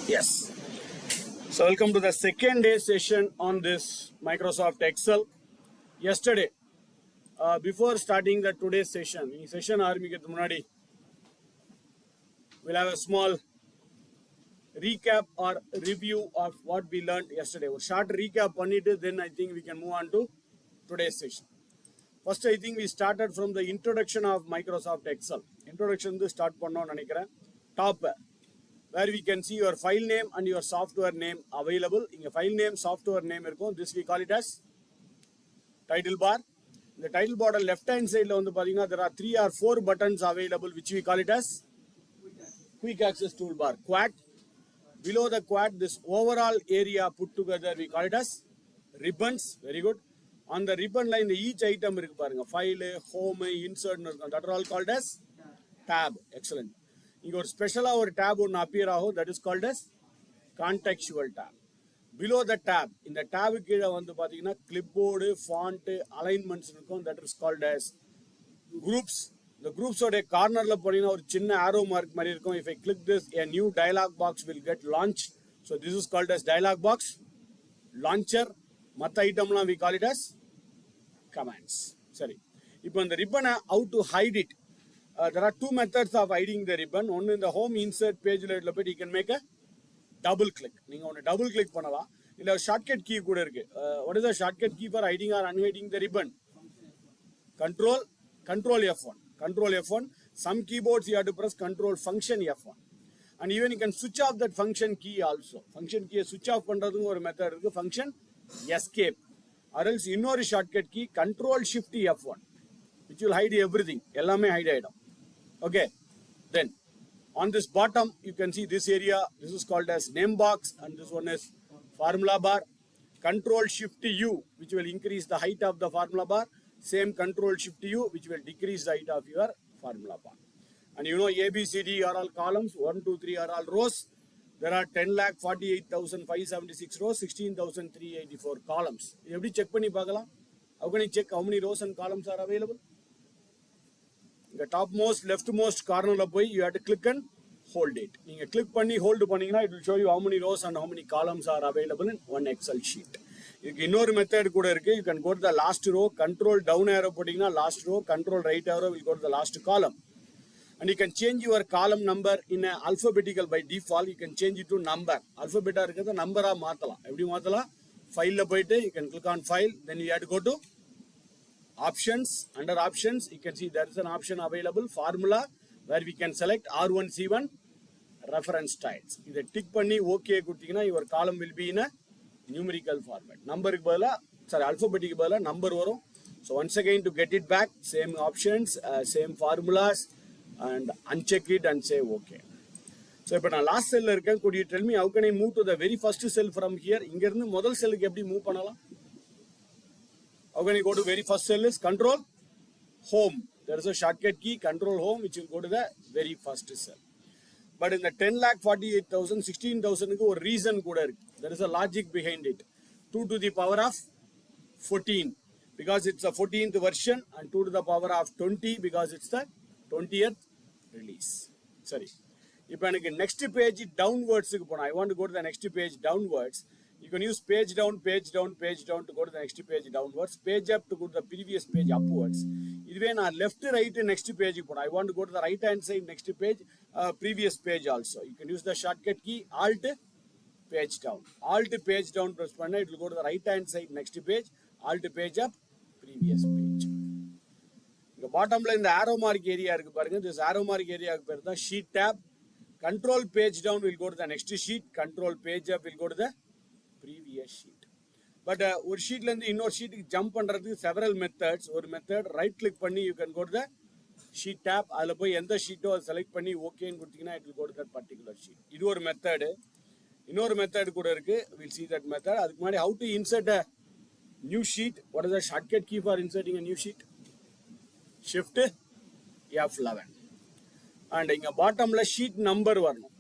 Yes. So welcome to the second day session on this Microsoft Excel. Yesterday, before starting the today's session, in session ஆரம்பிக்கிறதுக்கு முன்னாடி we'll have a small recap or review of what we learned yesterday. A short recap பண்ணிட்டு then I think we can move on to today's session. First, I think we started from the introduction of Microsoft Excel. Introduction start பண்ணோம்னு நினைக்கிறேன். Top where we can see your file name and your software name available. In a file name, software name, this we call it as title bar. In the title bar, left hand side, there are 3 or 4 buttons available, which we call it as quick access toolbar, quad. Below the quad, this overall area put together, we call it as ribbons. Very good. On the ribbon line, each item, file, home, insert, that are all called as tab. Excellent. You got special our tab on appear that is called as contextual tab. Below the tab, in the tab clipboard, font, alignments, that is called as groups. The groups are a corner or chinna arrow mark. If I click this, a new dialog box will get launched. So this is called as dialog box, launcher. Matha item we call it as commands. Sorry. If on the ribbon, how to hide it? There are 2 methods of hiding the ribbon. One in the home insert page, you can make a double click. You can double click. There is a shortcut key. What is the shortcut key for hiding or unhiding the ribbon? Control F1. Control F1. Some keyboards you have to press Control Function F1. And even you can switch off that function key also. Function key switch off or method function escape. Or else ignore shortcut key Control Shift F1, which will hide everything. Ellame hide item. Okay. Then on this bottom, you can see this area. This is called as name box, and this one is formula bar. Control Shift U, which will increase the height of the formula bar. Same Control Shift U, which will decrease the height of your formula bar. And you know A, B, C, D are all columns. 1, 2, 3 are all rows. There are 10,48,576 rows, 16,384 columns. You have to check pani pagala. How can you check how many rows and columns are available? The topmost leftmost corner you have to click and hold it. You click panni hold pannina, it will show you how many rows and how many columns are available in one Excel sheet. Ignore method you can go to the last row, control down arrow putting last row, control right arrow will go to the last column. And you can change your column number in a alphabetical by default. You can change it to number. Alphabet the number of matala. Every matala file you can click on file, then you have to go to options. Under options, you can see there is an option available, formula, where we can select R1C1 reference styles. If tick panni OK, your column will be in a numerical format. Number alphabetic number. So once again, to get it back, same options, same formulas, and uncheck it and say OK. So if I last cell, could you tell me how can I move to the very first cell from here? Ingernu model cell move panala. How can you go to very first cell is Control Home. There is a shortcut key Control Home, which will go to the very first cell. But in the 10,48,000, 16,000 a reason there is a logic behind it. 2 to the power of 14 because it's a 14th version, and 2 to the power of 20 because it's the 20th release. Sorry. If I next page downwards, I want to go to the next page downwards. You can use page down, page down, page down to go to the next page downwards. Page up to go to the previous page upwards. Even left, right, next page. I want to go to the right hand side, next page, previous page also. You can use the shortcut key Alt, page down. Alt, page down, press panna. It will go to the right hand side, next page. Alt, page up, previous page. The bottom line, the arrow mark area. This arrow mark area is the sheet tab. Control page down will go to the next sheet. Control page up will go to the previous sheet. But one sheet and the inner sheet jump under several methods. One method, right click panni, you can go to the sheet tab. I'll enter sheet or select panni, OK, and it will go to that particular sheet. This is one method. Another method, we'll see that method. How to insert a new sheet? What is the shortcut key for inserting a new sheet? Shift F11. And in the bottom sheet number,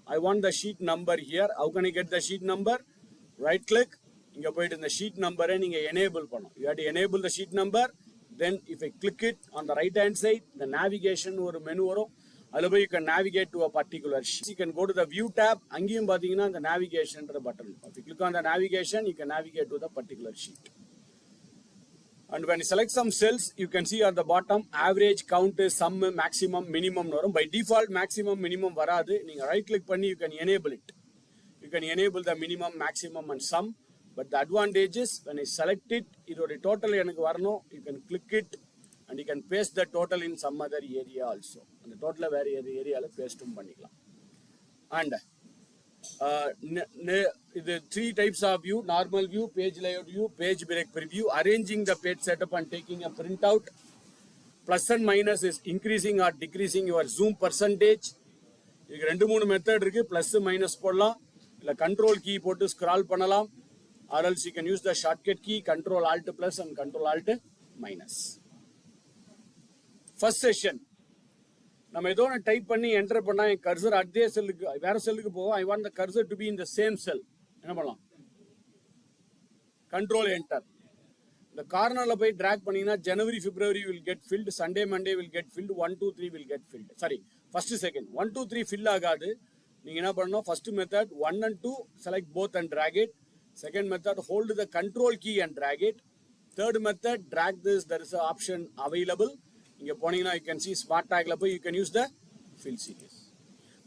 I want the sheet number here. How can I get the sheet number? Right click, you go in the sheet number and enable. You have to enable the sheet number. Then if I click it on the right hand side, the navigation or menu, Otherwise, you can navigate to a particular sheet. You can go to the view tab. Angiyum pathina the navigation button. If you click on the navigation, you can navigate to the particular sheet. And when you select some cells, you can see at the bottom average, count, sum, maximum, minimum. By default, maximum, minimum varadu. You right click panni, you can enable it. You can enable the minimum, maximum, and sum. But the advantage is when I select it, total you can click it and you can paste the total in some other area also. And the total area paste pannikala. And the three types of view: normal view, page layout view, page break preview. Arranging the page setup and taking a printout. Plus and minus is increasing or decreasing your zoom percentage. You can do two method plus minus podla. Control key போட்டு scroll பண்ணலாம். Or else you can use the shortcut key Control Alt plus and Control Alt minus. First session. நம்ம ஏதோ ஒன்று type பண்ணி enter பண்ணால் என் cursor அதே செல்லுக்கு வேறு செல்லுக்கு போகும். I want the cursor to be in the same cell. என்ன பண்ணலாம்? Control enter. இந்த கார்னரில் போய் ட்ராக் பண்ணிங்கன்னா January February will get filled, Sunday Monday will get filled, 1 2 3 will get filled. Sorry, first second 1 2 3 fill ஆகாது. நீங்கள் என்ன பண்ணணும்? First method 1 and 2 select both and drag it. Second method, hold the control key and drag it. Third method, drag this. There is an option available. You can see smart tag. You can use the fill series.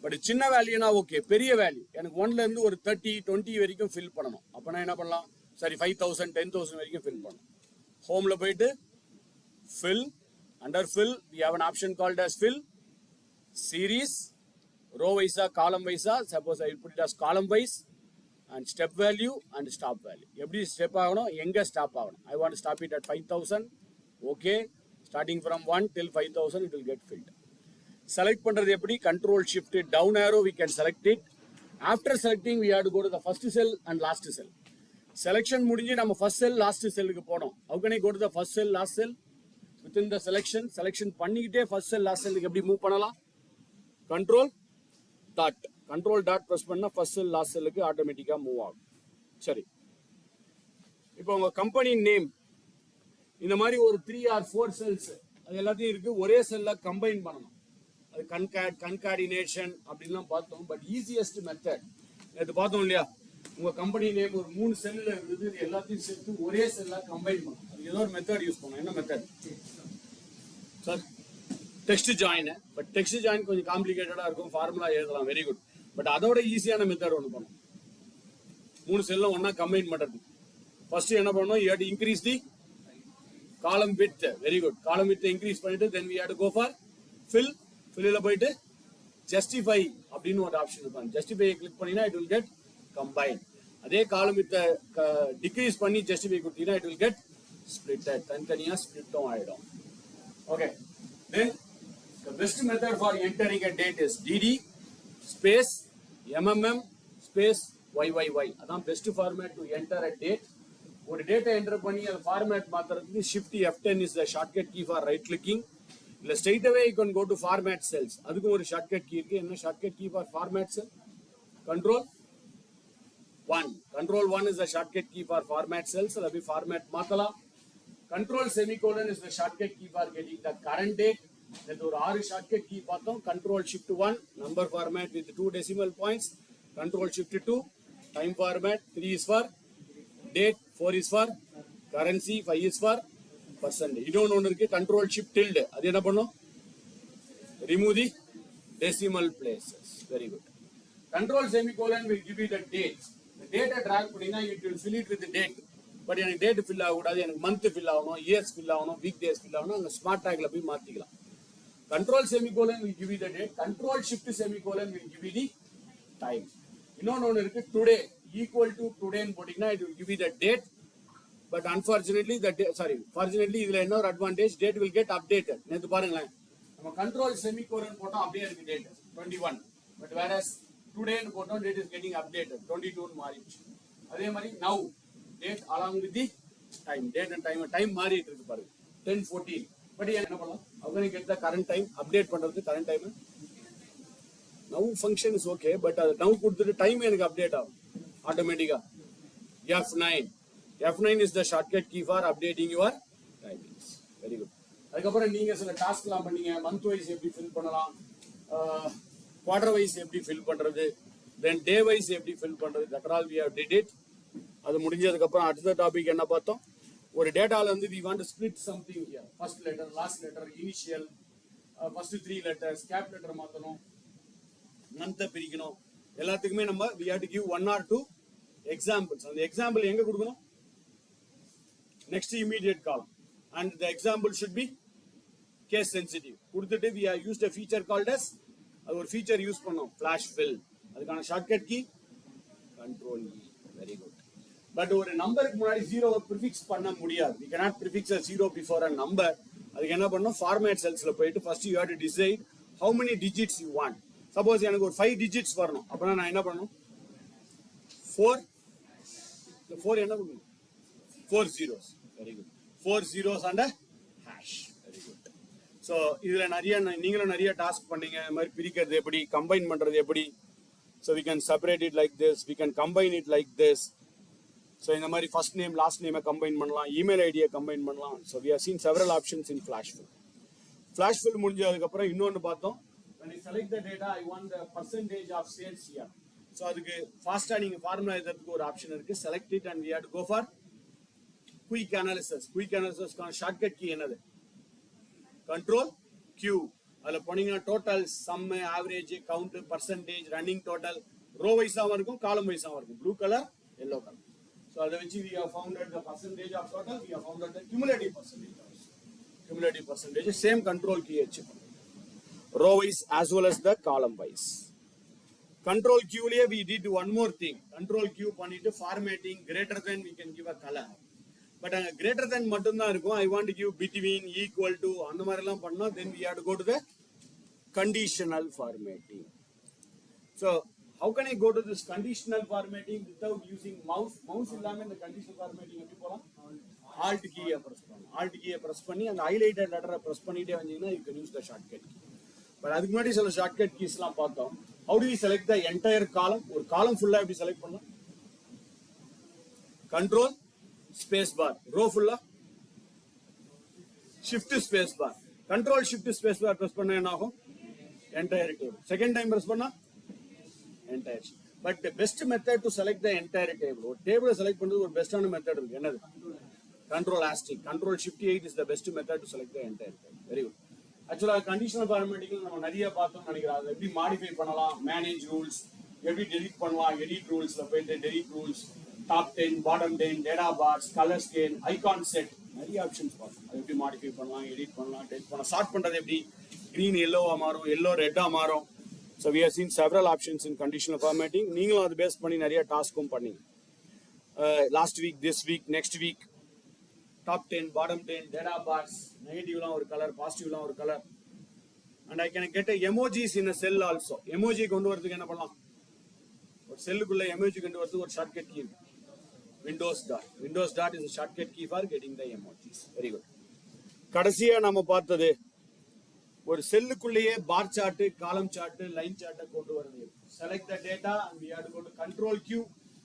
But it's chinna value na okay. Periya value. And one la or 30, 20 verikum fill panano. Apana enna pannalam? Sorry, 5,000, 10,000 verikum fill panano. Home la poitu fill. Under fill, we have an option called as fill series. Row wise, column wise. Suppose I will put it as column wise. And step value and stop value. Every step enga stop I want to stop it at 5,000. Okay. Starting from 1 till 5,000 it will get filled. Select பண்றது எப்படி? Control shift down arrow we can select it. After selecting we have to go to the first cell and last cell. Selection முடிஞ்சு நம்ம first cell last cell க்கு போறோம். How can I go to the first cell last cell? Within the selection பண்ணிக்கிட்டே first cell last cell க்கு எப்படி move பண்ணலாம்? Control dot press பண்ணா first cell last cell க்கு ஆட்டோமேட்டிக்கா மூவ் ஆகும். சரி, இப்போ உங்க கம்பெனி நேம் இந்த மாதிரி ஒரு 3 or 4 cells அது எல்லாத்தையும் இருக்கு, ஒரே செல்ல கம்பைன் பண்ணணும். அது கன்கார்டினேஷன் அப்படின்லாம் பார்த்தோம். பட் ஈஸியஸ்ட் மெத்தட் இது பார்த்தோம் இல்லையா? உங்க கம்பெனி நேம் ஒரு 3 செல்ல இருக்குது, இது எல்லாத்தையும் சேர்த்து ஒரே செல்ல கம்பைன் பண்ணணும். அது ஏதோ ஒரு மெத்தட் யூஸ் பண்ணணும். என்ன method sir? Text join. But text join கொஞ்சம் காம்ப்ளிகேட்டடா இருக்கும், ஃபார்முலா எழுதலாம், வெரி குட். பட் அதோட ஈஸியான மெத்தட் ஒன்று பண்ணும். 3 செல்லும் ஒன்னா கம்பைன் பண்றது. ஃபர்ஸ்ட் என்ன பண்ணணும்? You have to increase the column width. Very good. Column width increase பண்ணிட்டு then we have to go for fill. ஃபில்ல போயிட்டு ஜஸ்டிஃபை அப்படின்னு ஒரு ஆப்ஷன் இருக்கும். ஜஸ்டிஃபை கிளிக் பண்ணினா இட் வில் கெட் கம்பைன். அதே காலம் விட்த் டிக்ரீஸ் பண்ணி ஜஸ்டிஃபை கொடுத்தீங்கன்னா இட் வில் கெட் ஸ்பிளிட்டட். தனித்தனியா ஸ்பிளிட்டும் ஆயிடும். Okay. Then the best method for entering a date is DD space MMM space YYY. அதான் best format to enter a date. ஒரு டேட்டை enter பண்ணி அந்த ஃபார்மேட் மாத்துறதுக்கு Shift F10 is the shortcut key for right clicking. இல்ல straight away you can go to format cells. அதுக்கு ஒரு shortcut key இருக்கு. என்ன shortcut key for format cell? Control 1. Control 1 is the shortcut key for format cells. அதுல format மாத்தலாம். Control semicolon is the shortcut key for getting the current date. Then ஒரு 6 shortcut key பார்த்தோம். Control Shift 1 number format with 2 decimal points. Control Shift 2 time format. 3 is for date. 4 is for currency. 5 is for percentage. இன்னொன்று ஒன்று இருக்கு, Control Shift tilde. அது என்ன பண்ணும்? Remove the decimal places. Very good. Control semicolon will give you the date. The date drag பண்ணினா it will fill it with the date. But எனக்கு date fill ஆகக்கூடாது, எனக்கு மந்த் ஃபில் ஆகணும், years fill ஆகணும், week days fill ஆகணும். அங்கே smart டேக்ல போய் மாற்றிக்கலாம். Control semicolon will give you the date. Control Shift semicolon will give you the time. இன்னொன்று இருக்கு, டுடே ஈக்குவல் டு டுடேன்னு போட்டிங்கன்னா it will give you the date. But unfortunately fortunately இதுல என்ன ஒரு advantage, date will get updated. நேற்று பாருங்களேன், நம்ம control semicolon போட்டோம், அப்படியே இருக்கு டேட் 21. பட் whereas டுடேன்னு போட்டோம், டேட் இஸ் கெட்டிங் அப்டேட்டட் 22 மாறிடுச்சு. அதே மாதிரி now date along with the time, date and time மாறிட்டு இருக்கு பாருங்க 10:14. பட் என்ன பண்ணலாம்? how can I get the current time? Update பண்றது current time. now function is okay, but now கொடுத்துட்டு டைம் எனக்கு அப்டேட் ஆகும் ஆட்டோமேட்டிக்கா. F9 is the shortcut key for updating your timings. Very good. அதுக்கப்புறம் நீங்க சில டாஸ்க்லாம் பண்ணீங்க, மந்த் வைஸ் எப்படி ஃபில் பண்ணலாம், quarter wise எப்படி fill பண்றது, then day wise எப்படி fill பண்றது, that all we have did it. அது முடிஞ்சதுக்கு அப்புறம் அடுத்த டாபிக் என்ன பார்த்தோம், ஒரு டேட்டால வந்து we want to split something here, first letter, last letter, initial, first three letters, cap letter மாத்தணும், month பிரிக்கணும், எல்லாத்துக்குமே நம்ம we have to give one or two examples. அந்த எக்ஸாம்பிள் எங்க கொடுக்கணும், next immediate column, and the example should be case sensitive. கொடுத்துட்டு we have used a feature called as, அது ஒரு feature யூஸ் பண்ணோம், flash fill. அதுக்கான shortcut key control E. Very good. But ஒரு நம்பருக்கு முன்னாடி ஜீரோவை ப்ரிஃபிக்ஸ் பண்ண முடியாது. we cannot prefix a zero before a number. அதுக்கு என்ன பண்ணணும், ஃபார்மேட் செல்ஸ்ல போயிட்டு first you have to decide how many digits you want. Suppose எனக்கு ஒரு 5 digits வரணும், அப்படின்னா நான் என்ன பண்ணணும், 4 என்ன பண்ணணும், 4 zeros. Very good. 4 zeros and a hash. Very good. So இதுல நிறைய நீங்களும் நிறைய டாஸ்க் பண்ணீங்க, இந்த மாதிரி பிரிக்கிறது எப்படி, கம்பைன் பண்றது எப்படி. So we can separate it like this, we can combine it like this. So இந்த மாதிரி first name last name combine பண்ணலாம், email ID combine பண்ணலாம். So we have seen several options in flash fill. Flash fill முடிஞ்சதுக்கு அப்புறம் இன்னொன்னு பார்த்தோம், when I select the data I want the percentage of sales here. So அதுக்கு ஃபாஸ்டா நீங்க formula எழுதுறதுக்கு ஒரு ஆப்ஷன் இருக்கு, select it and we have to go for quick analysis. Quick analysis கான ஷார்ட்கட் கீ என்னது, control Q. அதில் போனீங்கன்னா total, sum, average, count, percentage, running total, row வைஸாகவும் இருக்கும், காலம் வைஸாகவும் இருக்கும், blue colour, yellow colour. So அதை வச்சு we have found out the percentage of total, we have found out the cumulative percentage also. Cumulative percentage, same control key வச்சுக்கணும், row wise as well as the column wise. Control Q Liye we did one more thing, control Q பண்ணிட்டு formatting, greater than we can give a color. But அங்கே greater than மட்டும்தான் இருக்கும், I want to give between, equal to, அந்த மாதிரிலாம் பண்ணால் then we have to go to the conditional formatting. So how can I go to this conditional formatting without using mouse? Mouse இல்லாம இந்த conditional formatting எப்படி போலாம், alt key press பண்ணணும், alt key press பண்ணி அந்த highlighted letter press பண்ணிட்டே வந்தீங்கன்னா you can use the shortcut key. But அதுக்கு முன்னாடி சில shortcut keysலாம் பார்த்தோம். How do we select the entire column? ஒரு column ஃபுல்லா எப்படி செலக்ட் பண்ணலாம், control space bar, row full shift space bar, control shift space bar press பண்ணா என்ன ஆகும், entire table. Second time press பண்ணா entire. But the best method to select the entire table, ஒரு table select பண்றது ஒரு பெஸ்டான method இருக்கு, என்னது, control asterisk, control shift 8 is the best method to select the entire table. Very good. Actually conditional formatting நம்ம நிறைய பார்த்தோம் நினைக்கிறேன். அதை எப்படி மாடிஃபை பண்ணலாம், மேனேஜ் ரூல்ஸ், எப்படி டெலீட் பண்ணலாம், எடிட் ரூல்ஸ்ல போயிட்டு delete rules, top 10, bottom 10, data bars, colour scale, icon set, நிறைய ஆப்ஷன்ஸ் பார்த்தோம். அதை எப்படி மாடிஃபை பண்ணலாம், எடிட் பண்ணலாம், டெலிட் பண்ணலாம், சார்ட் பண்றது எப்படி, green yellow-ஆ மாறும், yellow red-ஆ மாறும். So we have seen several options in conditional formatting. நீங்களும் அது பேஸ் பண்ணி நிறைய டாஸ்க்கும் பண்ணீங்க. Last week, this week, next week, top 10, bottom 10, data bars, நெகட்டிவ்லாம் ஒரு கலர், பாசிட்டிவ்லாம் ஒரு colour. And I can get emojis in a cell also. Emoji கொண்டு வரதுக்கு என்ன பண்ணலாம், ஒரு செல்லுக்குள்ள எமோஜி கொண்டு வரதுக்கு ஒரு ஷார்ட்கட் கீ இருக்கு, Windows dot. Windows dot is a shortcut key for getting the emojis. Very good. கடைசியா நம்ம பார்த்தது ஒரு செல்லுக்குள்ளேயே பார் சார்ட், காலம் சார்ட், லைன் சார்ட்டை கொண்டு வரது. Select the data and we have to go to control Q.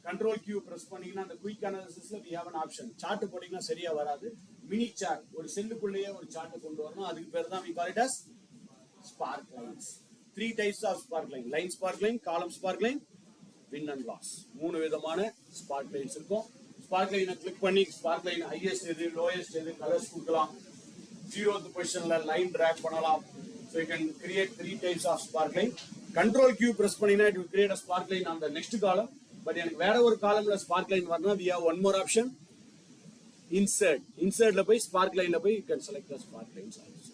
Control Q press பண்ணீங்கன்னா அந்த குயிக் அனாலிசிஸ்ல we have an option. Chart போட்டீங்கன்னா சரியா வராது, மினி சார்ட், ஒரு செல்லுக்குள்ளேயே ஒரு சார்ட்டை கொண்டு வரணும். அதுக்கு பேர் தான் we call it as spark lines. 3 types of spark line, line spark line, column spark line, win and loss. 3 விதமான ஸ்பார்க் லைன்ஸ் இருக்கும். ஸ்பார்க் லைனை கிளிக் பண்ணி ஸ்பார்க் லைன் ஹையஸ்ட் எது, லோயஸ்ட் எது, கலர்ஸ் கொடுக்கலாம். 0th பொசிஷன்ல லைன் டிராக் பண்ணலாம். So you can create 3 types of spark line. Control Q press பண்ணினா it will create a spark line on the next column. But எனக்கு வேற ஒரு காலம்ல spark line வரணும், we have one more option, insert. Insertல போய் spark lineல போய் you can select the spark lines also.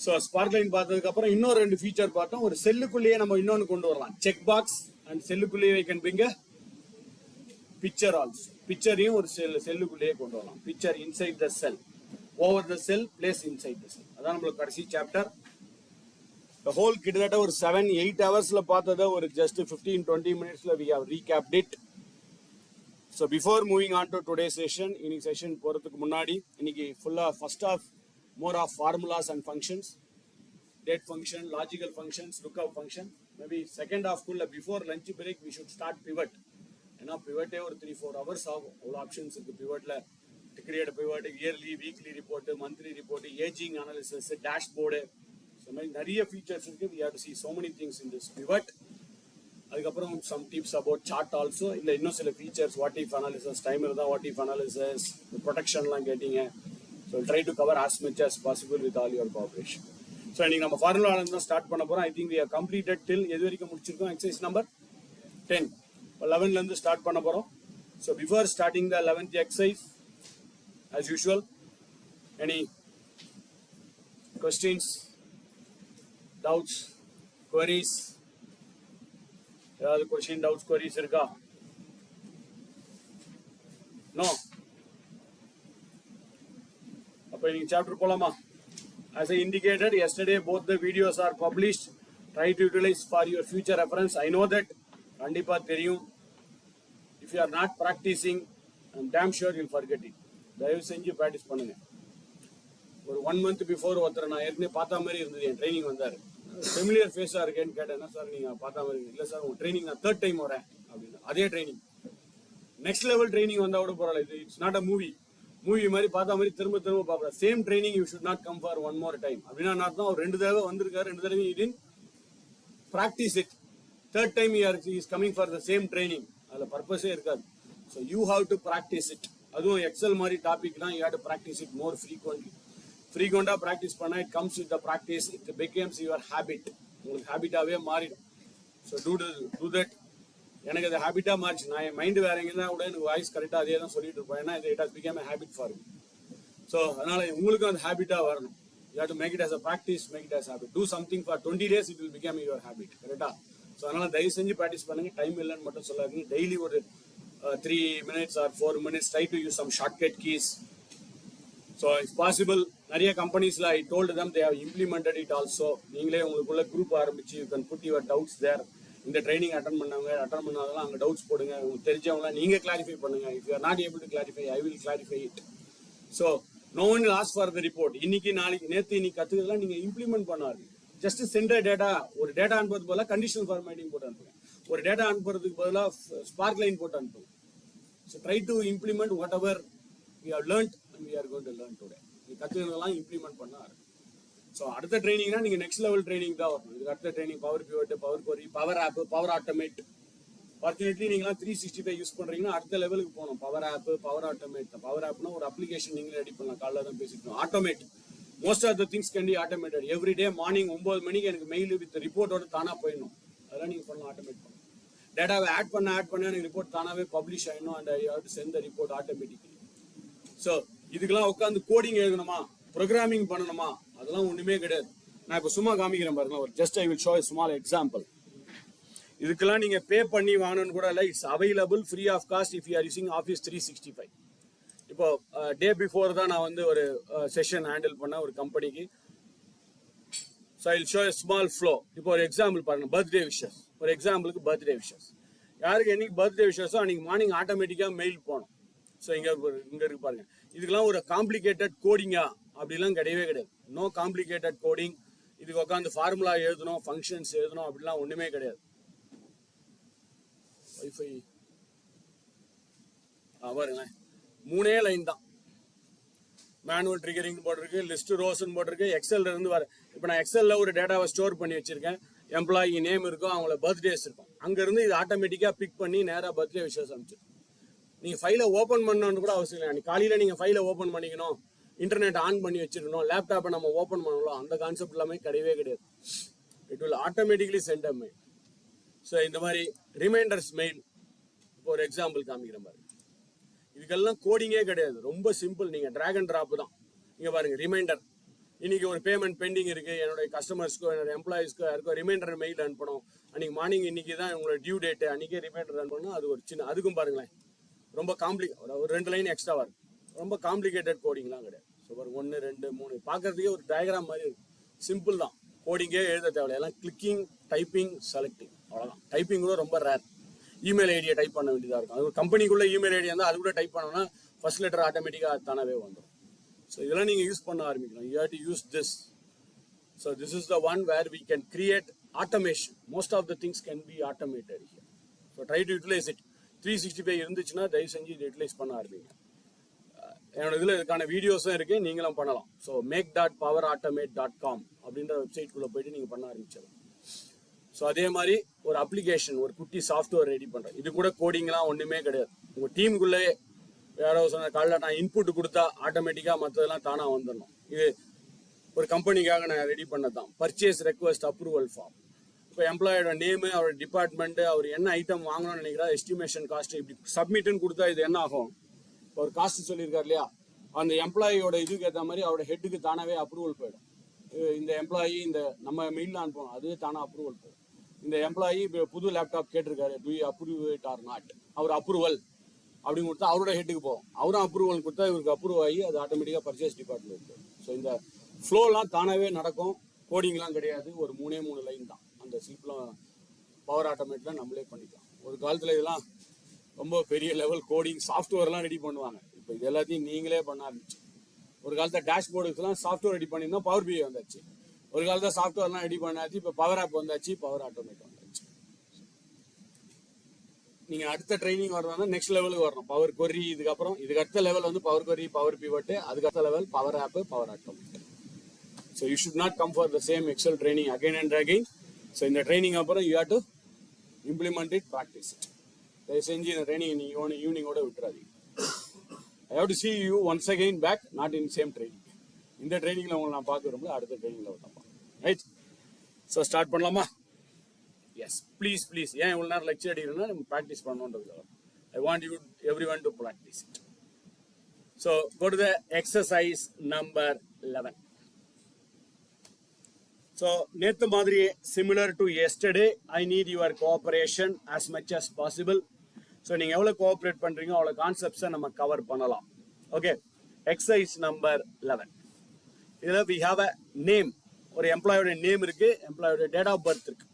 So spark line பார்த்ததுக்கு அப்புறம் இன்னொரு 2 ஃபீச்சர் பார்த்தோம். ஒரு செல்லுக்குள்ளேயே நம்ம இன்னொன்று கொண்டு வரலாம், செக் பாக்ஸ், அண்ட் செல்லுக்குள்ளேயே we can bring a picture also. பிக்சரையும் ஒரு செல்லுக்குள்ளேயே கொண்டு வரலாம். Picture inside the cell, over the cell, place inside the cell. அதான் நம்மளுக்கு கடைசி சாப்டர். The whole கிட்டத்தட்ட ஒரு 7-8 ஹவர்ஸ்ல பார்த்ததை ஒரு ஜஸ்ட் 15-20 மினிட்ஸ்ல we have recapped it. So before moving on to today's session, இன்னைக்கு செஷன் போறதுக்கு முன்னாடி இன்னைக்கு ஃபுல்லா first of more of formulas and functions, date function, logical functions, lookup function. Maybe second half kulla before lunch break we should start pivot. ஏன்னா பிவட்டே ஒரு 3-4 hours ஆகும். அவ்வளோ options இருக்கு பிவட்ல. to create a pivot, yearly, weekly report, monthly report, aging analysis, dashboard. So So நிறைய features இருக்கு. We have to see so many things in this pivot. அதுக்கப்புறம் some tips about chart also. இல்லை இன்னும் சில features, what if analysis, time இருந்தால் what if analysis, protectionலாம் கேட்டீங்க. So we'll try to cover as much as possible with all your cooperation. So இன்னைக்கு நம்ம formula தான் start பண்ண போகிறோம். I think we have completed till எது வரைக்கும் முடிச்சிருக்கோம்? Exercise number 10. 11லேருந்து ஸ்டார்ட் பண்ண போகிறோம். So before starting the 11th exercise, as usual, any questions, doubts, queries? ஏதாவது கொஸ்டின் டவுட்ஸ் queries இருக்கா? நோ? அப்போ இன்னைக்கு சாப்டர் போலாமா? As I indicated yesterday, both the videos are published. Try to utilize for your future reference. I know that கண்டிப்பா தெரியும். If you are not practicing, I'm damn sure you'll forget it. தயவு செஞ்சு practice பண்ணுங்க. ஒரு 1 month before ஒருத்தர் நான் ஏற்கனவே பார்த்த மாதிரி இருந்தது, என் ட்ரைனிங் வந்தார். ஃபெமிலியர் ஃபேஸாக இருக்கேன்னு கேட்டேன். என்ன சார் நீங்கள் பார்த்தா மாதிரி இல்லை சார், உங்கள் ட்ரைனிங் நான் 3rd டைம் வரேன் அப்படின்னு. அதே ட்ரைனிங் நெக்ஸ்ட் லெவல் ட்ரைனிங் வந்தால் கூட பரவாயில்ல. இது இட்ஸ் நாட் அ மூவி மாதிரி பார்த்தா மாதிரி திரும்ப திரும்ப பார்க்குறேன். Same training you should not come for 1 more time அப்படின்னா நான் தான் அவர் 2 தடவை வந்திருக்காரு, 2 தடவை in practice it. 3rd time is coming for the same training. அதில் பர்பஸே இருக்காது. So you have to practice it. அதுவும் எக்ஸல் மாதிரி டாபிக்னா you have to practice it more ஃப்ரீக்வெண்டாக ப்ராக்டிஸ் பண்ணால் it comes with the practice. It becomes your habit. உங்களுக்கு ஹேபிட்டாகவே மாறிடும். So do that. எனக்கு அது ஹேபிட்டாக மாறிச்சு. நான் என் மைண்டு வேற எங்கே கூட எனக்கு வாய்ஸ் கரெக்டாக அதே தான் சொல்லிட்டு இருப்பேன். ஏன்னா it has become a habit for me. So அதனால் உங்களுக்கும் அந்த ஹேபிட்டாக வரணும். You have to make it as a practice, make it as a habit. Do something for 20 days, it will become your habit. கரெக்டாக? ஸோ அதனால் தயவு செஞ்சு practice பண்ணுங்கள். டைம் இல்லைன்னு மட்டும் சொல்லாதீங்க. டெய்லி ஒரு 3 minutes or 4 minutes, try to use some shortcut keys. So if possible, நிறைய கம்பெனிஸ்ல I told them they have implemented it also. நீங்களே உங்களுக்குள்ள குரூப் ஆரம்பிச்சு you can put your doubts there. இந்த ட்ரைனிங் அட்டன் பண்ணாதெல்லாம் அங்கே டவுட்ஸ் போடுங்க. உங்களுக்கு தெரிஞ்சவங்களாம் நீங்கள் கிளாரிஃபை பண்ணுங்க. If you are not able to clarify, I will clarify it. So no one will ask for the report. இன்னைக்கு நாளைக்கு நேற்று இன்னைக்கு கற்றுக்கிறதுலாம் நீங்கள் இம்ப்ளிமெண்ட் பண்ணாரு. Just send data. ஒரு டேட்டா அனுப்புறதுக்கு பதிலாக கண்டிஷனல் ஃபார்மேட்டிங் போட்டு அனுப்புங்க. ஒரு டேட்டா அனுப்புறதுக்கு பதிலாக ஸ்பார்க் லைன் போட்டு அனுப்புங்க. So try to implement whatever we have learned and we are going to learn today. நீங்கள் கற்றுக்கிறதெல்லாம் இம்ப்ளிமெண்ட் பண்ண ஆரம்பிங்க. ஸோ அடுத்த ட்ரைனிங்னா நீங்கள் நெக்ஸ்ட் லெவல் ட்ரைனிங் தான் வரணும். இதுக்கு அடுத்த training power pivot, power query, power app, power automate. Fortunately நீங்களாம் 365 யூஸ் பண்ணுறீங்கன்னா அடுத்த லெவலுக்கு போகணும். Power app, power automate. Power ஆப்னா ஒரு அப்ளிகேஷன் நீங்களே ரெடி பண்ணலாம். காலைல தான் பேசிக்கணும். Automate. Most of the things can be automated. Every day morning 9 மணிக்கு எனக்கு மெயில் வித் ரிப்போர்ட்டோட தானாக போயிடணும். அதெல்லாம் நீங்கள் பண்ணலாம். ஆட்டோமேட் பண்ணணும். டேட்டாவை ஆட் பண்ண எனக்கு ரிப்போர்ட் தானாகவே பப்ளிஷ் ஆகிடணும். And I have to send the report automatically. So இதுக்கெல்லாம் உட்காந்து கோடிங் எழுதணுமா, ப்ரோக்ராமிங் பண்ணணுமா, அதெல்லாம் ஒன்றுமே கிடையாது. நான் இப்போ சும்மா காமிக்கிறேன் பாருங்க. ஒரு just I will show a small example. இதுக்கெல்லாம் நீங்கள் பே பண்ணி வாங்கணும்னு கூட இல்லை. It's available free of cost if you are using Office 365. இப்போ டே பிஃபோர் தான் நான் வந்து ஒரு செஷன் ஹேண்டில் பண்ண ஒரு கம்பெனிக்கு. So I will show a small flow. இப்போ ஒரு எக்ஸாம்பிள் பாருங்க. Birthday wishes. ஒரு எக்ஸாம்பிளுக்கு பர்த்டே விஷஸ். யாருக்கு என்னைக்கு பர்த்டே விஷஸோ அன்னைக்கு மார்னிங் ஆட்டோமேட்டிக்காக மெயில் போகணும். ஸோ இங்கே இருக்கு பாருங்க. இதுக்கெல்லாம் ஒரு காம்ப்ளிகேட்டட் கோடிங்கா அப்படிலாம் கிடையவே கிடையாது. No complicated coding. இதுக்கு உட்காந்து ஃபார்முலா எழுதணும், ஃபங்க்ஷன்ஸ் எழுதணும் அப்படிலாம் ஒன்றுமே கிடையாது. வைஃபை பாருங்களேன். 3 லைன் தான். மேனுவல் ட்ரிகரிங் போட்டிருக்கு, லிஸ்ட் ரோஸ்ன்னு போட்டிருக்கு. எக்ஸல்ல இருந்து வர இப்போ நான் எக்ஸல்ல ஒரு டேட்டாவை ஸ்டோர் பண்ணி வச்சிருக்கேன். எம்ப்ளாயி நேம் இருக்கும், அவங்கள பர்த்டேஸ் இருக்கும். அங்கேருந்து இது ஆட்டோமேட்டிக்காக பிக் பண்ணி நேராக பர்த்டே விஷஸ் அனுப்பிச்சு. நீங்கள் ஃபைலை ஓப்பன் பண்ணணும்னு கூட அவசியம் இல்லை. அன்றைக்கி காலையில் நீங்கள் ஃபைலை ஓப்பன் பண்ணிக்கணும், இன்டர்நெட் ஆன் பண்ணி வச்சிருக்கணும், லேப்டாப்பை நம்ம ஓப்பன் பண்ணணும், அந்த கான்செப்ட் எல்லாமே கிடையவே கிடையாது. It will automatically send a mail. So இந்த மாதிரி ரிமைண்டர்ஸ் மெயில். இப்போ ஒரு எக்ஸாம்பிள் காமிக்கிற மாதிரி. இதுக்கெல்லாம் கோடிங்கே கிடையாது. ரொம்ப சிம்பிள். நீங்கள் ட்ராக் அண்ட் ட்ராப் தான். இங்கே பாருங்கள். ரிமைண்டர். இன்னைக்கு ஒரு பேமெண்ட் பெண்டிங் இருக்குது. என்னுடைய கஸ்டமர்ஸ்க்கோ என்னோட எம்ப்ளாயிஸ்க்கோ யாருக்கோ ரிமைண்டர் மெயில் அனுப்பணும். அன்றைக்கி மார்னிங் இன்னைக்கு தான் உங்களோட டியூ டேட்டு, அன்றைக்கே ரிமைண்டர் அனுப்பணும். அது ஒரு சின்ன, அதுக்கும் பாருங்களேன் ரொம்ப ஒரு 2 லைன் எக்ஸ்ட்ராவாக இருக்கும். ரொம்ப காம்ப்ளிகேட்டட் கோடிங்லாம் கிடையாது. ஸோ ஒரு 1 2 3 பார்க்கறதுக்கே ஒரு டயக்ராம் மாதிரி இருக்கும். சிம்பிள் தான். கோடிங்கே எழுத தேவையில்லை. எல்லாம் கிளிக்கிங், டைப்பிங், செலக்டிங், அவ்வளோதான். டைப்பிங் கூட ரொம்ப ரேர். இமெயில் ஐடியை டைப் பண்ண வேண்டியதாக இருக்கும். அது ஒரு கம்பெனிக்குள்ளே இமெயில் ஐடி இருந்தால் அது கூட டைப் பண்ணோம்னா ஃபர்ஸ்ட் லெட்டர் ஆட்டோமேட்டிக்காக தானாகவே வந்துடும். ஸோ இதெல்லாம் நீங்கள் யூஸ் பண்ண ஆரம்பிக்கணும். You have to use this. So this is the one where we can create automation. Most of the things can be automated here. So try to utilise it. 365 இருந்துச்சுன்னா தயவு செஞ்சு இதை யூட்டிலைஸ் பண்ண ஆரம்பிங்க. என்னோட இதில் இதுக்கான வீடியோஸும் இருக்குது, நீங்களும் பண்ணலாம். ஸோ make.powerautomate.com அப்படின்ற வெப்சைட்குள்ளே போயிட்டு நீங்கள் பண்ண ஆரம்பிச்சிடலாம். ஸோ அதே மாதிரி ஒரு அப்ளிகேஷன், ஒரு குட்டி சாஃப்ட்வேர் ரெடி பண்ணுறேன். இது கூட கோடிங்லாம் ஒன்றுமே கிடையாது. உங்கள் டீமுக்குள்ளே யாரோ சொன்ன காலைல நான் இன்புட் கொடுத்தா ஆட்டோமேட்டிக்காக மற்றதெல்லாம் தானாக வந்துடணும். இது ஒரு கம்பெனிக்காக நான் ரெடி பண்ணதான். Purchase request approval form. இப்போ எம்ப்ளாயோட நேமு, அவரோட டிபார்ட்மெண்ட்டு, அவர் என்ன ஐட்டம் வாங்கணும்னு நினைக்கிறா, எஸ்டிமேஷன் காஸ்ட், இப்படி சப்மிட்னு கொடுத்தா இது என்ன ஆகும்? இப்போ ஒரு காஸ்ட் சொல்லியிருக்காரு இல்லையா, அந்த எம்ப்ளாயியோட இதுக்கு ஏற்ற மாதிரி அவரோட ஹெட்டுக்கு தானாகவே அப்ரூவல் போயிடும். இந்த எம்ப்ளாயி இந்த நம்ம மெயிலில் அனுப்பணும், அதுவே தானாக அப்ரூவல் போயிடும். இந்த எம்ப்ளாயி இப்போ புது லேப்டாப் கேட்டிருக்காரு, do you approve it or not, அவர் அப்ரூவல் அப்படின்னு கொடுத்தா அவரோட ஹெட்டுக்கு போகும். அவரும் அப்ரூவல் கொடுத்தா இவருக்கு அப்ரூவ் ஆகி அது ஆட்டோமேட்டிக்காக பர்ச்சேஸ் டிபார்ட்மெண்ட் போகும். ஸோ இந்த ஃப்ளோலாம் தானாகவே நடக்கும். கோடிங்லாம் கிடையாது, ஒரு 3 லைன் தான். அந்த ஸ்லிப்லாம் பவர் ஆட்டோமேட்டில் நம்மளே பண்ணிக்கலாம். ஒரு காலத்தில் இதெல்லாம் ரொம்ப பெரிய லெவல் கோடிங் சாஃப்ட்வேர்லாம் ரெடி பண்ணுவாங்க. இப்போ இது எல்லாத்தையும் நீங்களே பண்ண ஆரம்பிச்சு. ஒரு காலத்தில் டேஷ்போர்டுக்கெல்லாம் சாஃப்ட்வேர் ரெடி பண்ணியிருந்தோம், பவர் பிஐ வந்தாச்சு. ஒரு காலத்தில் சாஃப்ட்வேர்லாம் ரெடி பண்ணாச்சு, இப்போ பவர் ஆப் வந்தாச்சு, பவர் ஆட்டோமேட் வந்தாச்சு. நீங்கள் அடுத்த ட்ரைனிங் வரணும்னா நெக்ஸ்ட் லெவலுக்கு வரணும். பவர் கொரி, இதுக்கப்புறம் இதுக்கு அடுத்த லெவல் வந்து பவர் கொரி, பவர் பிவட், அதுக்கு அடுத்த level Power app, power Automate. So you should not come for the same Excel training again and again. So இந்த ட்ரைனிங் அப்புறம் you have to implement it, practise it. தயவு செஞ்சு இந்த training நீங்கள் ஈவினிங்கோட விட்டுறாதீங்க. I have to see you once again back, not in same training. இந்த ட்ரைனிங்கில் உங்களை நான் பார்க்க விரும்பல, அடுத்த ட்ரைனிங்கில் விட்டப்பா. ரைட்? ஸோ ஸ்டார்ட் பண்ணலாமா? Yes, please please. ஏன் இவ்வளோ நேரம் லெக்சர் அடிக்கிறோன்னா நம்ம ப்ராக்டிஸ் பண்ணணுன்றதுக்காக. I want you everyone to practice it. So go to the exercise number 11. So நேற்று மாதிரியே similar to yesterday, I need your cooperation as much as possible. So நீங்கள் எவ்வளோ கோஆப்ரேட் பண்ணுறீங்க அவ்வளோ கான்செப்ட்ஸை நம்ம கவர் பண்ணலாம். Okay, exercise number 11. இதில் we have a name. ஒரு எம்ப்ளாயோட நேம் இருக்குது, எம்ப்ளாயோட டேட் ஆஃப் பர்த் இருக்குது.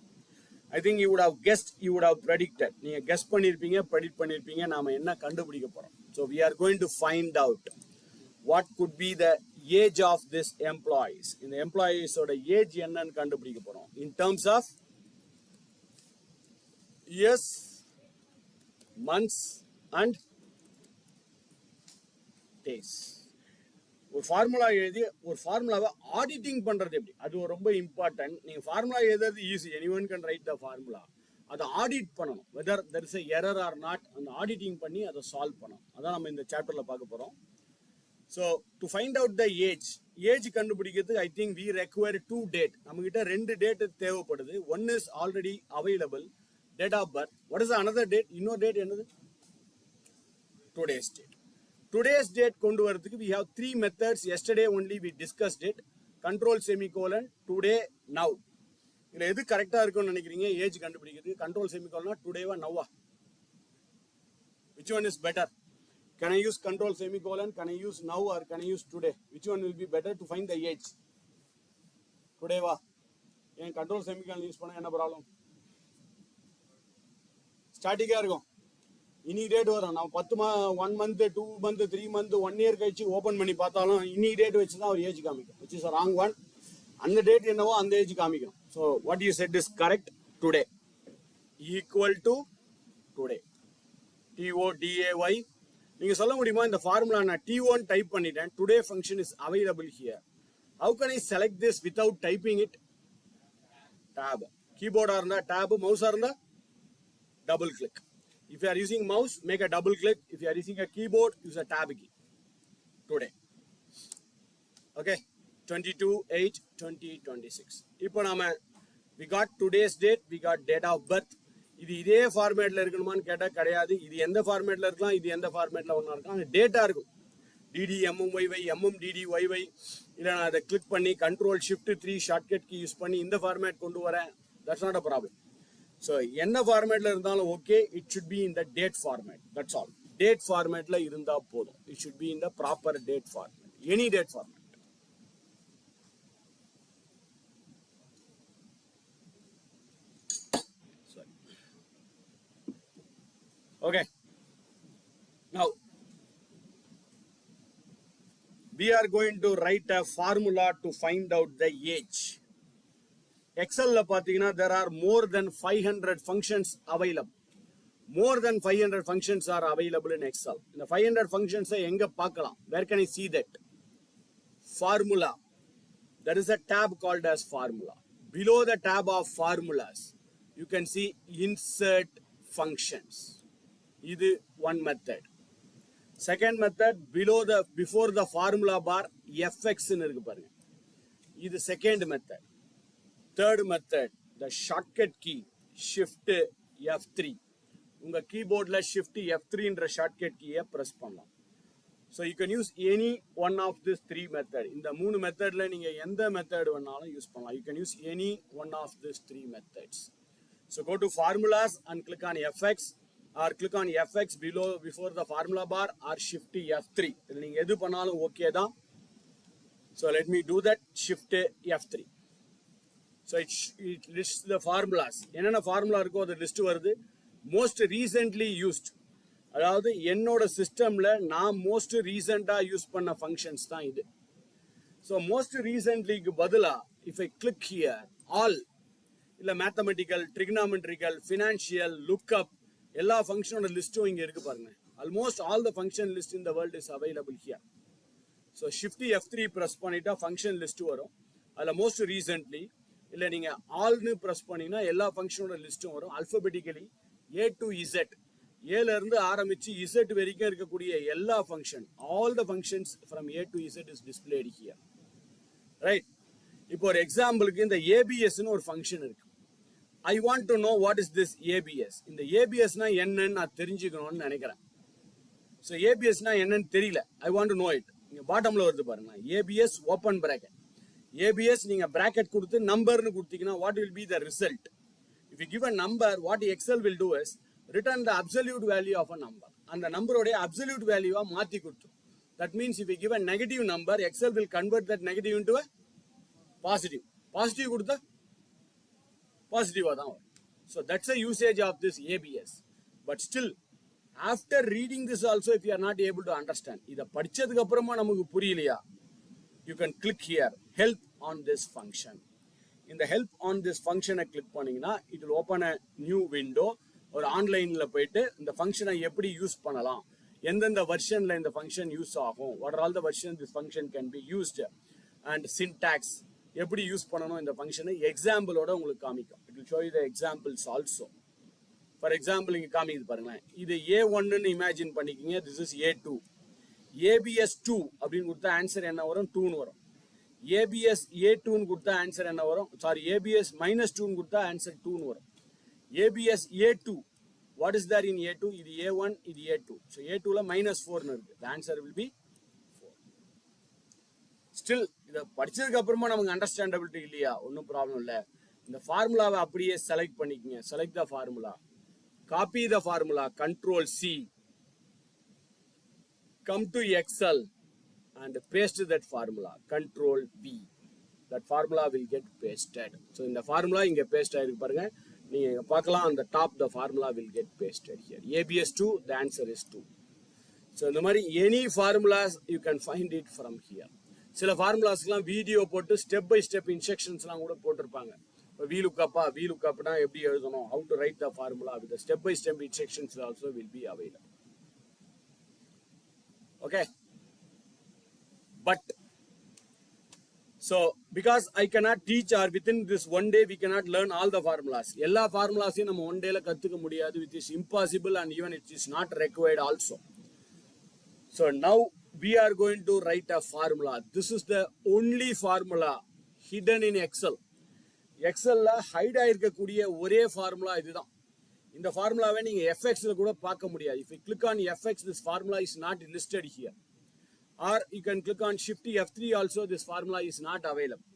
I think you would have guessed, you would have predicted. நீங்கள் கெஸ்ட் பண்ணியிருப்பீங்க, ப்ரெடிக்ட் பண்ணியிருப்பீங்க. நாம் என்ன கண்டுபிடிக்க போகிறோம்? So we are going to find out what could be the age of this employees. இந்த எம்ப்ளாயீஸோட ஏஜ் என்னன்னு கண்டுபிடிக்க போகிறோம் in terms of years, months and days. ஒரு ஃபார்முலா எழுதி ஒரு ஃபார்முலாவை ஆடிட்டிங் பண்றது எப்படி, அது ரொம்ப இம்பார்ட்டன்ட். நீங்க ஃபார்முலா எழுதுறது easy, anyone can write the formula. அதை ஆடிட் பண்ணணும், weather there is a error R not. அந்த ஆடிட்டிங் பண்ணி அதை சால்வ் பண்ணணும். அதான் நம்ம இந்த சாப்டர்ல பார்க்க போறோம். So to find out the age கண்டுபிடிக்கிறதுக்கு I think we require 2 date. நம்ம கிட்ட 2 டேட் தேவைப்படுது. One is already available, date of birth. What is the another date? இன்னொரு டேட் என்னது? Today's date. Today's date கொண்டு வரதுக்கு we have 3 methods. Yesterday only we discussed it. Control semicolon, today, now. இதுல எது கரெக்டா இருக்கும்னு நினைக்கிறீங்க ஏஜ் கண்டுபிடிக்கிறது? Control செமிகோலனா, டுடேவா, நவ்வா? Which one is better? Can I use control semicolon? Can I use now or can I use today? Which one will be better to find the age? Todayவா? ஏன் control semicolon use பண்ணா என்ன problem? ஸ்டாட்டிக்காக இருக்கும். இன்னைக்கு date வரும். நம்ம 1 month, 2 month, 3 month, 1 year கழிச்சு open பண்ணி பார்த்தாலும் இன்னைக்கு டேட் வச்சு தான் ஒரு ஏஜ் காமிக்கும். Which is wrong one. அந்த டேட் என்னவோ அந்த ஏஜ் காமிக்கணும். So what you said is correct. Today equal to today, TODAY. நீங்கள் சொல்ல முடியுமா இந்த ஃபார்முலா நான் T1 டைப் பண்ணிட்டேன், today function is available here. How can I select this without typing it? Tab, கீபோர்டாக இருந்தால் டேப், மவுஸாக இருந்தால் double click. If you are using mouse, make a double click. If you are using a keyboard, use a tab key. Today. Okay, 22/8/2026. இப்போ நாம we got today's date, we got date of birth. இது இதே ஃபார்மேட்ல இருக்கணுமான்னு கேட்டா கிடையாது. இது எந்த ஃபார்மேட்ல இருக்கலாம், இது எந்த ஃபார்மேட்ல ஒன்றா இருக்கலாம். அது டேட்டா இருக்கும். DDMMYY, MMDDYY. இல்லை நான் அதை கிளிக் பண்ணி Ctrl+Shift+3 ஷார்ட்கட் கீ யூஸ் பண்ணி இந்த ஃபார்மேட் கொண்டு வரேன். That's not a problem. So என்ன ஃபார்மேட்ல இருந்தாலும் okay, it should be in the date format. That's all. Date ஃபார்மேட்ல இருந்தா போதும். It should be in the proper date format, any date format. Okay, now we are going to write a formula to find out the age. Excel பார்த்தீங்கன்னா there are more than 500 functions available. More than 500 functions are available in Excel. In the 500 functions, where can I see that? Formula. There is a tab called as formula. Below the tab of formulas, you can see insert functions. This is one method. Second method, before the formula bar, fx in irukku parunga. This is the second method. Third method, the shortcut key shift F3. Unga keyboard la shift F3 என்ற shortcut key press பண்ணலாம். So you can use any one of these three methods. In the மூணு மெத்தட்ல நீங்க எந்த method வேணாலும் use பண்ணலாம். You can use any one of these three methods. So go to formulas and click on fx, or click on fx before the formula bar, or shift F3. இதுல நீங்க எது பண்ணாலும் ஓகே தான். So let me do that. Shift F3. So it lists the formulas. என்னென்ன formula இருக்கோ அது list வருது. Most recently used, அதாவது என்னோட சிஸ்டம்ல நான் மோஸ்ட் ரீசெண்டா யூஸ் பண்ண ஃபங்க்ஷன்ஸ் தான் இது. ஸோ மோஸ்ட் ரீசென்ட்லிக்கு பதிலா if I click here all, இல்லை மேத்தமெட்டிக்கல், ட்ரிக்னாமெட்ரிக்கல், ஃபினான்ஷியல், லுக்அப், எல்லா ஃபங்க்ஷனோட லிஸ்ட்டும் இங்கே இருக்கு பாருங்க. Almost all the function list in the world is available here. So shift F3 press பண்ணிட்டா ஃபங்க்ஷன் லிஸ்ட் வரும். அதில் மோஸ்ட் ரீசென்ட்லி, இல்லை நீங்கள் ஆல்னு ப்ரெஸ் பண்ணிங்கன்னா எல்லா ஃபங்க்ஷனோட லிஸ்ட்டும் வரும். அல்ஃபபெட்டிக்கலி A to Z, ஏல இருந்து ஆரம்பிச்சு Z வரைக்கும் இருக்கக்கூடிய எல்லா function, all the functions from A to Z is displayed here. Right. இப்போ ஒரு எக்ஸாம்பிளுக்கு இந்த ஏபிஎஸ்ன்னு ஒரு ஃபங்க்ஷன் இருக்கு. I want to know what is this ABS. இந்த ஏபிஎஸ்னா என்னன்னு நான் தெரிஞ்சுக்கணும்னு நினைக்கிறேன். ஸோ ஏபிஎஸ்னா என்னன்னு தெரியல. I want to know it. இங்கே பாட்டம்ல வருது பாருங்க, ஏபிஎஸ் ஓப்பன் பிராக்கெட். ஏபிஎஸ் நீங்க பிராக்கெட் கொடுத்து நம்பர்னு கொடுத்தீங்கன்னா what will be the result? If you give a number, what Excel will do is return the absolute value of a number. And the number oda absolute value ah mathi kuduthu. That means if you give a negative number, Excel will convert that negative into a positive. Positive kudutha positive ah dhaan. So that's a usage of this ABS. But still, after reading this also, if you are not able to understand, idha padichadukku apparama namakku puriyaliya, you can click here help on this function. In the help on this function click பண்ணீங்கன்னா it will open a new window. ஒரு ஆன்லைன்ல போயிட்டு இந்த ஃபங்க்ஷனை எப்படி use பண்ணலாம், எந்தெந்த வெர்ஷன்ல இந்த ஃபங்க்ஷன் யூஸ் ஆகும், what are all the versions this function can be used, and syntax எப்படி யூஸ் பண்ணணும் இந்த ஃபங்க்ஷனை எக்ஸாம்பிளோட உங்களுக்கு காமிக்கும். it will show you the examples also. for example இங்க காமிக்குது பாருங்களேன். இது A1 ன்னு இமேஜின் பண்ணிக்கிங்க. this is A2. ABS2 அப்படின்னு கொடுத்தா ஆன்சர் என்ன வரும்? 2 ன்னு வரும். ABS A2 ன்னு கொடுத்தா ஆன்சர் என்ன வரும்? சாரி, ABS -2 ன்னு கொடுத்தா ஆன்சர் 2 ன்னு வரும். ABS A2, what is there in A2? இது A1, இது A2. So A2 ல -4 ன்னு இருக்கு. The answer will be 4. Still இத படிச்சதுக்கு அப்புறமா நமக்கு அண்டர்ஸ்டாண்டபிலிட்டி இல்லையா? ஒன்றும் ப்ராப்ளம் இல்லை. இந்த ஃபார்முலாவை அப்படியே செலக்ட் பண்ணிக்கங்க. Select the formula, copy the formula, Control C, come to Excel and paste that formula, Control V. That formula will get pasted. So in the formula inge paste ஆயிருக்கு பாருங்க. நீங்க பார்க்கலாம் அந்த top the formula will get pasted here. ABS2, the answer is 2. So இந்த மாதிரி any formulas you can find it from here. சில ஃபார்முலாஸ்லாம் video போட்டு step by step இன்ஸ்ட்ரக்ஷன்ஸ்லாம் கூட போட்டிருப்பாங்க. இப்போ VLOOKUPனா எப்படி எழுதணும், how to write the formula with the step by step instructions also will be available. Okay. But so because I cannot teach, or within this one day we cannot learn all the formulas. Ella formulas நம்ம one day la கத்துக்க முடியாது. It is impossible, and even it is not required also. So now we are going to write a formula. This is the only formula hidden in Excel. Excel la hide ஆயிருக்கக்கூடிய ஒரே formula இதுதான். இந்த ஃபார்முலாவை நீங்க FX ல கூட பார்க்க முடியாது. If you click on FX, this formula is not listed here. Or you can click on Shift F3 also, this formula is not available.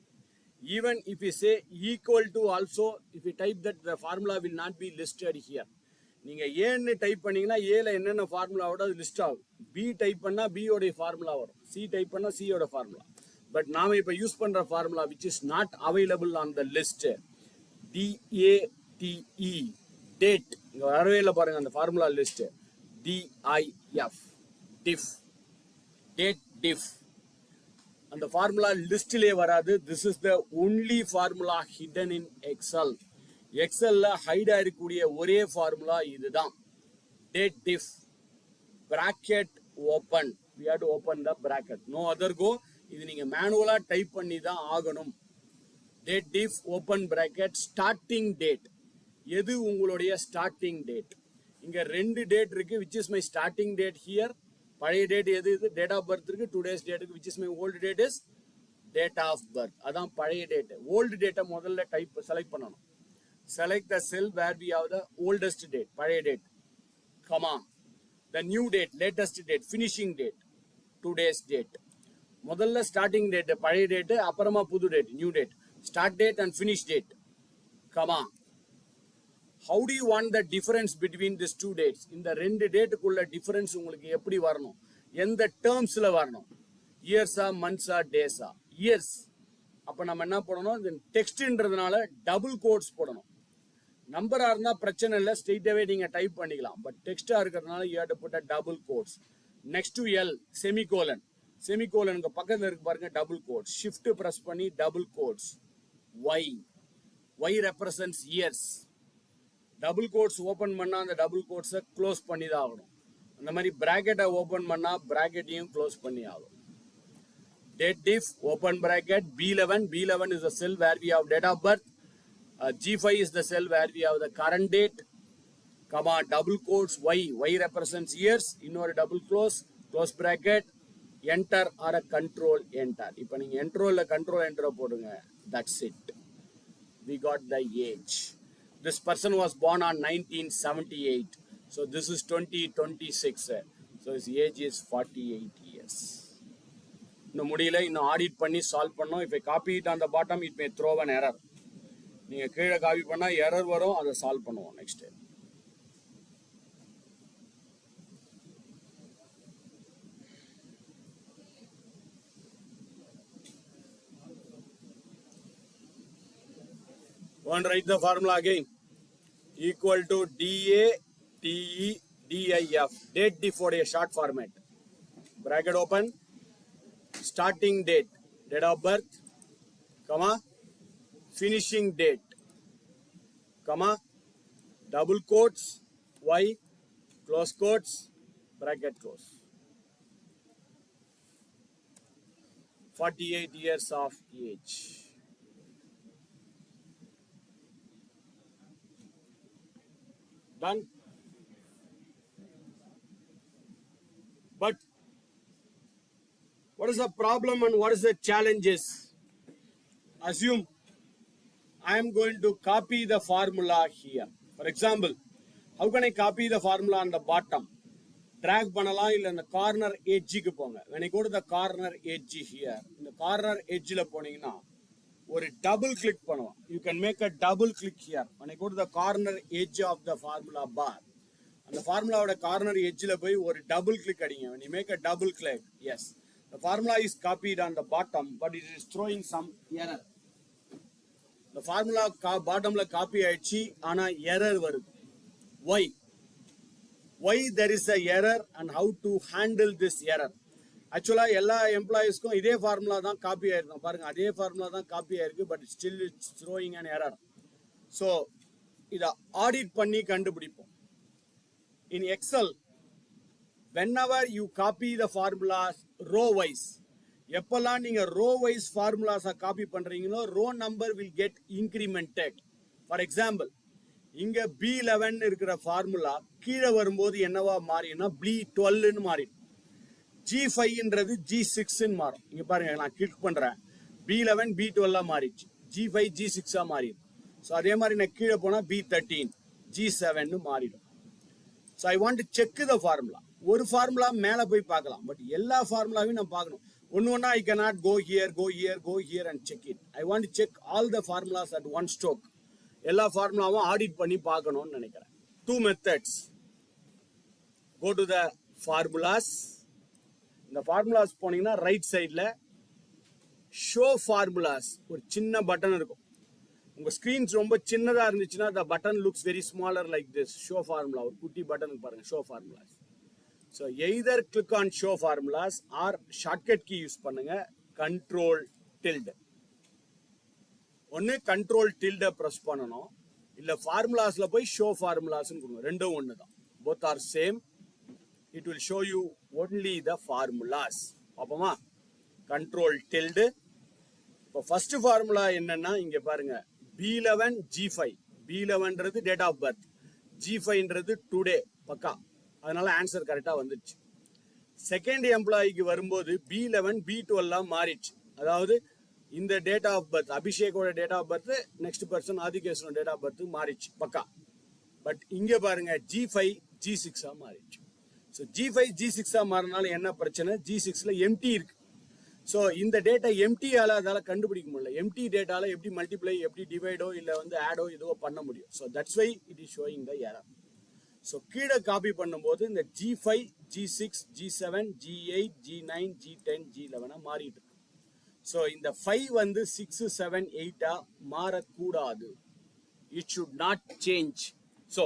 Even if you say equal to also, if you type that, the formula will not be listed here. நீங்க A ன்னு type பண்ணீங்கன்னா A ல என்னென்ன ஃபார்முலாவோட அது list ஆகும். B type பண்ணா B ஓட formula வரும். C டைப் பண்ணா C ஓட ஃபார்முலா. பட் நாம இப்ப யூஸ் பண்ற formula which is not available on the list, DATE, date. இங்க வரவே இல்லை பாருங்க அந்த formula list. DIF, diff, date diff. அந்த ஃபார்முலா லிஸ்ட்லயே வராது. This is the only formula hidden in Excel. எக்ஸல்ல ஹைட் ஆயிருக்கக்கூடிய ஒரே ஃபார்முலா இதுதான். date diff, bracket open. We have to open the bracket. No other go. இது நீங்க மேனுவலா டைப் பண்ணி தான் ஆகணும். Date diff open bracket starting date. எது உங்களுடைய ஸ்டார்டிங் டேட்? இங்க ரெண்டு டேட் இருக்கு. which is my starting date here. பழைய டேட் எது? இது டேட் ஆஃப் பர்த் இருக்கு. டுடேஸ் டேட் இருக்கு. which is my old date is date of birth. அதான் பழைய டேட். ஓல்டு டேட்டை முதல்ல டைப் செலக்ட் பண்ணணும். select the cell where we have the oldest date, பழைய date, comma the new date, latest date, finishing date, today's date. முதல்ல starting date பழைய date, அப்புறமா புது date new date, start date and finish date, comma. How do you want the difference between these two dates? இந்த ரெண்டு டேட்டுக்குள்ள difference உங்களுக்கு எப்படி வரணும்? எந்த டேர்ம்ஸ்ல வரணும்? இயர்ஸா, மந்த்ஸா, டேஸா? இயர்ஸ். அப்ப நம்ம என்ன போடணும்? இந்த டெக்ஸ்ட்ன்றதுனால டபுள் கோட்ஸ் போடணும். நம்பரா இருந்தா பிரச்சனை இல்லை, ஸ்ட்ரெயிட்டாவே நீங்க டைப் பண்ணிக்கலாம். பட் டெக்ஸ்டா இருக்கிறதுனால you have to put a double quotes. Next to L, semicolon. செமிகோலனுக்கு பக்கத்துல இருக்கு பாருங்க, டபுள் கோட்ஸ். ஷிஃப்ட் பிரஸ் பண்ணி double quotes. Y. Y represents years. Double quotes open பண்ணா அந்த டபுள் கோட்ஸை க்ளோஸ் பண்ணி தான் ஆகணும். அந்த மாதிரி பிராக்கெட்டை ஓபன் பண்ணா பிராக்கெட்டையும் க்ளோஸ் பண்ணி ஆகும். Date diff open bracket B11. B11 is the cell where we have date of birth. G5 is the cell where we have the current date, comma double quotes Y. Y represents years. இன்னொரு double close bracket, enter or a control enter. இப்போ நீங்க என்ட்ரோல control enter போடுங்க. That's it. We got the age. This person was born on 1978. So this is 2026. So his age is 48 years. இன்னும் முடியல, இன்னும் audit பண்ணி solve பண்ணோம். If I copy it on the bottom, it may throw an error. நீங்க கீழே copy பண்ணா error வரும், அதை சால்வ் பண்ணுவோம் next. One, write the formula again. Equal to DA TE DIF. Date diff for a short format. Bracket open. Starting date, date of birth, comma finishing date, comma double quotes Y, close quotes, bracket close. 48 years of age. Done. But what is the problem and what is the challenges? Assume I am going to copy the formula here. For example, how can I copy the formula on the bottom? Drag பண்ணலாம், இல்ல இந்த corner edge-க்கு போங்க. When I go to the corner edge here, இந்த corner edge-ல போனீங்கன்னா ஒரு double click பண்ணுவோம். You can make a double click here. When I go to the corner edge of the formula bar, அந்த ஃபார்முலாவோட corner எட்ஜ்ல போய் ஒரு double click அடிங்க. when you make a double click, yes, the formula is copied on the bottom, but it is throwing some error. The formula bottomல copy ஆயிடுச்சு, ஆனா error வருது. Why there is a error and how to handle this error? ஆக்சுவலா எல்லா எம்ப்ளாயிஸ்க்கும் இதே formula தான் copy ஆயிருக்கும். பாருங்க, அதே ஃபார்முலா தான் காப்பி ஆயிருக்கு, but still it's throwing an error. So இதை ஆடிட் பண்ணி கண்டுபிடிப்போம். In Excel, whenever you copy the formulas row wise, எப்பெல்லாம் நீங்க row wise formulas காப்பி பண்றீங்களோ row number will get incremented. For example, இங்க B11 இருக்கிற ஃபார்முலா கீழே வரும்போது என்னவா மாறினா B12 ன்னு மாறிடும். G5ன்றது G6 ன்னு மாறும். இங்க பாருங்க, நான் கிளிக் பண்றேன், B11 B12 மாறிடுச்சு, G5 G6 மாறிடும். ஸோ அதே மாதிரி நான் கீழே போனா B13 G7 ன்னு மாறிடும். So I want to check the formula. ஒரு ஃபார்முலா மேல போய் பார்க்கலாம், பட் எல்லா ஃபார்முலாவையும் நான் பார்க்கணும். ஒன்னா I cannot go here and check it. I want to check all the formulas at one stroke. எல்லா ஃபார்முலாவும் ஆடிட் பண்ணி பார்க்கணும்னு நினைக்கிறேன். Two methods. Go to the formulas. இந்த ஃபார்முலாஸ் போனீங்கன்னா ரைட் சைட்ல ஷோ ஃபார்முலாஸ் ஒரு சின்ன பட்டன் இருக்கும். உங்க ஸ்கிரீன்ஸ் ரொம்ப சின்னதா இருந்துச்சுன்னா the button looks very smaller like this. show formula ஒரு குட்டி பட்டன் பாருங்க, show formulas. so either click on show formulas or shortcut key use பண்ணுங்க, control tilde. ஒன்னு control tilde பிரஸ் பண்ணனும், இல்ல ஃபார்முலாஸ்ல போய் show formulas ன்னு கொடுங்க. ரெண்டும் ஒண்ணுதான். both are same. It will show you only the formulas. அப்பமா control tilde. இப்போ first formula என்னன்னா இங்க பாருங்க, B11 G5. B11ன்றது date of birth, G5ன்றது today. பக்கா, அதனால ஆன்சர் கரெக்டா வந்துச்சு. செகண்ட் எம்ப்ளாயிக்கு வரும்போது B11 B12 மாறிடுச்சு. அதாவது இந்த டேட் ஆஃப் பர்த், அபிஷேகோட date of birth, next person ஆதிகேசனோட டேட் ஆஃப் பர்த் மாறிடுச்சு பக்கா. பட் இங்க பாருங்க G5 G6 மாறிடுச்சு. ஸோ G5 G6 மாறினால என்ன பிரச்சனை, G6ல எம்டி இருக்கு. ஸோ இந்த டேட்டா எம்டியால அதால கண்டுபிடிக்க முடியல. எம்டி டேட்டால எப்படி மல்டிப்ளை, எப்படி டிவைடோ இல்லை ஆடோ இதுவோ பண்ண முடியும். So that's why it is showing the error. So கீழே காப்பி பண்ணும்போது இந்த G5 G6 G7 G8 G9 G10 G11 மாறிட்டு இருக்கு. ஸோ இந்த 5 6 7 8 மாறக்கூடாது. It should not change. So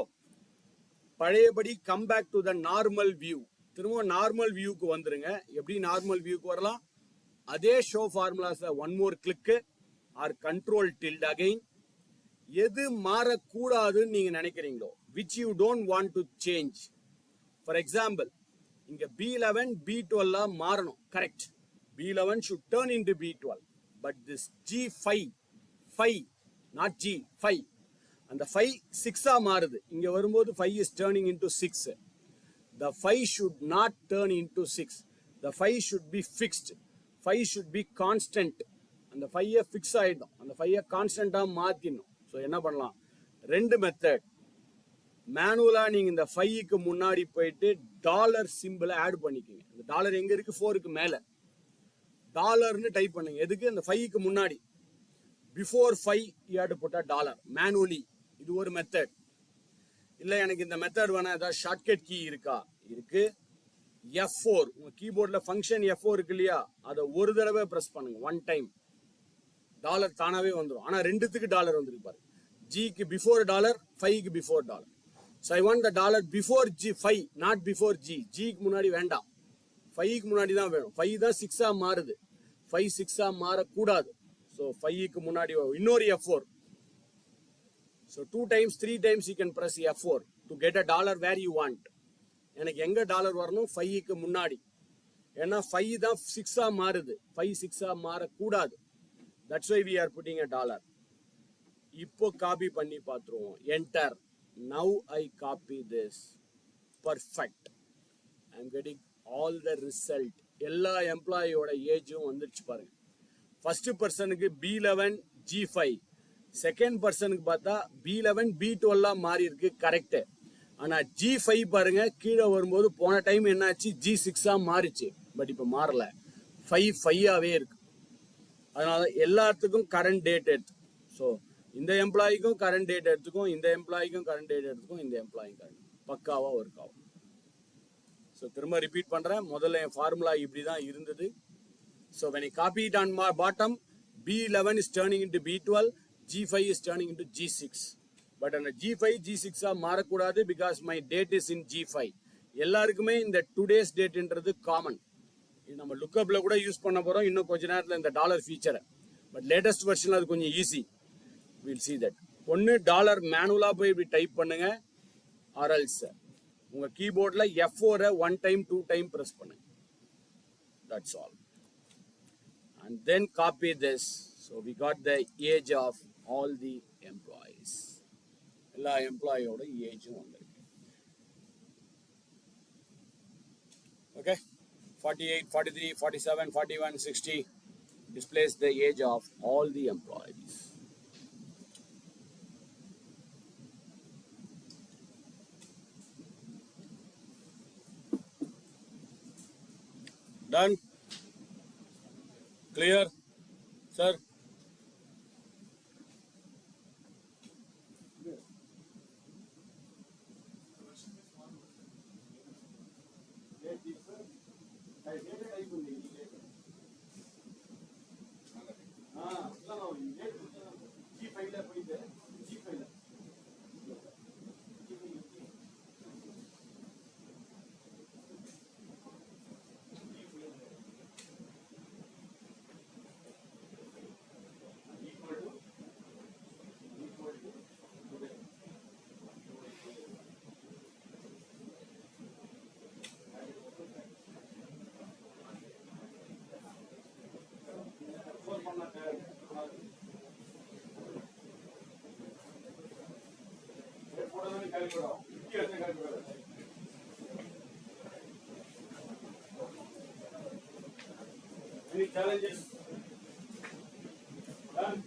பழையபடி come back to the normal view. திரும்ப நார்மல் வியூக்கு வந்துருங்க. எப்படி நார்மல் வியூக்கு வரலாம், அதே ஷோ ஃபார்முலாஸ்ல one more click or control tilde again. எது மாறக்கூடாதுன்னு நீங்க நினைக்கிறீங்களோ, which you don't want to change. For example, இங்க B11 B12 மாறணும், correct. B11 should turn into B12, but this G5 5 not G5, அந்த 5 6 மாறுது. இங்க வரும்போது 5 is turning into 6. The 5 should not turn into 6. The 5 should be fixed. 5 should be constant. அந்த 5 fix ஆயிடும். அந்த 5 கான்ஸ்டன்டா மாத்திடணும். So என்ன பண்ணலாம், ரெண்டு மெத்தட். மேனுவலா நீங்க இந்த 5க்கு முன்னாடி போயிட்டு டாலர் சிம்பிளை ஆட் பண்ணிக்கோங்க. இந்த டாலர் எங்க இருக்கு, 4க்கு மேல டாலர்னு டைப் பண்ணுங்க. எதுக்கு, இந்த 5க்கு முன்னாடி. Before 5 you have to put a dollar manually. இது ஒரு மெத்தட். இல்ல எனக்கு இந்த மெத்தட் வேணா, ஏதாவது ஷார்ட்கட் கீ இருக்கா, இருக்கு. F4 உங்க கீபோர்ட்ல ஃபங்க்ஷன் F4 இருக்கு இல்லையா, அதை ஒரு தடவை பிரஸ் பண்ணுங்க, ஒன் டைம். டாலர் தானாவே வந்துடும். ஆனா ரெண்டுத்துக்கு டாலர் வந்துருக்கு பாருங்க. Gக்கு பிஃபோர் டாலர், 5க்கு before dollar. So I want the dollar before G5, not before G. Gக்கு முன்னாடி வேண்டாம், 5க்கு முன்னாடி தான் வேணும். 5 தான் 6 மாறுது, 5 6 மாறக்கூடாது. ஸோ 5க்கு முன்னாடி இன்னொரு F4. So 2 times 3 times you can press F4 to get a dollar where you want. எனக்கு எங்க டாலர் வரணும், 5க்கு முன்னாடி. ஏன்னா 5 தான் 6 மாறுது, 5 6 மாறக்கூடாது. That's why we are putting a dollar. இப்போ காப்பி பண்ணி பார்த்துருவோம். Enter. Now I copy this. Perfect. I am getting all the result. எல்லா எம்ப்ளாயியோட ஏஜும் வந்துருச்சு பாருங்க. ஃபர்ஸ்ட் பர்சனுக்கு B11 G5, செகண்ட் பர்சனுக்கு பார்த்தா B11 B12 மாறி இருக்கு, கரெக்ட். ஆனா G5 பாருங்க, கீழே வரும்போது போன டைம் என்னாச்சு, G6 மாறிச்சு. பட் இப்போ மாறல, 5 5ஆவே இருக்கு. அதனால எல்லாத்துக்கும் கரண்ட் டேட் எடுத்து, ஸோ இந்த எம்ப்ளாய்க்கும் கரண்ட் டேட் எடுத்துக்கும், இந்த எம்ப்ளாய்க்கும் கரண்ட் டேட் எடுத்துக்கும், இந்த எம்ப்ளாயும் கரண்ட் பக்காவா ஒர்க் ஆகும். ஸோ திரும்ப ரிப்பீட் பண்றேன், முதல்ல என் ஃபார்முலா இப்படி தான் இருந்தது. So when I copy it on my bottom, B11 is turning into B12, G5 is turning into G6. But அந்த G5 G6 மாறக்கூடாது, because my dad is in G5. எல்லாருக்குமே இந்த டுடேஸ் டேட்ன்றது காமன். இது நம்ம லுக்கப்ல கூட யூஸ் பண்ண போறோம் இன்னும் கொஞ்ச நேரத்தில் இந்த டாலர் ஃபீச்சரை. பட் லேட்டஸ்ட் வெர்ஷன்ல அது கொஞ்சம் ஈஸி. Will see that. ஒன்று டாலர் மேனுவலா போய் இப்படி டைப் பண்ணுங்க, ஆர் எல்ஸ் உங்க கீபோர்ட்ல F4 1 time 2 time பிரஸ் பண்ணுங்க. That's all. And then copy this. So we got the age of all the employees. எல்லா எம்ப்ளாயோட ஏஜும் வந்திருக்கு. Okay, 48, 43, 47, 41, 60 displays the age of all the employees. Done? Clear? Sir? Any challenges? Done.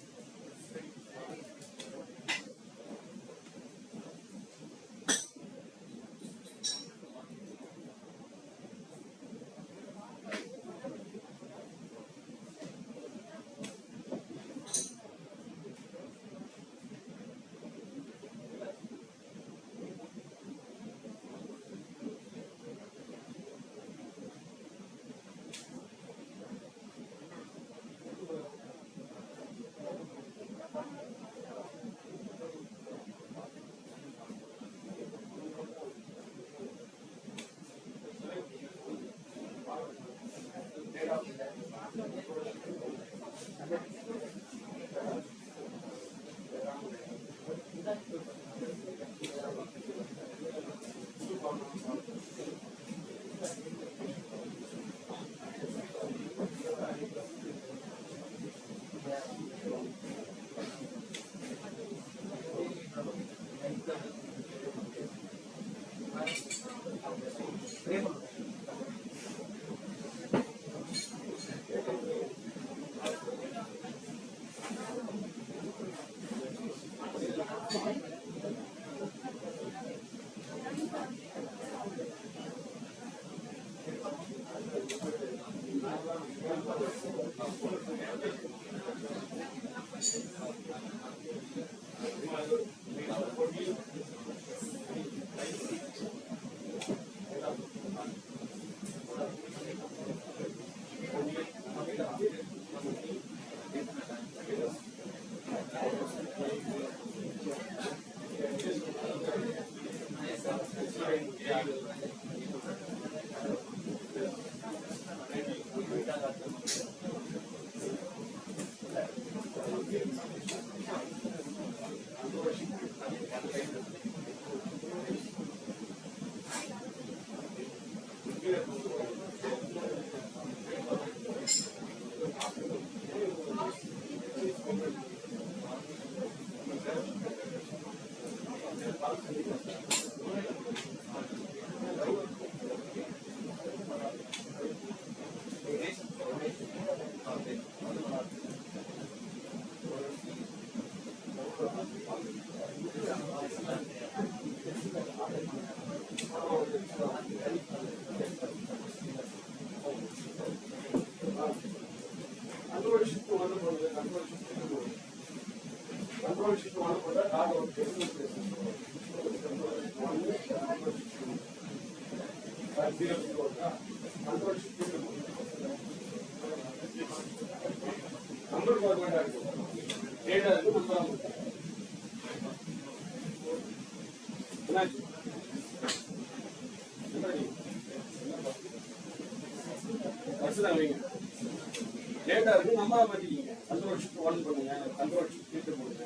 Data இருக்கு நம்பரை மாத்திக்கிங்க. Control shift 1 பண்ணுங்க. Control shift 2 பண்ணுங்க.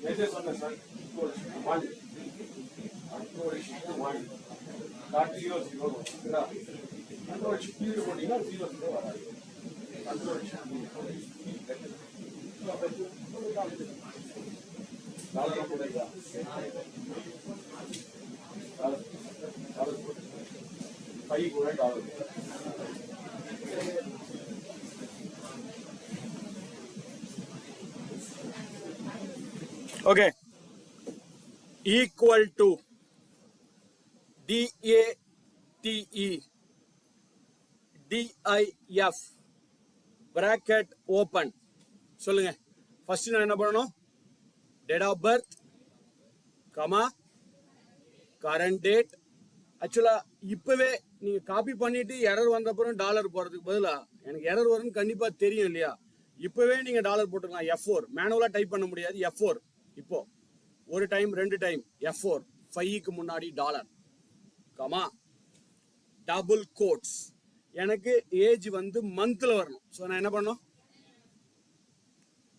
Message சொன்னேன் sir. Control shift 1. Control shift 1. Dot 00 சரிங்களா? Control shift 2 போட்டீங்கன்னா 00 வராது. கண்ட்ரோல் ஷிஃப்ட் டாலர் போடுறீங்களா? Dollar போட்டு 5 கூட dollar. Okay, equal to DATE DIF bracket open. சொல்லுங்க. ஃபர்ஸ்ட் நான் என்ன பண்ணணும்? Date of birth, comma, current date. ஆக்சுவலா இப்பவே நீங்க காப்பி பண்ணிட்டு எரர் வந்த அப்புறம் டாலர் போறதுக்கு பதிலா எனக்கு எரர் வரும்னு கண்டிப்பா தெரியும் இல்லையா? இப்பவே நீங்க டாலர் போட்டுக்கலாம். F4 மேனுவலா டைப் பண்ண முடியாது. F4 இப்போ ஒரு டைம் 2 டைம் F4 5க்கு முன்னாடி டாலர் கமா டபுள் கோட்ஸ். எனக்கு ஏஜ் வந்து மந்த்ல வரணும். ஸோ நான் என்ன பண்ணணும்?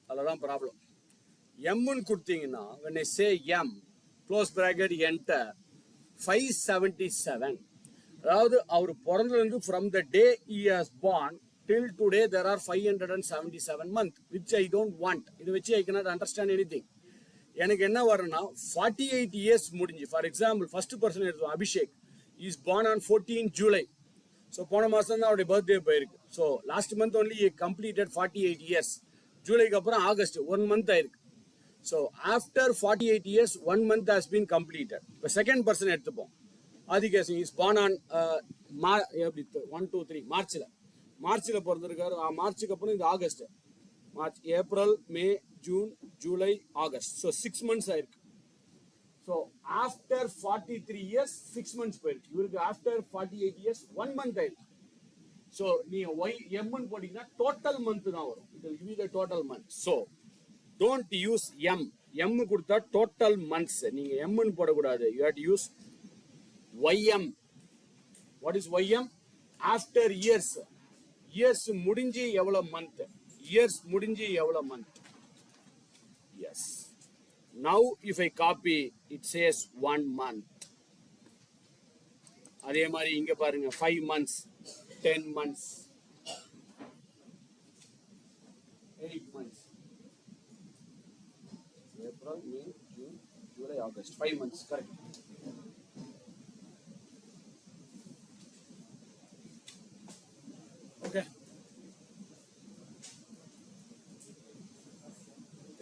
அதுதான் ப்ராப்ளம். எம்னு கொடுத்தீங்கன்னா when I say M close bracket enter 577. அதாவது அவர் பிறந்ததுலேருந்து from the day he has born till today there are 577 months which I don't want. இது வச்சு I cannot understand anything. எனக்கு என்ன வரணும்னா 48 years முடிஞ்சு. ஃபார் எக்ஸாம்பிள் ஃபர்ஸ்ட் பர்சன் எடுத்தோம், Abhishek is born on 14 July. So போன மாதம் தான் அவருடைய பர்த்டே போயிருக்கு. So last month only completed 48 years. ஜூலைக்கு அப்புறம் ஆகஸ்ட் 1 month ஆயிருக்கு. So after 48 years 1 month has been completed. இப்போ செகண்ட் பர்சன் எடுத்துப்போம். ஆதிகேசன் இஸ் born on 1 2 3 மார்ச்சில் பிறந்திருக்காரு. மார்ச்சுக்கு அப்புறம் இது August, March, April, May, June, July, August. So 6 months ஆயிருக்கு. ஸோ ஆஃப்டர் 43 years 6 months போயிருக்கு. இவருக்கு ஆஃப்டர் 48 years 1 month ஆயிருக்கு. ஸோ நீங்க எம்னு போட்டீங்கன்னா டோட்டல் மந்த் தான் வரும். It will give you the total month. So don't use M கொடுத்தா டோட்டல் மந்த்ஸ். நீங்க எம்னு போடக்கூடாது. You have to use YM. What is YM? After years. Years முடிஞ்சு எவ்வளவு மந்த், இயர்ஸ் முடிஞ்சு எவ்வளவு month. Yes. Now if I copy, it says 1 month. அதே மாதிரி இங்க பாருங்க 5 months, 10 months, 8 months. April, May, June, July, August. 5 months, correct. Okay.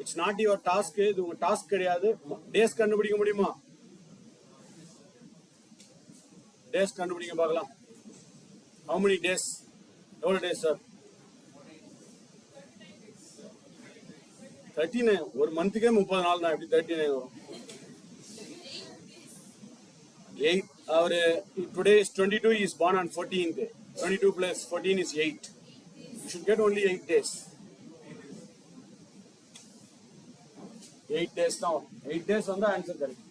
It's not your task. இது உங்க டாஸ்க் கிடையாது. டேஸ் கண்டுபிடிக்க முடியுமா? டேஸ் கண்டுபிடிக்க பார்க்கலாம். How many days? எவ்வளவு டேஸ் சார்? 39. ஒரு மந்த்துக்கே 30 நாள் தான். எப்படி 39 வரும்? 8. அவரு today is 22. He is born on 14th. 22 plus 14 is 8. You should get only 8 days. 8 days now. 8 days on the answer correct.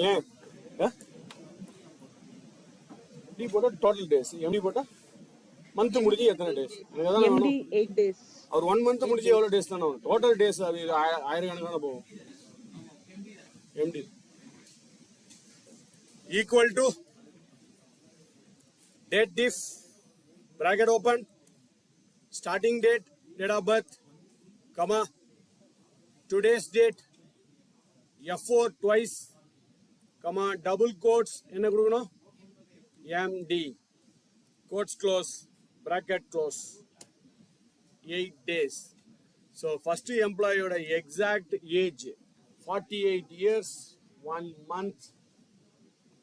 ஏன் டி போட்டா டோட்டல் டேஸ், எம்டி போட்டா மந்த் முடிஞ்சு எத்தனை டேஸ்? எனக்கு அதான் வேணும். 8 days. அவர் 1 month முடிஞ்சு எவ்வளவு டேஸ் தானே வரும்? டோட்டல் டேஸ் அது ஆயிரக்கணக்கான போகும். MD equal to date diff, bracket open, starting date, date of birth, comma, today's date, F4 twice, comma, double quotes, என்ன கொடுக்கணும்? MD, quotes close, bracket close, 8 days. So first employee oda exact age 48 years 1 month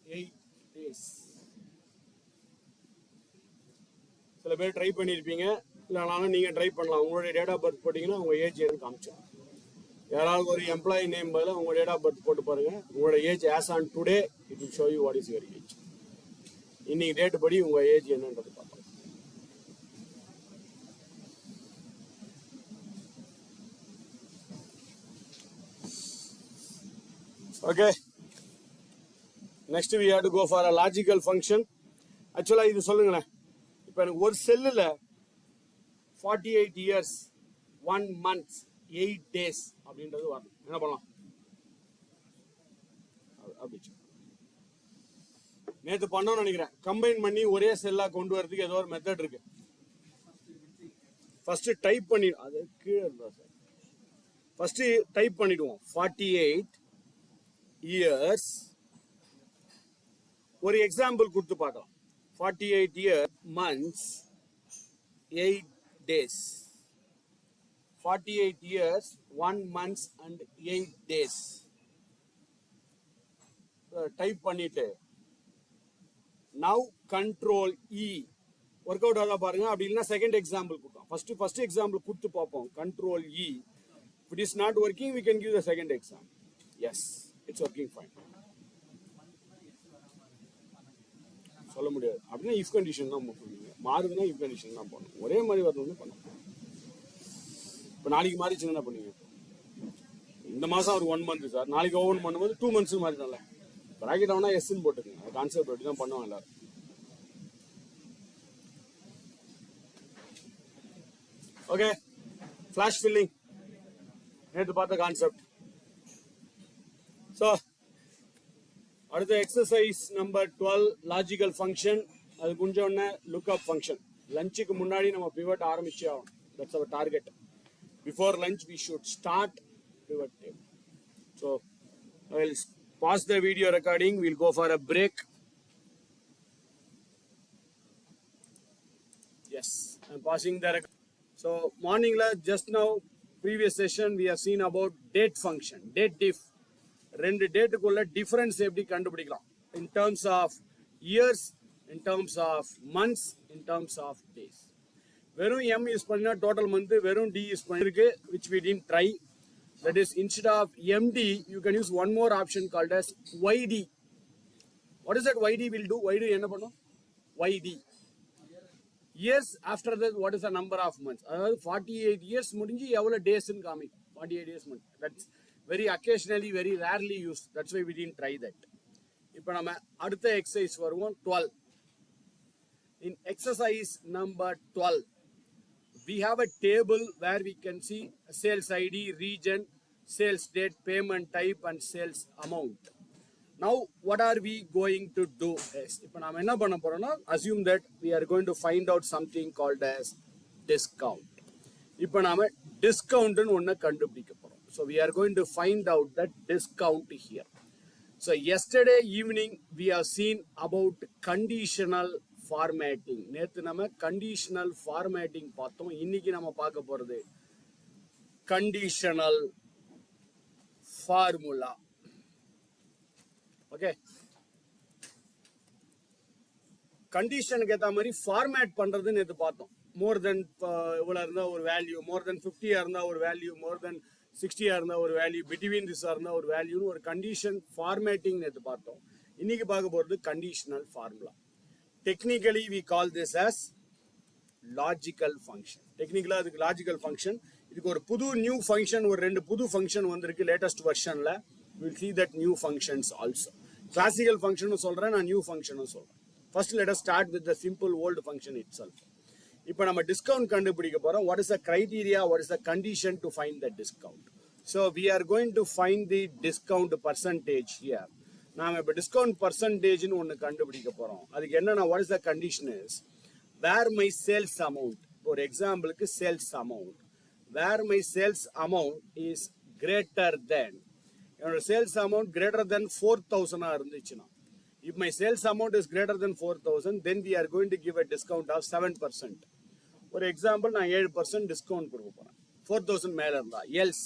8 days. சில பேர் try பண்ணியிருப்பீங்க, இல்லைனாலும் நீங்கள் try பண்ணலாம். உங்களுடைய date of birth போட்டிங்கன்னா உங்கள் ஏஜ் எனக்கு காமிச்சோம். யாராவது ஒரு எம்ப்ளாயி நேம் பதில் உங்கள் டேட் ஆஃப் பர்த் போட்டு பாருங்கள். உங்களோட age as on today it will show you what is your age. இன்னைக்கு டேட் படி உங்கள் ஏஜ் என்னன்றது பார்க்கலாம். Okay, next we have to go for a logical function. ஆக்சுவலாக இது சொல்லுங்களேன். இப்போ எனக்கு ஒரு செல்லில் 48 years 1 month 8 days அப்படின்றது வரணும். என்ன பண்ணலாம்? அப்படி நேற்று பண்ணோம்னு நினைக்கிறேன். கம்பைன் பண்ணி ஒரே செல்லாக கொண்டு வரதுக்கு ஏதோ ஒரு மெத்தட் இருக்கு. ஃபர்ஸ்ட் டைப் பண்ணி அது கீழே இருந்தா சார் First type பண்ணிடுவோம் 48 years. ஒரு எக்ஸாம்பிள் கொடுத்து பார்க்கலாம். 48 years, months, 8 days. 48 years, 1 month and 8 days. Type பண்ணிட்டு now control E work out ஆகுதா பாருங்க. அப்படி இல்லைன்னா செகண்ட் எக்ஸாம்பிள் கொடுத்தோம். ஃபர்ஸ்ட் எக்ஸாம்பிள் கொடுத்து பார்ப்போம். control E. If it is not working, we can give the second example. Yes, it's working fine. சொல்ல முடியாது அப்படின்னா இஃப் கண்டிஷன் தான் பண்ணுவீங்க. மாறுதுன்னா இஃப் கண்டிஷன் தான் பண்ணணும். ஒரே மாதிரி வரணும்னு பண்ணணும். இப்போ நாளைக்கு மாறிச்சுன்னா என்ன பண்ணுவீங்க? இந்த மாதம் ஒரு 1 month சார், நாளைக்கு ஓவன் பண்ணும்போது 2 months மாறினால ப்ராக்கெட் ஆகுனா எஸ்ன்னு போட்டுருங்க. அது கான்செப்ட் அப்படி தான் பண்ணுவாங்க எல்லாரும். ஓகே, ஃபிளாஷ் ஃபில்லிங் நேற்று பார்த்த கான்செப்ட். ஸோ அடுத்த எக்ஸசைஸ் நம்பர் 12 லாஜிக்கல் ஃபங்க்ஷன். அது கொஞ்சோடனே லுக்அப் ஃபங்க்ஷன். லஞ்சுக்கு முன்னாடி நம்ம பிவட் ஆரம்பிச்சே ஆகணும். That's our target. Before lunch we should start pivot table. So I will pause the video recording. We'll go for a break. Yes, I'm pausing the record. So morning la just now previous session we have seen about date function, date diff. ரெண்டு டேட்டுக்குள்ள difference எப்படி கண்டுபிடிக்கலாம் in terms of years, in terms of months, in terms of days. வெறும் m use பண்ணினா total month, வெறும் d use பண்ணிருக்கு which we didn't try. That is, instead of md you can use one more option called as yd. What is that yd will do? yd என்ன பண்ணும்? yd years. After that what is the number of months? அதாவது 48 years முடிஞ்சு எவ்வளவு days ன்னு காமிக்கும். 48 years முடிஞ்சு. That's very occasionally, very rarely used. That's why we didn't try that. இப்போ நம்ம அடுத்த எக்ஸசைஸ் வருவோம். 12. In exercise number 12 we have a table where we can see sales ID, region, sales date, payment type and sales amount. Now what are we going to do? இப்போ நாம என்ன பண்ண போறோம்னா, assume that we are going to find out something called as discount. இப்போ நாம discount ன்னு ஒண்ணு கண்டுபிடிக்க போறோம். So we are going to find out that discount here. So yesterday evening we have seen about conditional formatting. நேத்து நம்ம conditional formatting பார்த்தோம். இன்னைக்கு நம்ம பார்க்க போறது conditional formula. Okay, கண்டிஷனுக்கு ஏற்ற மாதிரி ஃபார்மேட் பண்றது நேத்து பார்த்தோம். மோர் தென் இவ்வளோ இருந்தால் ஒரு வேல்யூ, மோர் தென் 50 இருந்தால் ஒரு வேல்யூ, மோர் தென் 60 இருந்தால் ஒரு வேல்யூ, பிட்வீன் திஸ் இருந்தால் ஒரு வேல்யூன்னு ஒரு கண்டிஷன் ஃபார்மேட்டிங் நேற்று பார்த்தோம். இன்னைக்கு பார்க்க போகிறது conditional formula. Technically we call this as logical function. டெக்னிக்கலாக அதுக்கு லாஜிக்கல் ஃபங்க்ஷன். இதுக்கு ஒரு புது நியூ ஃபங்க்ஷன், ஒரு 2 புது ஃபங்க்ஷன் வந்திருக்கு லேட்டஸ்ட் வெர்ஷனில். Will see that new functions also. Classical ஃபங்க்ஷனும் சொல்கிறேன், நான் நியூ ஃபங்க்ஷனும் சொல்கிறேன். First let us start with the simple old function itself. இப்போ நம்ம டிஸ்கவுண்ட் கண்டுபிடிக்க போறோம். What is the criteria, what is the condition to find the discount? So we are going to find the discount percentage here. நாம இப்போ discount பர்சன்டேஜ்னு ஒன்று கண்டுபிடிக்க போறோம். அதுக்கு என்னன்னா, what is the condition is where my sales amount. ஒரு எக்ஸாம்பிளுக்கு sales amount, where my sales amount is greater than, என்னோட சேல்ஸ் அமௌண்ட் கிரேட்டர் தென் 4,000 இருந்துச்சுன்னா, if my sales amount is greater than 4,000, then we are going to give a discount of 7%. ஒரு example, நான் 7% discount கொடுக்க போறேன் 4,000 மேல இருந்தா. Else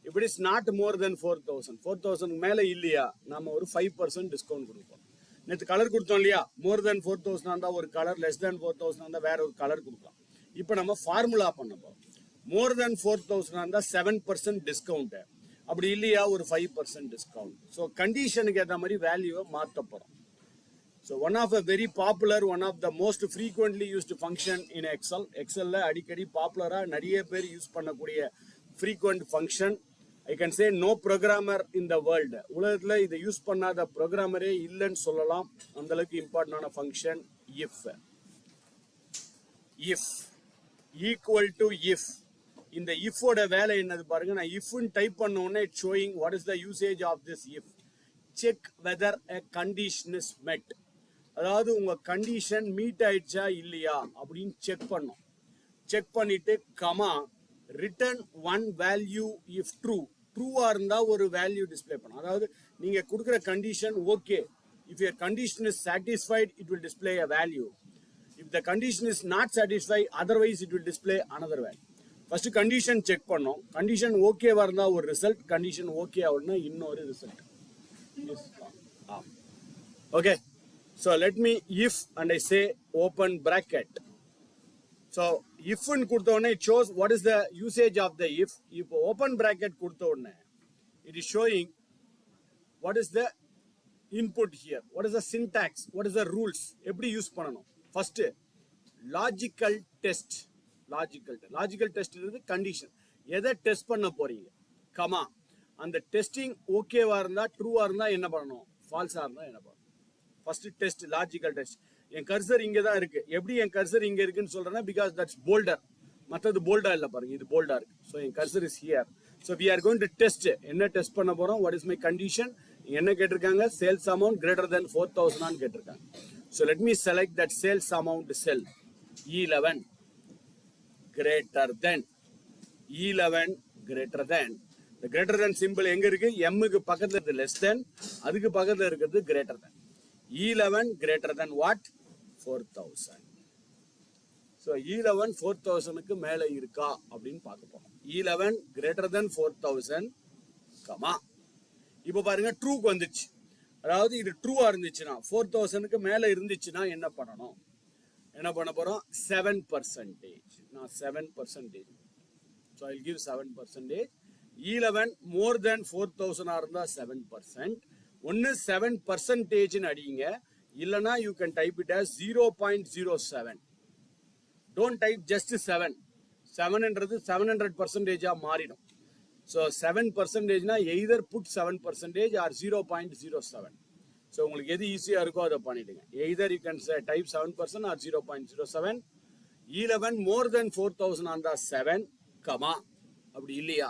if it is not more than 4,000 மேல இல்லையா, நாம ஒரு 5% டிஸ்கவுண்ட் கொடுப்போம். நேற்று கலர் கொடுத்தோம் இல்லையா, மோர் தென் 4,000 இருந்தா ஒரு கலர், லெஸ் தென் 4,000 இருந்தா வேற ஒரு கலர் கொடுக்கலாம். இப்போ நம்ம ஃபார்முலா பண்ண போறோம். மோர் தென் 4,000 இருந்தா 7% டிஸ்கவுண்ட், அப்படி இல்லையா ஒரு 5% டிஸ்கவுண்ட். ஸோ கண்டிஷனுக்கு ஏற்ற மாதிரி வேல்யூவை மாற்ற போறோம். So one of a very popular, one of the most frequently used function in Excel. Excelல அடிக்கடி பாப்புலரா நிறைய பேர் யூஸ் பண்ணக்கூடிய frequent function. I can say no programmer in the world, உலகத்துல இதை யூஸ் பண்ணாத ப்ரோக்ராமரே இல்லைன்னு சொல்லலாம். அந்த அளவுக்கு இம்பார்ட்டன்டான function if. If equal to if. இந்த if ஓட வேலை என்னது பாருங்க. நான் if ன்னு டைப் பண்ண உடனே it's showing what is the usage of this if. Check whether a condition is met. அதாவது உங்க கண்டிஷன் மீட் ஆயிடுச்சா இல்லையா அப்படின்னு செக் பண்ணோம். செக் பண்ணிட்டு comma return one value if true. ட்ரூவா இருந்தா ஒரு வேல்யூ டிஸ்பிளே பண்ணும். அதாவது நீங்க கொடுக்குற condition okay. If your condition is satisfied, it will display a value. If the condition is not satisfied, otherwise it will display another value. First condition check பண்ணோம். Condition okay இருந்தா ஒரு result, condition okay ஆகலனா இன்னொரு result. Okay. So let me if and I say open bracket. So if and கொடுத்த உடனே it shows what is the usage of the if. இப்போ open bracket கொடுத்த உடனே it is showing what is the input here, what is the syntax, what is the rules, எப்படி use பண்ணணும். First logical test. Logical test is condition. எதை test பண்ண போறீங்க, comma அந்த testing ஓகேவா இருந்தா ட்ரூவா இருந்தா என்ன பண்ணணும், ஃபால்ஸா இருந்தா என்ன பண்ணணும். First test, logical test. என் கர்சர் இங்க தான் இருக்கு. எப்படி என் கர்சர் இங்க இருக்குன்னு சொல்றேன்னா பிகாஸ் தட்ஸ் போல்டர். மற்றது போல்டா இல்ல பாருங்க, இது போல்டா இருக்கு. ஸோ என் cursor is here. So we are going to test. என்ன டெஸ்ட் பண்ண போறோம், வாட் இஸ் மை கண்டிஷன், என்ன கேட்டிருக்காங்க, சேல்ஸ் அமௌண்ட் கிரேட்டர் தென் 4,000 கேட்டிருக்காங்க. So let me select that sales amount sell E11 greater than E11 greater than. the greater than symbol எங்க இருக்கு, m க்கு பக்கத்துல இருக்கு less than, அதுக்கு பக்கத்துல இருக்குது greater than. E11 greater than what, 4,000. so E11 4,000 க்கு மேல இருக்கா அப்படின்னு பார்க்க போறோம். E11 greater than 4,000 comma. இப்போ பாருங்க ட்ரூக்கு வந்துச்சு. அதாவது இது ட்ரூவா இருந்துச்சுன்னா 4,000 க்கு மேல இருந்துச்சுன்னா என்ன பண்ணணும், என்ன பண்ண போறோம், 7%. நான் 7%. so I'll give 7%. E11 more than 4,000 இருந்தா 7%. ஒன்னு 7% அடிங்க, இல்லனா you can type it as 0.07. don't type just 7. 7ன்றது 700% மாறிடும். so 7% னா either put 7% or 0.07. so உங்களுக்கு எது ஈஸியா இருக்கோ அதை பண்ணிடுங்க. either you can say type 7% or 0.07. E11 more than 4,000 இருந்தா 7, கமா. அப்படி இல்லையா,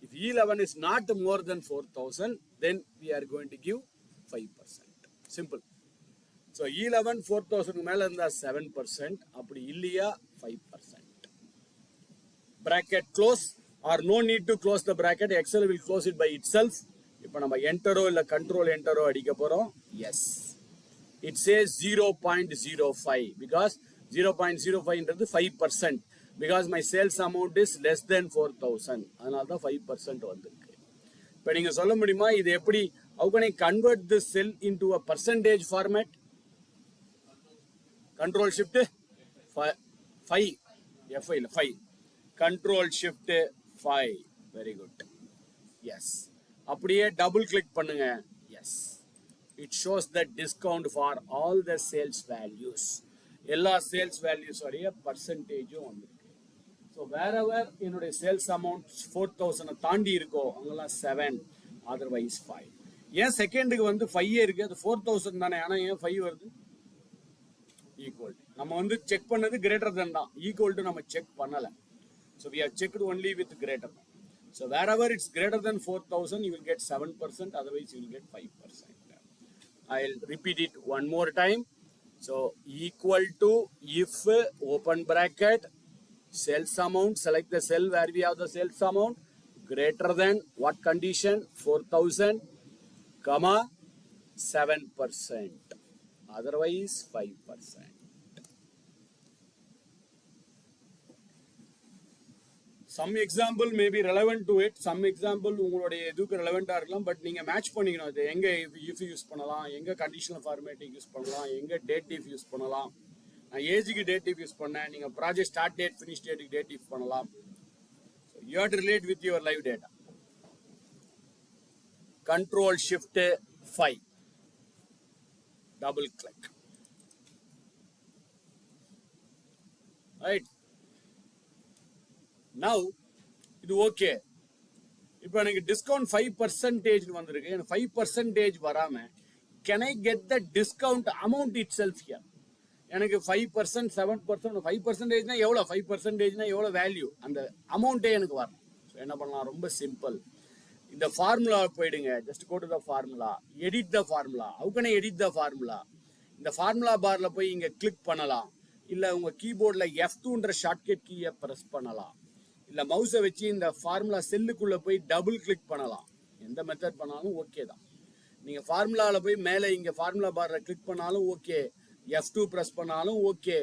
if E11 is not more than 4,000, then we are going to give 5%. Simple. So E11 4,000 மேல இருந்தா 7%, அப்படி இல்லையா 5%. Bracket close or no need to close the bracket. Excel will close it by itself. இப்போ நம்ம என்டரோ இல்ல control என்டரோ அடிக்க போறோம். Yes. It says 0.05 because 0.05 ன்றது 5%. because my sales amount is less than 4,000. அதனால தான் 5% வந்திருக்கு. இப்போ நீங்க சொல்ல முடியுமா இது எப்படி, how can I convert this cell into a percentage format? control shift 5 F5 இல்ல 5 control shift 5. very good. yes. அப்படியே டபுள் கிளிக் பண்ணுங்க. yes. it shows the discount for all the sales values. எல்லா சேல்ஸ் வேல்யூஸ் உடைய பர்சன்டேஜும் வந்திருக்கு. So wherever என்னுடைய sales amount 4,000 தாண்டி இருக்கோ அங்கெல்லாம் 7, அதர்வைஸ் 5. ஏன் செகண்டுக்கு வந்து 5 இருக்கு, அது 4,000 தானே, ஆனால் ஏன் 5 வருது, ஈக்குவல். நம்ம வந்து செக் பண்ணது கிரேட்டர் தென் தான், ஈக்குவல் டு நம்ம செக் பண்ணல. So we have checked only with greater than. So whatever it's greater than 4,000 you will get 7%, otherwise you will get 5%. I'll repeat it one more time. So equal to if open bracket sales amount, select the cell where we have the sales amount, greater than what condition, 4,000, comma 7%, otherwise 5%. some example may be relevant to it, some example உங்களுடைய எதுக்கு ரெலவெண்டா இருக்கலாம். But நீங்க match பண்ணிக்கணும், இது எங்க if use பண்ணலாம், எங்க conditional formatting use பண்ணலாம், எங்க டேட்டிவ் யூஸ் பண்ணலாம். நான் ஏஜுக்கு டேட்டிவ் யூஸ் பண்ணேன், நீங்க ப்ராஜெக்ட் ஸ்டார்ட் டேட் ஃபினிஷ் டேட்டுக்கு டேட்டிவ் பண்ணலாம். you have to relate with your live data. control shift 5 double click. right. now இது ஓகே. இப்போ எனக்கு டிஸ்கவுண்ட் 5% வந்திருக்கு. எனக்கு 5% வராம can I get the discount amount it self here. எனக்கு 5%, 7%, 5%னா எவ்வளோ, 5%னா எவ்வளோ வேல்யூ, அந்த அமௌண்ட்டே எனக்கு வரணும். ஸோ என்ன பண்ணலாம், ரொம்ப சிம்பிள். இந்த ஃபார்முலா போயிடுங்க, just go to the formula, edit the formula. How can I edit the formula? இந்த ஃபார்முலா பார்ல போய் இங்கே கிளிக் பண்ணலாம், இல்லை உங்கள் கீபோர்டில் F2ன்ற ஷார்ட்கட் கீயை ப்ரெஸ் பண்ணலாம். இல்லை மவுஸை வச்சு இந்த ஃபார்முலா செல்லுக்குள்ளே போய் டபுள் கிளிக் பண்ணலாம். எந்த மெத்தட் பண்ணாலும் ஓகே தான். நீங்கள் ஃபார்முலாவில் போய் மேலே இங்கே ஃபார்முலா பாரில் கிளிக் பண்ணாலும் ஓகே, F2 ப்ரெஸ் பண்ணாலும் ஓகே,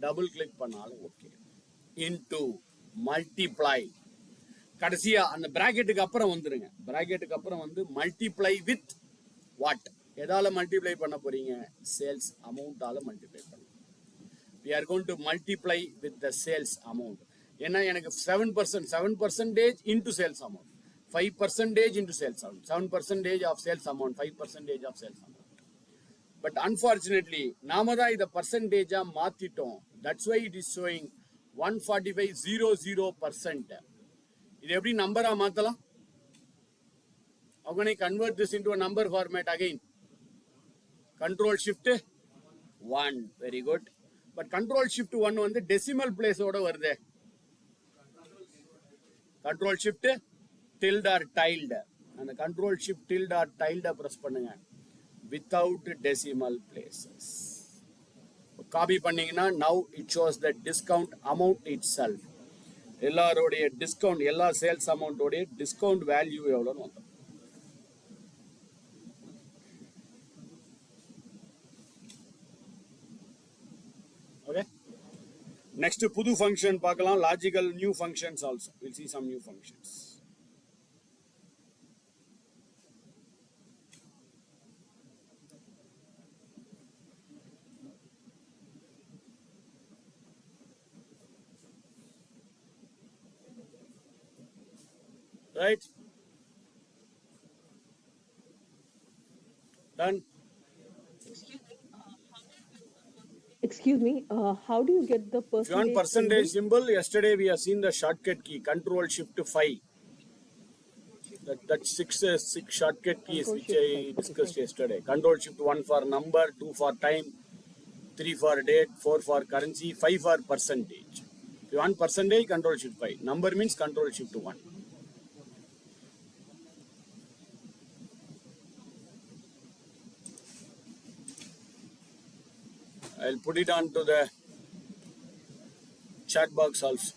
டபுள் கிளிக் பண்ணாலும் ஓகே. இன்டு மல்டிப்ளை, கடைசியா அந்த பிராக்கெட்டுக்கு அப்புறம் வந்துருங்க. பிராக்கெட்டுக்கு அப்புறம் வந்து மல்டிப்ளை வித் வாட், எதால மல்டிப்ளை பண்ண போறீங்க? சேல்ஸ் அமௌண்டால மல்டிப்ளை பண்ண. we are going to multiply with the sales amount. ஏன்னா எனக்கு 7% into sales amount, 5% into sales amount, 7% of sales amount, 5% of sales amount. But unfortunately நாம தான் இத பர்சன்டேஜா மாத்திட்டோம். That's why it is showing 145.00%. இது எப்படி நம்பரா மாத்தலாம்? How can I convert this into a number format again? Control Shift 1. Very good. But Control Shift 1 வந்து decimal place ஓட வருதே. Control Shift tilde or tilde. அந்த Control Shift tilde or tilde press பண்ணுங்க. Without decimal places. Copy பண்ணீங்கன்னா now it shows the discount amount itself. எல்லாரோடைய discount, எல்லா sales அமௌண்டோடைய discount value எவ்வளோன்னு வந்தோம். ஓகே, நெக்ஸ்ட் புது ஃபங்க்ஷன் பார்க்கலாம். Logical new functions also. Will see some new functions. Right? Done? Excuse me, how do you get the If you want percentage symbol, yesterday we have seen the shortcut key, Control Shift 5. That six shortcut keys which I discussed yesterday. Control Shift 1 for number, 2 for time, 3 for date, 4 for currency, 5 for percentage. If you want percentage, Control Shift 5. Number means Control Shift 1. I'll put it onto the chat box also.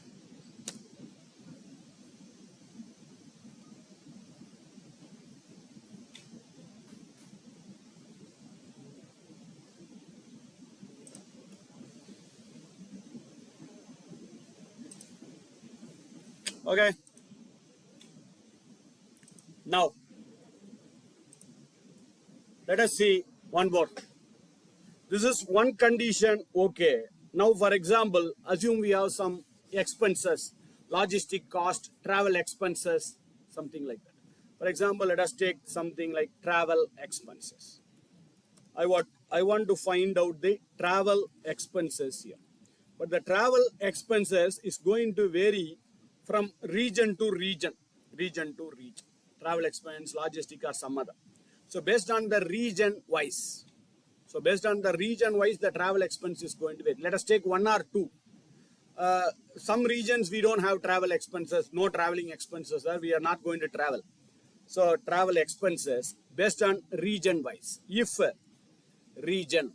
Okay. Now, let us see one more. This is one condition, okay. Now, for example, assume we have some expenses, logistic cost, travel expenses, something like that. For example, let us take something like travel expenses. I want to find out the travel expenses here. But the travel expenses is going to vary from region to region, Travel expense, logistic or some other. So based on the region wise, the travel expense is going to vary. Let us take one or two. Some regions we don't have travel expenses, no traveling expenses, or we are not going to travel. So travel expenses based on region wise. If region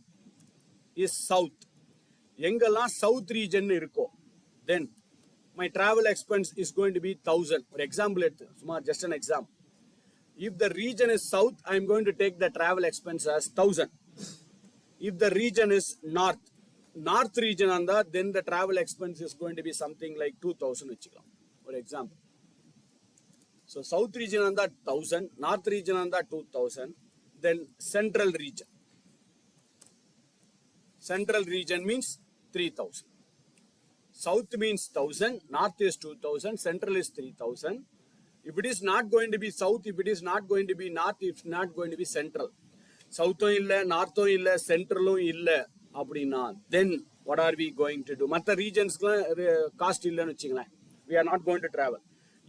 is south, எங்கெல்லாம் south region இருக்கோ, then my travel expense is going to be 1,000. For example, just an example. If the region is south, I am going to take the travel expense as 1,000. If the region is north region on that, then the travel expense is going to be something like 2,000 வச்சுக்கலாம், for example. So south region on that 1,000, north region on that 2,000, then central region means 3,000. South means 1,000, north is 2,000, central is 3,000. If it is not going to be south, if it is not going to be north, it's not going to be central. Southum illa, northum illa, centralum illa அப்படினா, then what are we going to do? மற்ற ரீஜன்ஸ்க்குலாம் cost இல்லைன்னு வச்சுங்களேன், we are not going to travel.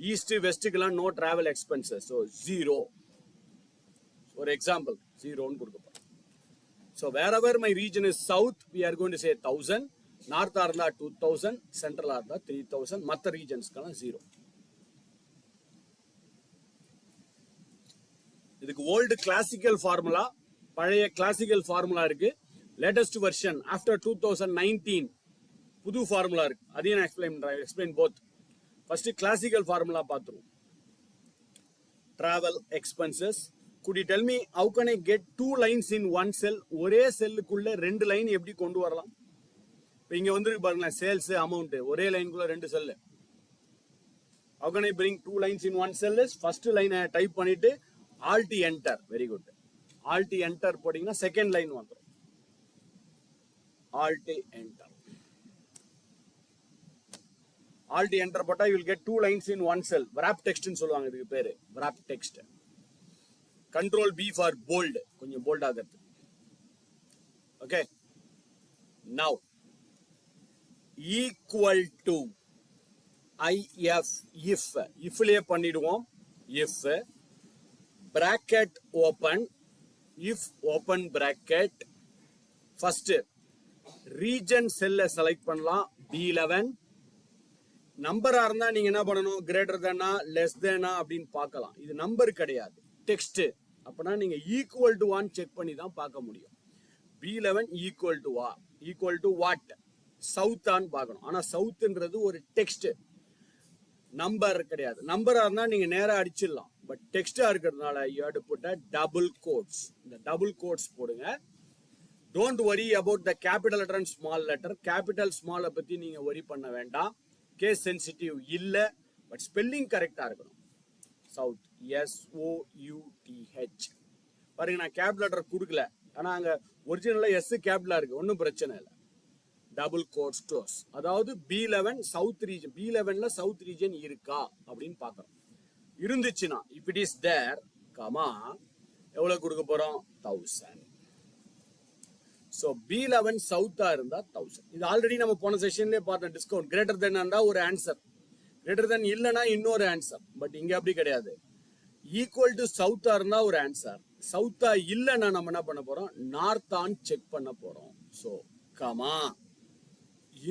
East வெஸ்ட்டுக்கெல்லாம் no travel expenses, so 0. For example, 0ன்னு கொடுக்கப்படும். So wherever my region is south, we are going to say 1,000, north இருந்தா 2,000, central இருந்தா 3,000, மற்ற ரீஜன்ஸ்க்கெல்லாம் 0. இதுக்கு old classical formula, பழைய classical formula இருக்கு. Latest version after 2019 புது formula இருக்கு. அதையும் நான் explain both. First classical formula பாத்துருவோம். Travel expenses. Could you tell me how can I get two lines in one cell? ஒரே செல்லுக்குள்ள ரெண்டு லைன் எப்படி கொண்டு வரலாம்? இப்போ இங்க வந்து பாருங்களேன், சேல்ஸ் அமௌண்ட் ஒரே லைனுக்குள்ள ரெண்டு செல். How can I bring two lines in one cell? Is first line type பண்ணிட்டு alt enter. Very good. Alt enter போட்டீங்கன்னா second line வந்துரும். Alt enter. Alt enter போட்டா you will get two lines in one cell. Wrap text ன்னு சொல்லுவாங்க இதுக்கு பேரு. Wrap text. Control B for bold. கொஞ்சம் bold ஆகிறது. Okay. Now equal to if லே பண்ணிடுவோம். If bracket open, if open bracket, first region cell select பண்ணலாம் B11. நம்பரா இருந்தா நீங்க என்ன பண்ணணும், கிரேட்டர் தேனா லெஸ் தேனா அப்படின்னு பார்க்கலாம். இது நம்பர் கிடையாது, டெக்ஸ்ட். அப்படின்னா நீங்க ஈக்குவல் டு வான் செக் பண்ணி தான் பார்க்க முடியும். B11 ஈக்குவல் டு வாட், சவுத்தான்னு பார்க்கணும். ஆனா சவுத்ன்றது ஒரு டெக்ஸ்ட், நம்பர் கிடையாது. நம்பரா இருந்தா நீங்க நேரா அடிச்சிடலாம். பட் டெக்ஸ்டா இருக்கிறதுனால you have to put double quotes. இந்த டபுள் கோட்ஸ் போடுங்க. Don't worry about the capital letter and small letter. Capital ஸ்மாலை பத்தி நீங்க வரி பண்ண வேண்டாம். கேஸ் சென்சிட்டிவ் இல்ல, பட் ஸ்பெல்லிங் கரெக்டா இருக்கணும். South SOUTH. பாருங்க, நான் கேப் லெட்டர் கொடுக்கல, ஆனா அங்க ஒரிஜினல்ல எஸ் கேப்ல இருக்கு, ஒன்னும் பிரச்சனை இல்லை. Double quotes close. அதாவது B11 சவுத் ரீஜன், B11ல சவுத் ரீஜன் இருக்கா அப்படின்னு பாக்குறோம். இருந்துச்சுன்னா if it is there, comma எவ்வளவு கொடுக்க போறோம், 1000. So B11 சவுத்தா இருந்தா 1000. இது ஆல்ரெடி நம்ம போன செஷன்லயே பார்த்தோம். டிஸ்கவுண்ட் கிரேட்டர் தென் இருந்தா ஒரு ஆன்சர், கிரேட்டர் தென் இல்லனா இன்னொரு ஆன்சர். பட் இங்க அப்படி கிடையாது. ஈக்குவல் டு சவுத்தா இருந்தா ஒரு ஆன்சர், சவுத்தா இல்லனா நம்ம என்ன பண்ண போறோம், நார்த்தான் செக் பண்ண போறோம். சோ கமா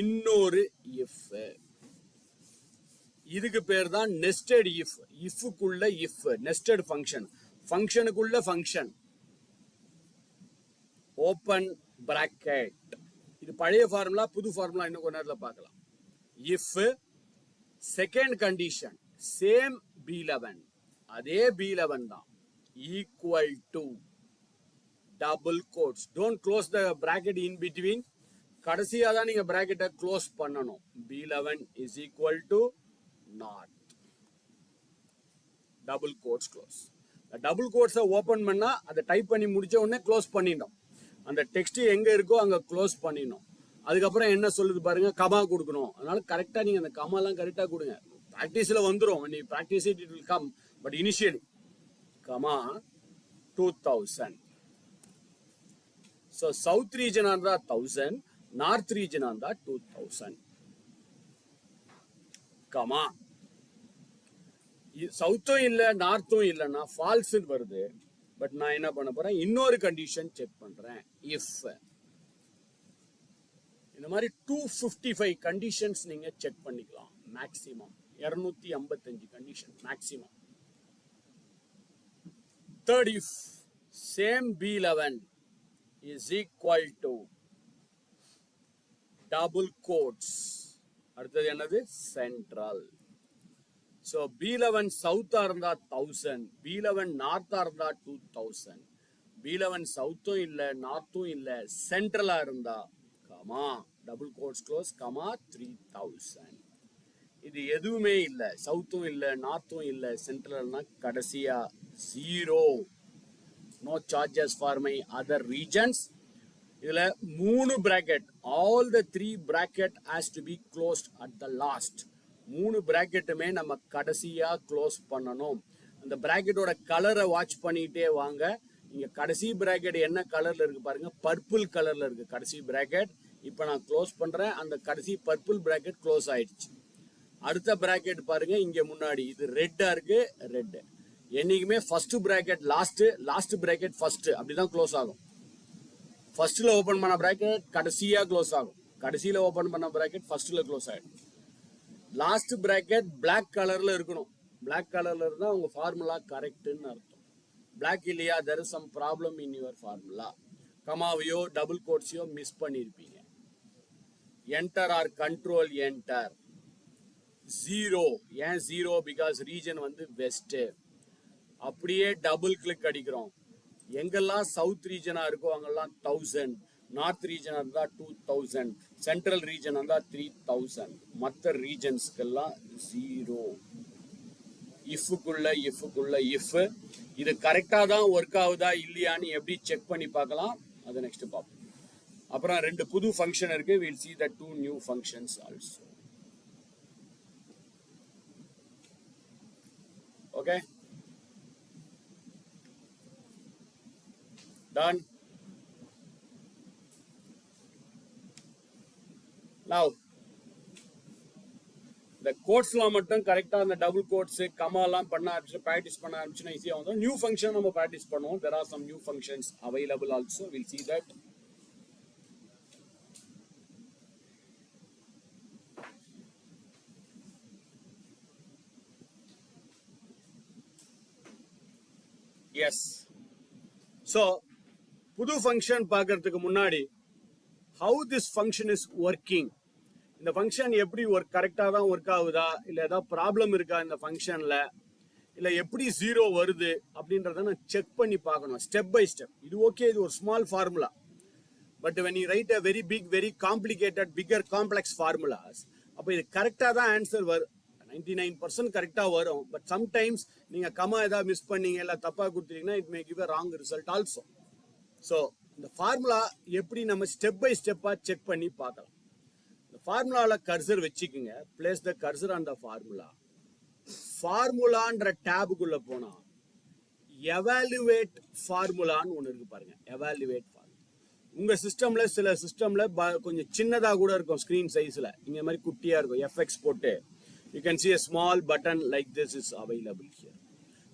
இன்னொரு இஃப். இதுக்கு பேர் தான் நெஸ்டட் இஃப். இஃப்க்குள்ள இஃப், நெஸ்டட் ஃபங்க்ஷன், ஃபங்க்ஷனுக்குள்ள ஃபங்க்ஷன். Open bracket. இது பழைய ஃபார்முலா, புது ஃபார்முலா இன்னும் கொஞ்ச நேரத்தில் பார்க்கலாம். If second condition same B11, அதே B11 தான், equal to double quotes. Don't close the bracket in between. கடைசியா தான் நீங்க பிராக்கெட்டை க்ளோஸ் பண்ணணும். B11 is equal to not. Double quotes close. Double கோட்ஸை ஓபன் பண்ணா அதை டைப் பண்ணி முடிச்ச உடனே க்ளோஸ் பண்ணிடணும். அந்த டெக்ஸ்ட் எங்க இருக்கோ அங்க க்ளோஸ் பண்ணிடணும். அதுக்கப்புறம் என்ன சொல்லுது பாருங்க, கமா கொடுக்கணும். அதனால கரெக்டா நீங்க அந்த கமாலாம் கரெக்டா கொடுங்க. பிராக்டிஸ்ல வந்துடும், நீ practice it will come. But initially comma 2000. So south ரீஜனா இருந்தா 1000, நார்த் ரீஜனா இருந்தா 2000. கமா சவுத்தும் இல்ல நார்த்தும் இல்லைன்னா ஃபால்ஸ் வருது. பட் நான் என்ன பண்ண போறேன், இன்னொரு கண்டிஷன் செக் பண்றேன். இஃப் இந்த மாதிரி 255 கண்டிஷன்ஸ் நீங்க செக் பண்ணிக்கலாம். Maximum 255 condition maximum. Third if same B11 is equal to double quotes. அடுத்தது என்னது, சென்ட்ரல். So B11 சவுத்தா இருந்தா 1000, B11 நார்த்தா இருந்தா 2000. B11 சவுத்தும் இல்ல நார்த்தும் இல்ல, சென்ட்ரலா இருந்தா comma double quotes close, comma 3000. இது எதுவுமே இல்ல, சவுத்தும் இல்ல நார்த்தும் இல்ல, சென்ட்ரல்னா கடைசியா 0. No charges for my other regions. இதுல 3 bracket, all the 3 bracket has to be closed at the last. 3 பிராக்கெட்டுமே நம்ம கடைசியா க்ளோஸ் பண்ணணும். அந்த பிராக்கெட்டோட கலரை வாட்ச் பண்ணிட்டே வாங்க. இங்க கடைசி பிராக்கெட் என்ன கலர்ல இருக்கு பாருங்க, பர்பிள் கலர்ல இருக்கு கடைசி பிராக்கெட். இப்ப நான் க்ளோஸ் பண்றேன், அந்த கடைசி பர்பிள் பிராக்கெட் க்ளோஸ் ஆயிடுச்சு. அடுத்த பிராக்கெட் பாருங்க, இங்க முன்னாடி இது ரெட்டா இருக்கு, ரெட். என்னைக்குமே first bracket last, last bracket first, அப்படிதான் க்ளோஸ் ஆகும். ஃபர்ஸ்ட்ல ஓபன் பண்ண பிராக்கெட் கடைசியா க்ளோஸ் ஆகும், கடைசியில ஓபன் பண்ண பிராக்கெட் ஃபர்ஸ்ட்ல க்ளோஸ் ஆயிடும். லாஸ்ட் பிராக்கெட் பிளாக் கலர்ல இருக்கணும். பிளாக் கலர்ல இருந்தா உங்க ஃபார்முலா கரெக்ட்னு அர்த்தம். பிளாக் இல்லையா, there is some problem in your formula. கமாவையோ டபுள் கோட்ஸையோ மிஸ் பண்ணிருப்பீங்க. Enter or control enter. 0. ஏன் 0? பிகாஸ் ரீஜன் வந்து வெஸ்ட். அப்படியே டபுள் கிளிக் அடிக்கிறோம். எங்கெல்லாம் சவுத் ரீஜனா இருக்கோ அங்கெல்லாம் 1000, நார்த் ரீஜனா இருந்தா 2000, சென்ட்ரல் ரீஜன் இருந்தா 3000, மற்ற ரீஜன்ஸ்க்கெல்லாம் 0. இஃப்குள்ள இஃப். இது கரெக்டா தான் ஒர்க் ஆகுதா இல்லையான்னு எப்படி செக் பண்ணி பார்க்கலாம், அது நெக்ஸ்ட் பார்ப்போம். அப்புறம் 2 புது ஃபங்க்ஷன் இருக்கு. we'll see the 2 new functions also. Okay, done. Now the கோட்ஸ்லாம் மட்டும் கரெக்டா அந்த டபுள் கோட்ஸ் கமாலாம் பண்ண ஆரம்பிச்சு ப்ராக்டிஸ் பண்ண ஆரம்பிச்சுன்னா ஈஸியாக வந்து நியூ ஃபங்க்ஷன் நம்ம ப்ராக்டிஸ் பண்ணுவோம். there are some new functions available also. we'll see that. yes, so புது ஃபங்க்ஷன் பார்க்கறதுக்கு முன்னாடி how this function is working, இந்த ஃபங்க்ஷன் எப்படி கரெக்டாக தான் ஒர்க் ஆகுதா இல்லை ஏதாவது ப்ராப்ளம் இருக்கா இந்த ஃபங்க்ஷனில், இல்லை எப்படி 0 வருது அப்படின்றத நான் செக் பண்ணி பார்க்கணும் ஸ்டெப் பை ஸ்டெப். இது ஓகே, இது ஒரு small formula. But when you write a very big, very complicated, bigger complex formulas, அப்போ இது கரெக்டாக தான் ஆன்சர் வரும். 99% கரெக்டாக வரும். பட் சம்டைம்ஸ் நீங்கள் கமா ஏதாவது மிஸ் பண்ணீங்க இல்லை தப்பாக கொடுத்துட்டீங்கன்னா it may give a wrong result also. So இந்த ஃபார்முலா எப்படி நம்ம ஸ்டெப் பை ஸ்டெப்பாக செக் பண்ணி பார்க்கலாம். இந்த ஃபார்முலாவில் கர்சர் வச்சுக்கோங்க. Place the cursor on the formula. ஃபார்முலான்ற டேபுக்குள்ள போனா எவாலுவேட் ஃபார்முலான்னு ஒன்று இருக்கு பாருங்க. எவாலுவேட் ஃபார்முலா உங்க சிஸ்டம்ல சில சிஸ்டம்ல கொஞ்சம் சின்னதா கூட இருக்கும் ஸ்கிரீன் சைஸ்ல. இங்க மாதிரி குட்டியா இருக்கும். எஃப்எக்ஸ் போட்டு you can see a small button like this is available here.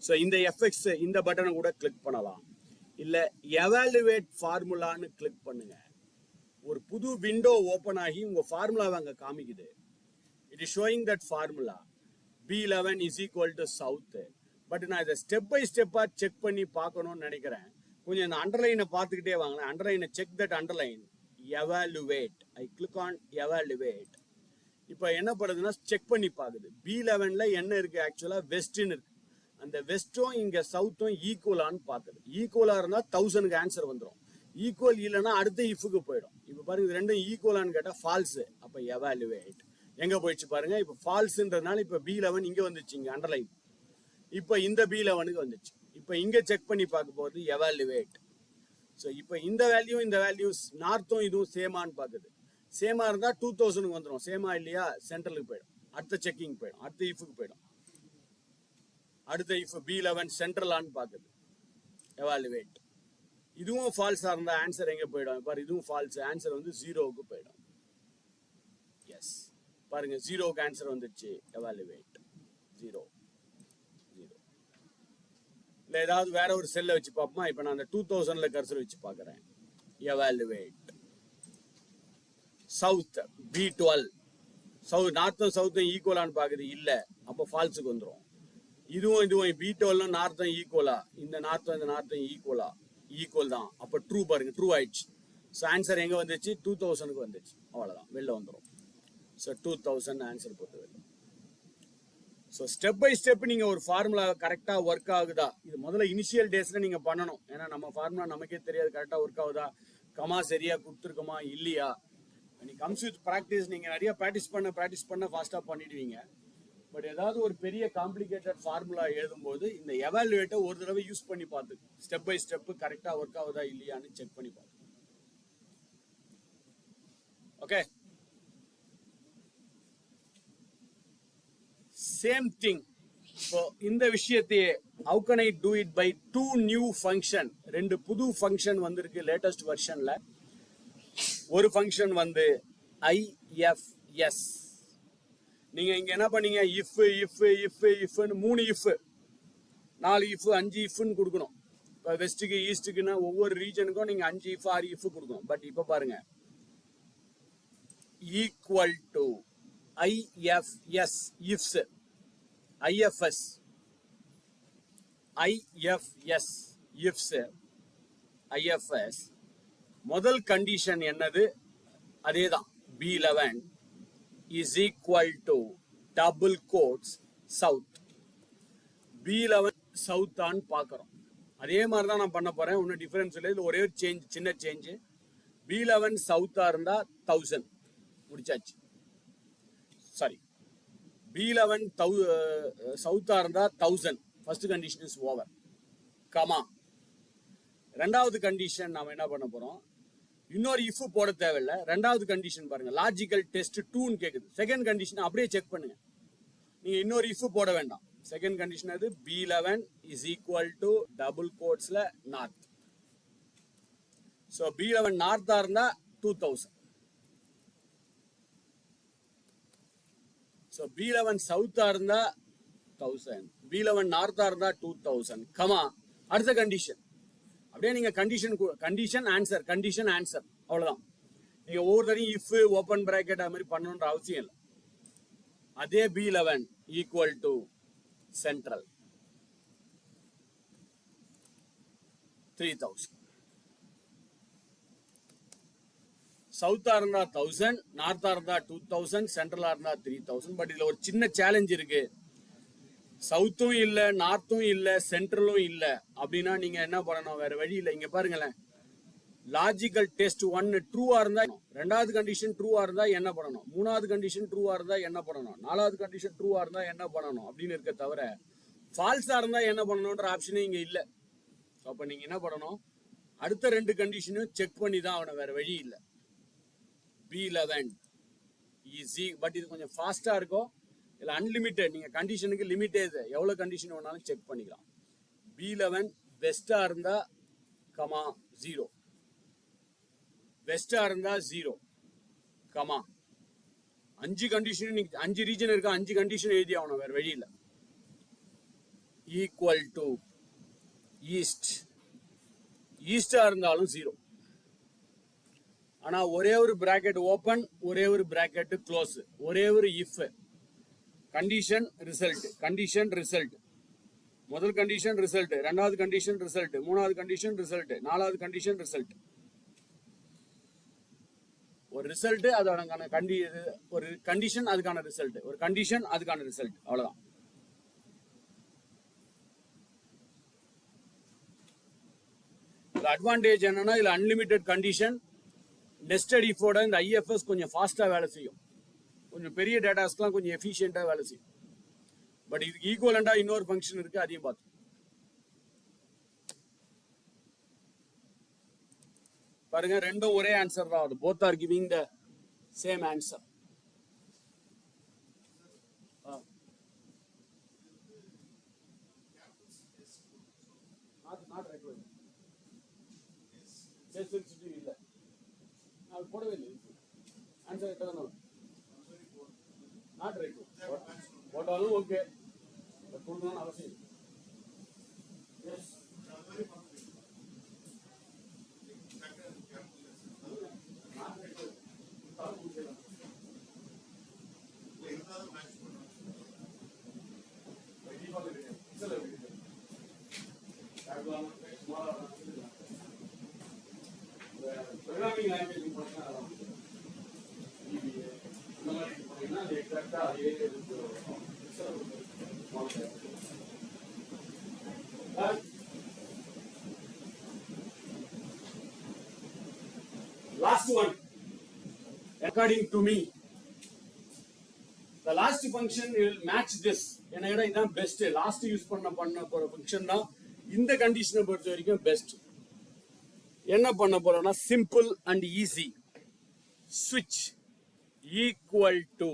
So இந்த எஃப்எக்ஸ் இந்த பட்டனை கூட கிளிக் பண்ணலாம். இல்ல எவாலுவேட் ஃபார்முலான்னு கிளிக் பண்ணுங்க. ஒரு புது விண்டோ ஓபன் ஆகி உங்க ஃபார்முலாவை அங்க காமிக்குது. It is showing that formula B11 is equal to south. But நான் இதை ஸ்டெப் பை ஸ்டெப்பா செக் பண்ணி பார்க்கணும்னு நினைக்கிறேன். கொஞ்சம் இந்த அண்டர்லைனை பார்த்துக்கிட்டே வாங்களேன். அண்டர்லைனை check that underline. Evaluate. I click on evaluate. இப்போ என்ன பண்ணுதுன்னா செக் பண்ணி பார்க்குது. B11ல என்ன இருக்கு, ஆக்சுவலா வெஸ்ட்னு இருக்கு. அந்த வெஸ்டும் இங்க சவுத்தும் ஈக்குவலான்னு பார்க்குது. ஈக்குவலா இருந்தா 1000க்கு ஆன்சர் வந்துடும். ஈக்குவல் இல்லைன்னா அடுத்த இஃப்க்கு போயிடும். இப்போ பாருங்க இது ரெண்டும் ஈக்குவலான்னு கேட்டா ஃபால்ஸ். அப்ப எவாலுவேட் எங்க போயிடுச்சு பாருங்க. இப்ப ஃபால்ஸ்ன்றதுனால இப்ப B11 இங்க வந்துச்சு, இங்க அண்டர்லைன். இப்ப இந்த B11க்கு வந்துச்சு. இப்ப இங்க செக் பண்ணி பார்க்க போறது எவாலுவேட். ஸோ இப்ப இந்த வேல்யூ இந்த வேல்யூஸ் நார்த்தும் இதுவும் சேமான்னு பாக்குது. சேமா இருந்தா 2000க்கு வந்துடும். சேமா இல்லையா சென்ட்ரலுக்கு போயிடும். அடுத்த செக்கிங் போயிடும். அடுத்த இஃப்க்கு போயிடும். அடுத்த இஃப் B11 சென்ட்ரலான்னு பாக்குது. எவாலுவேட். இதுவும் ஃபால்ஸா இருந்தா ஆன்சர் எங்க போயிடும் பாரு. இதுவும் ஃபால்ஸ். ஆன்சர் வந்து 0க்கு போயிடும். எஸ் பாருங்க 0க்கு ஆன்சர் வந்துச்சு. எவாலுவேட் 0. இல்ல ஏதாவது வேற ஒரு செல்ல வச்சு பார்ப்போமா. இப்ப நான் அந்த 2000ல கர்சர் வச்சு பாக்குறேன். Evaluate south B12. சவுத் நார்த்தும் சவுத்தும் ஈக்குவலான்னு பாக்குது. இல்ல அப்ப ஃபால்ஸுக்கு வந்துடும். இதுவும் B12 நார்த்தும் ஈக்குவலா, இந்த நார்த்தும் இந்த நார்த்தும் ஈக்குவலா, ஈக்குவல் தான். அப்ப ட்ரூ பாருங்க, ட்ரூ ஆயிடுச்சு. ஸோ ஆன்சர் எங்க வந்துச்சு 2000க்கு வந்துச்சு. அவ்வளவுதான், வெளில வந்துடும். ஸோ 2000 ஆன்சர் போட்டு வெளில. ஸோ ஸ்டெப் பை ஸ்டெப் நீங்க ஒரு ஃபார்முலா கரெக்டா ஒர்க் ஆகுதா, இது முதல்ல இனிஷியல் டேஸ்ல நீங்க பண்ணணும். ஏன்னா நம்ம ஃபார்முலா நமக்கே தெரியாது கரெக்டா ஒர்க் ஆகுதா, கமா சரியா கொடுத்துருக்கோமா இல்லையா. Comes with practice. நீங்க நிறைய ப்ராக்டிஸ் பண்ண ஃபாஸ்டா பண்ணிடுவீங்க. பட் ஏதாவது ஒரு பெரிய காம்ப்ளிகேட்டட் ஃபார்முலா எழுதும்போது இந்த எவாலுவேட்டை ஒரு தடவை யூஸ் பண்ணி பார்த்து ஸ்டெப் பை ஸ்டெப் கரெக்டா ஒர்க் ஆகுதா இல்லையான்னு செக் பண்ணி பார்த்து. Okay, same thing. இப்போ இந்த விஷயத்தையே how can I do it by 2 new function. 2 புது ஃபங்க்ஷன் வந்திருக்கு லேட்டஸ்ட் வெர்ஷன்ல. ஒரு ஃபங்க்ஷன் வந்து IFS. நீங்க இங்க என்ன பண்ணீங்க, இஃப் 3 இஃப் 4 இஃப் 5 இஃப்னு கொடுக்கணும். இப்போ வெஸ்ட்டுக்கு ஈஸ்ட்டுக்குன்னா ஒவ்வொரு ரீஜனுக்கும் நீங்க 5 இஃப் 6 இஃப் கொடுக்கணும். பட் இப்போ பாருங்க equal to IFS ifs IFS ifs IFS முதல் கண்டிஷன் என்னது, அதேதான் B11 is equal to double quotes south. B11 south ஆன்னு பார்க்குறோம். அதே மாதிரி தான் நான் பண்ண போகிறேன். ஒன்றும் டிஃபரன்ஸ் இல்லை. இதில் ஒரே ஒரு சேஞ்ச், சின்ன சேஞ்சு. B11 சவுத்தாக இருந்தால் 1000 முடிச்சாச்சு. சாரி, B11 சவுத்தாக இருந்தால் 1000. First condition is over. Comma, ரெண்டாவது கண்டிஷன் நாம் என்ன பண்ண போகிறோம், இன்னொரு இஃப் போட தேவையில்லை. ரெண்டாவது கண்டிஷன் பாருங்க, லாஜிக்கல் டெஸ்ட் 2ன்னு கேட்குது. செகண்ட் கண்டிஷன் அப்படியே செக் பண்ணுங்க, நீங்க இன்னொரு இஃப் போட வேண்டாம். செகண்ட் கண்டிஷன் அது B11 is equal to double கோட்ஸ்ல நார்த். ஸோ B11 நார்த்தா இருந்தா 2000. ஸோ B11 சவுத்தா இருந்தா 1000. B11 நார்த்தா இருந்தா 2000. கமா, அடுத்த கண்டிஷன். அப்படியே நீங்க கண்டிஷன் ஆன்சர், கண்டிஷன் ஆன்சர், அவ்வளவுதான். நீங்க ஒவ்வொரு தரையும் இஃப், ஓப்பன் பிராக்கெட் அது மாதிரி பண்ணணுன்ற அவசியம் இல்லை. அதே B11 ஈக்குவல் டு சென்ட்ரல் 3000. சவுத்தா இருந்தா 1000, நார்த்தா இருந்தா 2000, சென்ட்ரலா இருந்தா 3000. பட் இதுல ஒரு சின்ன சேலஞ்ச் இருக்கு. சவுத்தும் இல்ல, நார்த்தும் இல்ல, சென்ட்ரலும் இல்ல அப்படின்னா நீங்க என்ன பண்ணணும், வேற வழி இல்லை. இங்க பாருங்களேன், லாஜிக்கல் டெஸ்ட் 1 ட்ரூவா இருந்தா, ரெண்டாவது கண்டிஷன் ட்ரூவா இருந்தா என்ன பண்ணணும், மூணாவது கண்டிஷன் ட்ரூவா இருந்தா என்ன பண்ணணும், நாலாவது கண்டிஷன் ட்ரூவா இருந்தா என்ன பண்ணணும் அப்படின்னு இருக்க தவிர ஃபால்ஸா இருந்தா என்ன பண்ணணும்ன்ற ஆப்ஷனே இங்க இல்ல. அப்ப நீங்க என்ன பண்ணணும், அடுத்த ரெண்டு கண்டிஷனும் செக் பண்ணி தான் ஆகணும், வேற வழி இல்லை. B11 ஈஸி, பட் இது கொஞ்சம் ஃபாஸ்டா இருக்கும். இல்லை அன்லிமிட்டெட், நீங்க கண்டிஷனுக்கு லிமிட்டே இது, எவ்வளவு கண்டிஷன் வேணாலும் செக் பண்ணிக்கலாம். B11 பெஸ்டா இருந்தா கமா 0, பெஸ்டா இருந்தா 0, கமா 5 கண்டிஷன். நீங்க 5 ரீஜன் இருக்கா, 5 கண்டிஷன் எழுதி ஆகணும், வேற வழி இல்லை. ஈக்குவல் டு ஈஸ்ட், ஈஸ்டா இருந்தாலும் 0. ஆனா ஒரே ஒரு பிராக்கெட் ஓபன், ஒரே ஒரு பிராக்கெட் க்ளோஸ், ஒரே ஒரு if. Condition result, condition result, முதல் கண்டிஷன் ரிசல்ட், ரெண்டாவது கண்டிஷன் ரிசல்ட், மூணாவது கண்டிஷன் ரிசல்ட், நாலாவது கண்டிஷன் ரிசல்ட். ஒரு ரிசல்ட் அதோட ஒரு கண்டிஷன் அதுக்கான ரிசல்ட், ஒரு கண்டிஷன் அதுக்கான ரிசல்ட், அவ்வளவுதான். அட்வான்டேஜ் என்னன்னா, இதுல அன்லிமிட்டெட் கண்டிஷன். நெஸ்டட் இஃபோட இந்த ஐஎஃப்எஸ் கொஞ்சம் ஃபாஸ்டா வேலை செய்யும், கொஞ்சம் பெரிய டேட்டாஸ்க்குலாம் கொஞ்சம் எஃபிஷியண்டா வேலை செய்யும். பட் இதுக்கு ஈக்குவலண்டா இன்னொரு ஃபங்க்ஷன் இருக்கு, அதையும் பார்த்து பாருங்க. ரெண்டும் ஒரே ஆன்சர் தான் ஆகுது. Both are giving the same answer. இல்ல, நான் போடவே இல்லை. ஆன்சர் எத்தனை நாட் ரைட் போட்டாலும் ஓகே, கொடுக்கணும்னு அவசியம். Programming language last one, according to me, the last function will match this. ஏன்னா இதான் பெஸ்ட், லாஸ்ட் யூஸ் பண்ண போற ஃபங்க்ஷன் தான் இந்த கண்டிஷனை பொறுத்த வரைக்கும் பெஸ்ட். என்ன பண்ண போறோம்னா, சிம்பிள் அண்ட் ஈஸி. ஸ்விட்ச் ஈக்குவல் டு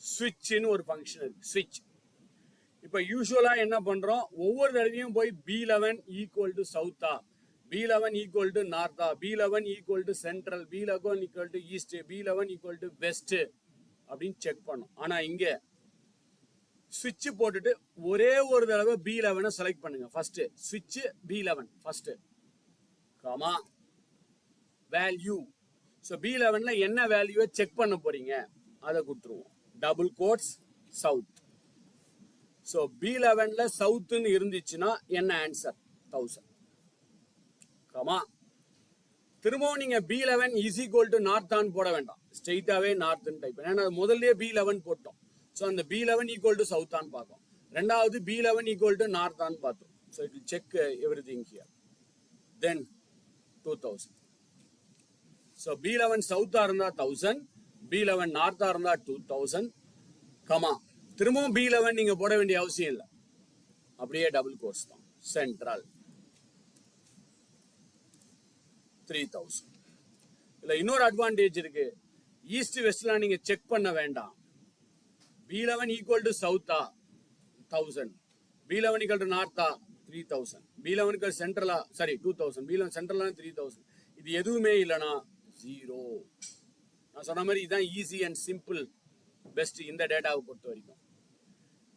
ஸ்விட்ச்னு ஒரு ஃபங்க்ஷன் இருக்கு, ஸ்விட்ச். இப்ப யூசுவலா என்ன பண்றோம், ஒவ்வொரு தடவையும் போய் B11 ஈக்குவல் டு சவுத்தா, B11 ஈக்குவல் டு நார்த்தா, B11 equal to central, B11 equal to east, B11 equal to west அப்படின்னு செக் பண்ணும். ஆனா இங்க ஸ்விட்ச் போட்டுட்டு ஒரே ஒரு தடவை B11 செலக்ட் பண்ணுங்க. ஃபர்ஸ்ட் ஸ்விட்ச் B11 first, comma value. So B11ல என்ன வேல்யூவை செக் பண்ண போறீங்க அதை கொடுத்துருவோம். Double quotes south. ஸோ B11ல சவுத்துன்னு இருந்துச்சுன்னா என்ன ஆன்சர், 1000, கமா. திரும்பவும் நீங்க B11 இஸ் ஈக்குவல் டு நார்த்தான் போட வேண்டாம், ஸ்ட்ரெயிட்டாவே நார்த்னு டைப். ஏன்னா முதல்லயே B11 போட்டோம். ஸோ அந்த B11 ஈக்குவல் டு சவுத்தான்னு பார்க்கும். ரெண்டாவது B11 ஈக்குவல் டு நார்த்தான்னு பார்த்தோம். So it will check every thing here. Then 2000. So B11 சவுத்தா இருந்தா 1000, B11 நார்த்தா இருந்தா 2000, கமா திரும்பவும் B11 நீங்க போட வேண்டிய அவசியம் இல்லை, அப்படியே டபுள் கோர்ஸ் தான். சென்ட்ரல் 3000. இல்ல இன்னொரு அட்வான்டேஜ் இருக்கு, ஈஸ்ட் வெஸ்ட்லாம் நீங்க செக் பண்ண வேண்டாம். B11 ஈக்குவல் டு சவுத்தா 1000, B11 ஈக்குவல் டு நார்த்தா 3000, B11 ஈக்குவல் சென்ட்ரலா 2000, B11 சென்ட்ரலா 3000. இது எதுவுமே இல்லைனா 0. நான் சொன்ன மாதிரி இதுதான் ஈஸி அண்ட் சிம்பிள் பெஸ்ட் இந்த டேட்டாவை பொறுத்த வரைக்கும்.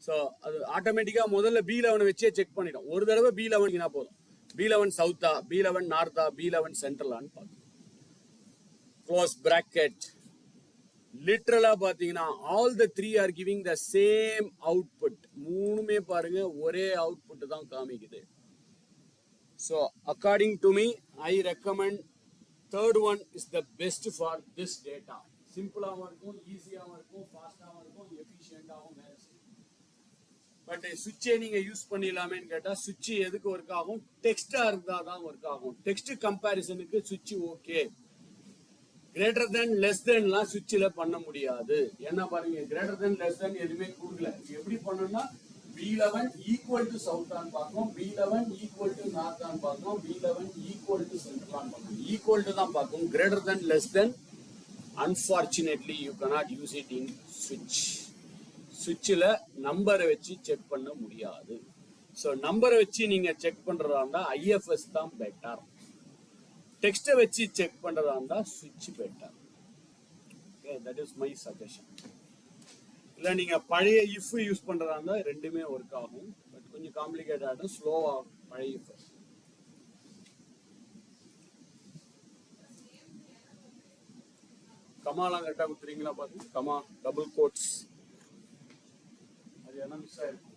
ஸோ அது ஆட்டோமேட்டிக்கா முதல்ல B11 வச்சே செக் பண்ணிடும். ஒரு தடவை B11 போதும், B11 சவுத்தா, B11 நார்த்தா, B11 சென்ட்ரலான்னு பார்க்கணும். Close bracket. லிட்டரலா பாத்தீங்கன்னா all the 3 are giving the same output. மூணுமே பாருங்க ஒரே அவுட்புட் தான் காமிக்குது. So according to me I recommend third one is the best for this data. சிம்பிளாகவும் இருக்கும், ஈஸியாகவும் இருக்கும், ஃபாஸ்டாகவும் இருக்கும், எஃபிஷியண்டாகவும் வேலை செய்யும். பட் சுவிட்சை நீங்க யூஸ் பண்ணிடலாமேன்னு கேட்டா சுவிட்ச் எதுக்கு ஒர்க் ஆகும், டெக்ஸ்டா இருந்தா தான் ஒர்க் ஆகும். டெக்ஸ்ட் கம்பேரிசனுக்கு சுவிட்ச் ஓகே. கிரேட்டர் தென் லெஸ் தென்லாம் சுவிட்சில் பண்ண முடியாது. என்ன பாருங்க, கிரேட்டர் தென் லெஸ் தென் எதுவுமே கொடுக்கல. எப்படி பண்ணணும்னா B11 ஈக்குவல் டு சவுத்தான் பார்க்கணும், B11 ஈக்குவல் டு நார்த்தான் பார்க்கணும், B11 ஈக்குவல் டு சென்ட்ரலான் பார்க்கணும். ஈக்குவல் டு தான் பார்க்கணும். Greater than less than unfortunately you cannot use it in சுவிட்ச். சுவிட்சில் நம்பரை வச்சு செக் பண்ண முடியாது. ஸோ நம்பரை வச்சு நீங்க செக் பண்றதா இருந்தா IFS தான் பெட்டர். டெக்ஸ்ட்டை வச்சு செக் பண்றதா இருந்தா சுவிட்ச் better. Okay, that is my suggestion. இல்லை நீங்க பழைய இஃப் யூஸ் பண்றதா இருந்தா ரெண்டுமே ஒர்க் ஆகும். பட் கொஞ்சம் காம்ப்ளிகேட் ஆகும், ஸ்லோவா பழைய இஃப். கமாலாம் கரெக்டாக கொடுத்துறீங்களா பாருங்க. கமா டபுள் கோட்ஸ் அது என்ன மிஸ் ஆயிருக்கும்.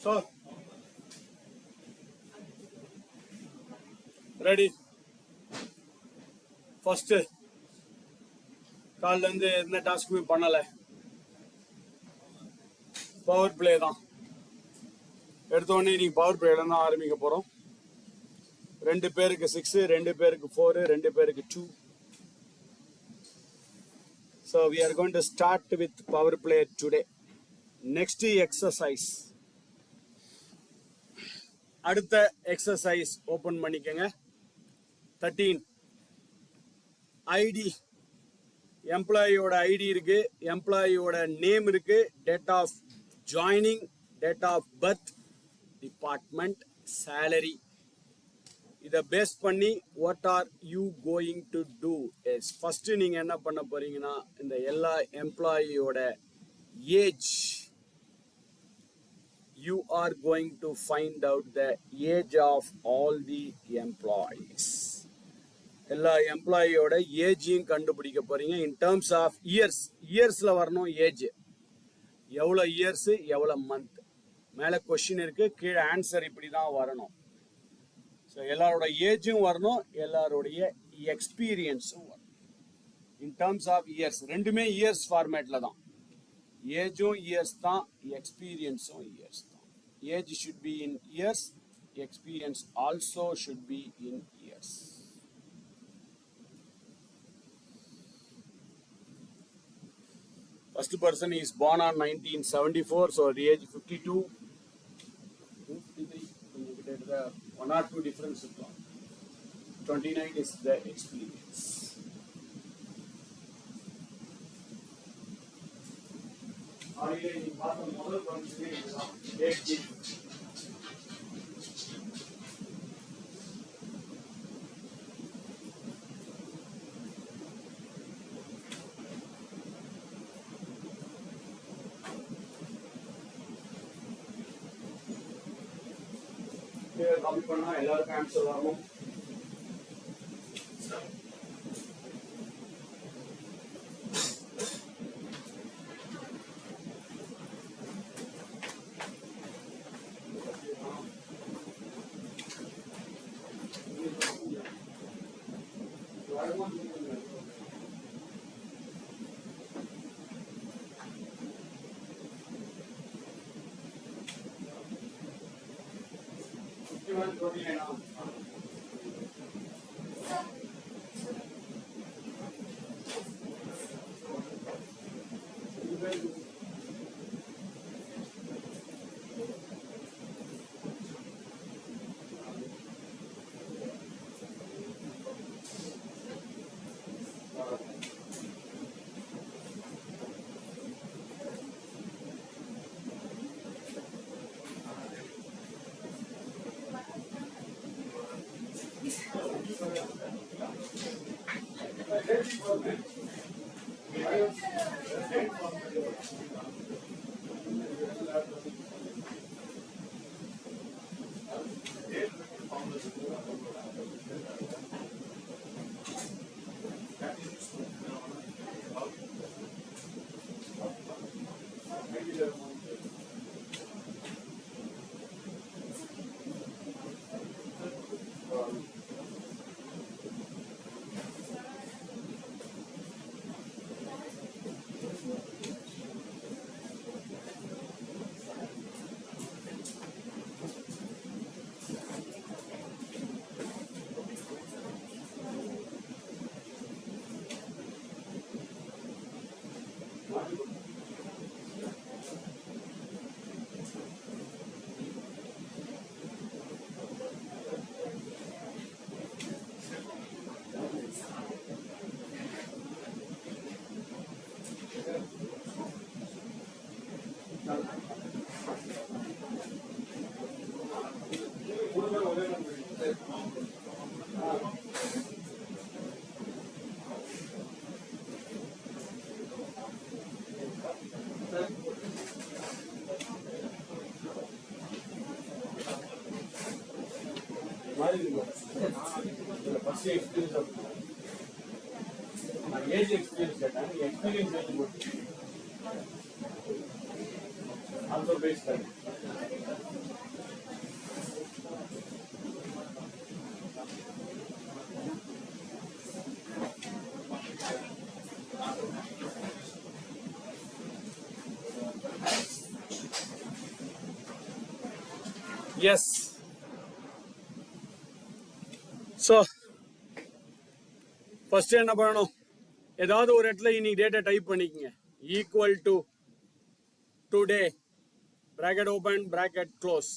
So, ready? First, காலைல இருந்து எந்த டாஸ்க்குமே பண்ணல, பவர் பிளே தான். எடுத்த உடனே நீங்க பவர் பிளேல தான் ஆரம்பிக்க போறோம். 2 பேருக்கு 6, 2 பேருக்கு 4, 2 பேருக்கு 2. So we are going to start with power play today. Next exercise. அடுத்த எக்ஸசைஸ் ஓபன் பண்ணிக்கங்க. 13 ஐடி, எம்ப்ளாயியோட ஐடி இருக்கு, எம்ப்ளாயியோட நேம் இருக்கு, date of joining, date of birth, department, salary. இதை பேஸ் பண்ணி what are you going to do is, first நீங்க என்ன பண்ண போறீங்கன்னா இந்த எல்லா எம்ப்ளாயியோட age, you are going to find out the age of all the employees. எல்லா எம்ப்ளாயியோட ஏஜையும் கண்டுபிடிக்க போறீங்க இன் டர்ம்ஸ் ஆஃப் இயர்ஸ். இயர்ஸ்ல வரணும் ஏஜ், எவ்வளோ இயர்ஸ் எவ்வளோ மந்த். மேலே கொஸ்டின் இருக்கு, கீழே ஆன்சர் இப்படி தான் வரணும். ஸோ எல்லாரோட ஏஜும் வரணும், எல்லாருடைய எக்ஸ்பீரியன்ஸும் வரணும் இன் டர்ம்ஸ் ஆஃப் இயர்ஸ். ரெண்டுமே இயர்ஸ் ஃபார்மேட்ல தான். ஏஜும் இயர்ஸ் தான், எக்ஸ்பீரியன்ஸும் இயர்ஸ் தான். Age should be in years, experience also should be in years. First person is born on 1974, so the age 52, 53, 1 or 2 difference. 29 is the experience. Copy பண்ணா எல்லாருக்கும் answer வரும். First experience of age experience also based on yes. So first என்ன பண்ணணும், ஏதாவது ஒரு இடத்துல இன்னைக்கு data type பண்ணிக்கங்க. Equal to today bracket open bracket close.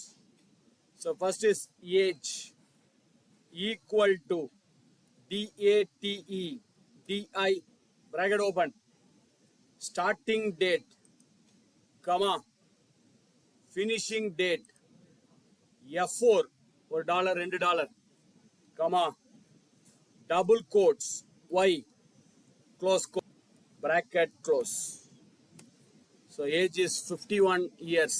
So first is age equal to DATE DI bracket open starting date comma finishing date F4 ஒரு dollar $2 comma double quotes Y close quote bracket close. So age is 51 years.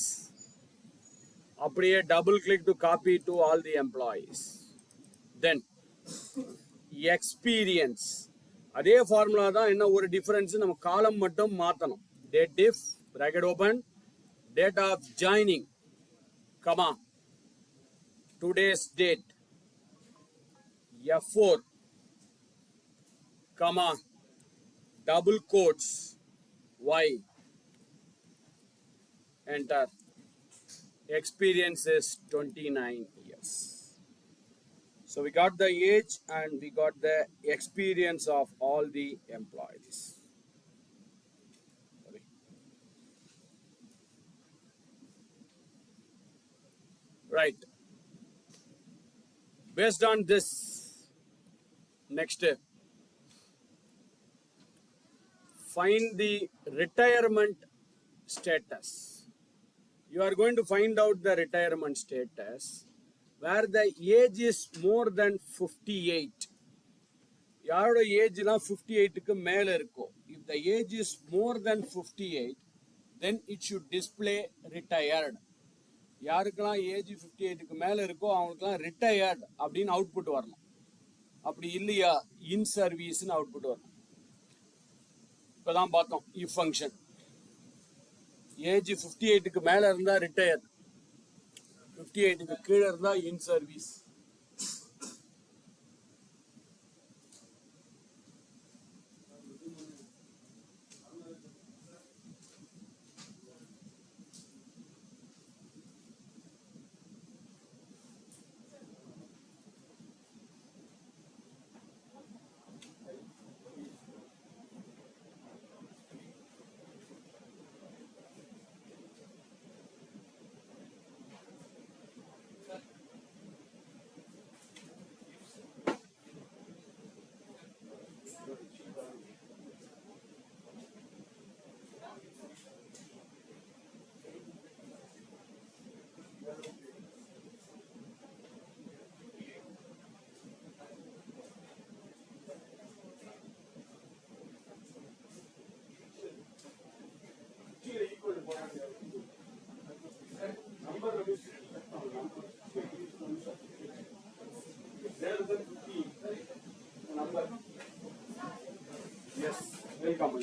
அப்படியே double click to copy to all the employees. Then experience அதே formula தான், என்ன ஒரு difference, நம்ம காலம் மட்டும் மாற்றணும். date diff bracket open date of joining comma today's date F4 comma double quotes Y enter. Experience is 29 years. So we got the age and we got the experience of all the employees. Sorry. Right. Based on this, next find the retirement status. You are going to find out the retirement status where the age is more than 58. யாரோட ஏஜ்லாம் 58க்கு மேல இருக்கும். If the age is more than 58, then it should display retired. யாருக்கெல்லாம் age 58க்கு மேலே இருக்கோ அவங்களுக்குலாம் retired அப்படின்னு output வரணும். அப்படி இல்லையா இன் சர்வீஸ்னு அவுட்புட் வரணும். இப்போதான் பார்த்தோம் இஃப் ஃபங்க்ஷன். ஏஜ் 58க்கு மேலே இருந்தால் ரிட்டையர், 58க்கு கீழே இருந்தால் இன் சர்வீஸ். Yes, welcome.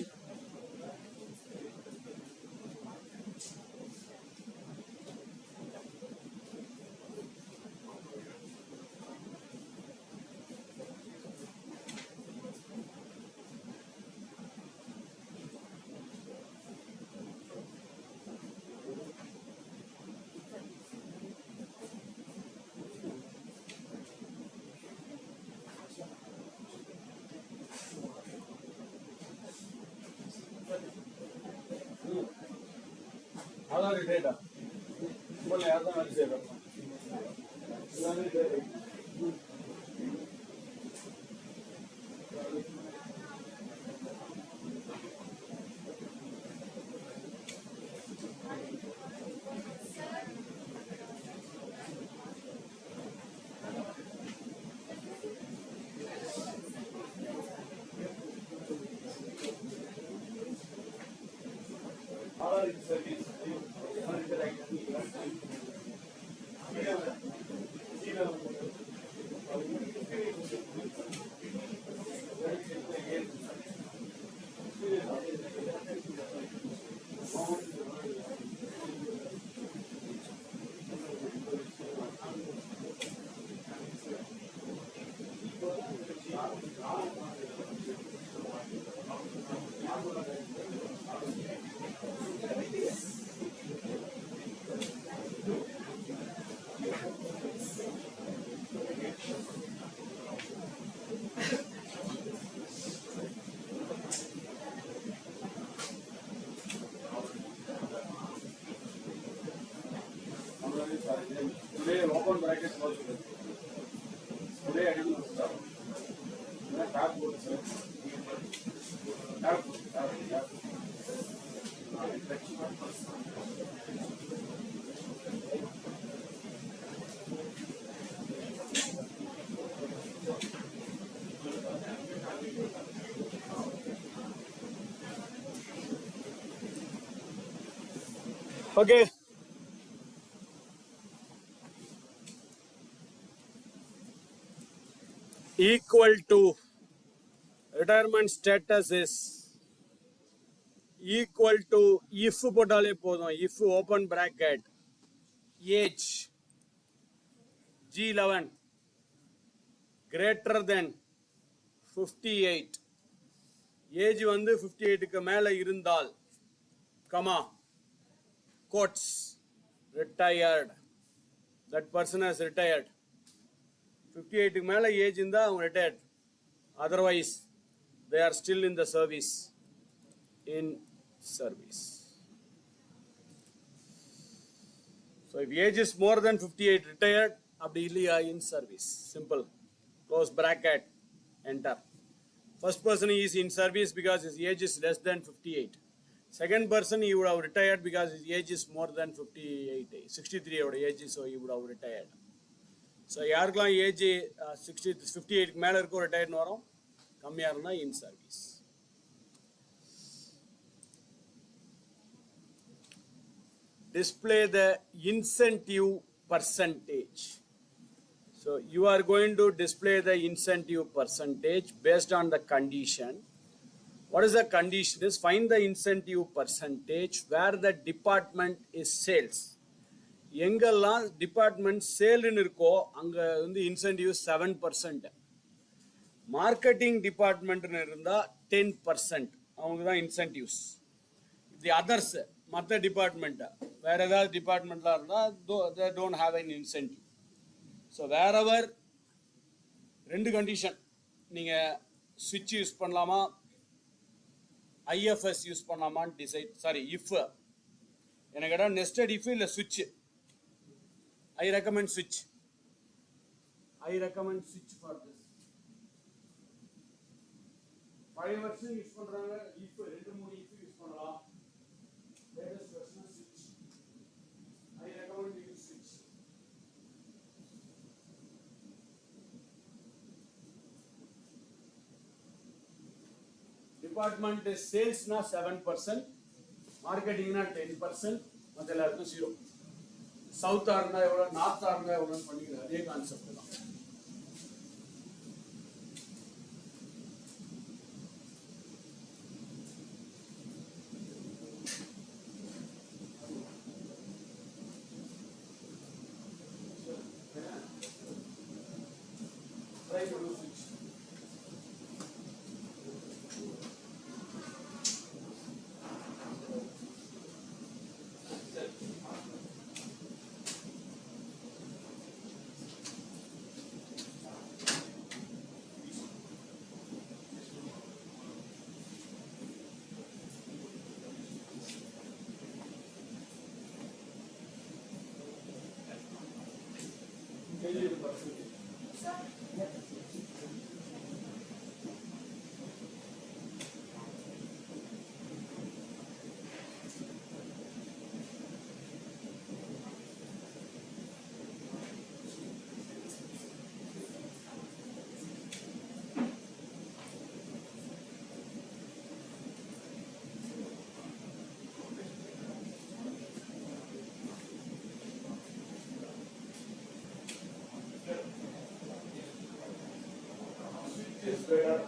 அதான் ரிட்டையர்டா உங்களை யார் தான் வேலை செய்யறாங்க? Today, open brackets also. Today, I didn't stop. Tap board, sir. Tap. Okay. Equal to retirement status is equal to if போட்டாலே போதும். If open bracket age G11 greater than 58, age வந்து 58க்கு மேல இருந்தால் comma quotes retired, that person has retired. 58க்கு மேல age இருந்தா அவங்க retired, otherwise they are still in the service, in service. So if age is more than 58, retired, அப்படி இல்லையா in service. Simple. Close bracket, enter. First person is in service because his age is less than 58. Second person, he would have retired because his age is more than 58, 63 oda age, so he would have retired. So யாருக்கெல்லாம் age 58க்கு மேலே இருக்கோ ரிட்டையர்ட்னு வரும், கம்மியாக இருந்தால் இன் service. display the incentive percentage. So you are going to display the incentive percentage based on the condition. What is the condition is find the incentive percentage where the department is sales. எங்கெல்லாம் department சேல்னு இருக்கோ அங்க வந்து incentive 7%. Marketing டிபார்ட்மெண்ட்னு இருந்தா 10% அவங்க தான் incentives. The others மற்ற department வேற ஏதாவது டிபார்ட்மெண்ட்லாம் இருந்தால் they don't have an incentive. So wherever ரெண்டு கண்டிஷன், நீங்கள் ஸ்விட்ச் யூஸ் பண்ணலாமா ஐஎஃப்எஸ் யூஸ் பண்ணலாமான்னு டிசைட். சாரி, இஃப் எனக்கு கேட்டால் நெஸ்டட் இஃப் இல்லை ஸ்விட்ச். ஐ ரெக்கமெண்ட் ஸ்விட்ச். ஐ ரெக்கமெண்ட் ஸ்விட்ச் ஃபார் திஸ். பழைய வருஷம் யூஸ் பண்ணுறாங்க இஃப், ரெண்டு மூணு இஃப் யூஸ் பண்ணலாம். லேட்டஸ்ட் வெர்ஷன் ஸ்விட்ச். ஐ ரெக்கமெண்ட் யூ ஸ்விட்ச். டிபார்ட்மெண்ட் சேல்ஸ்னா 7%, மார்க்கெட்டிங்னா 10%, மற்ற எல்லாருக்கும் 0. சவுத்தா இருந்தா எவ்வளோ, நார்த்தா இருந்தா எவ்வளோன்னு பண்ணிக்கலாம். அதே கான்செப்ட் தான். Try to do switch. Is better.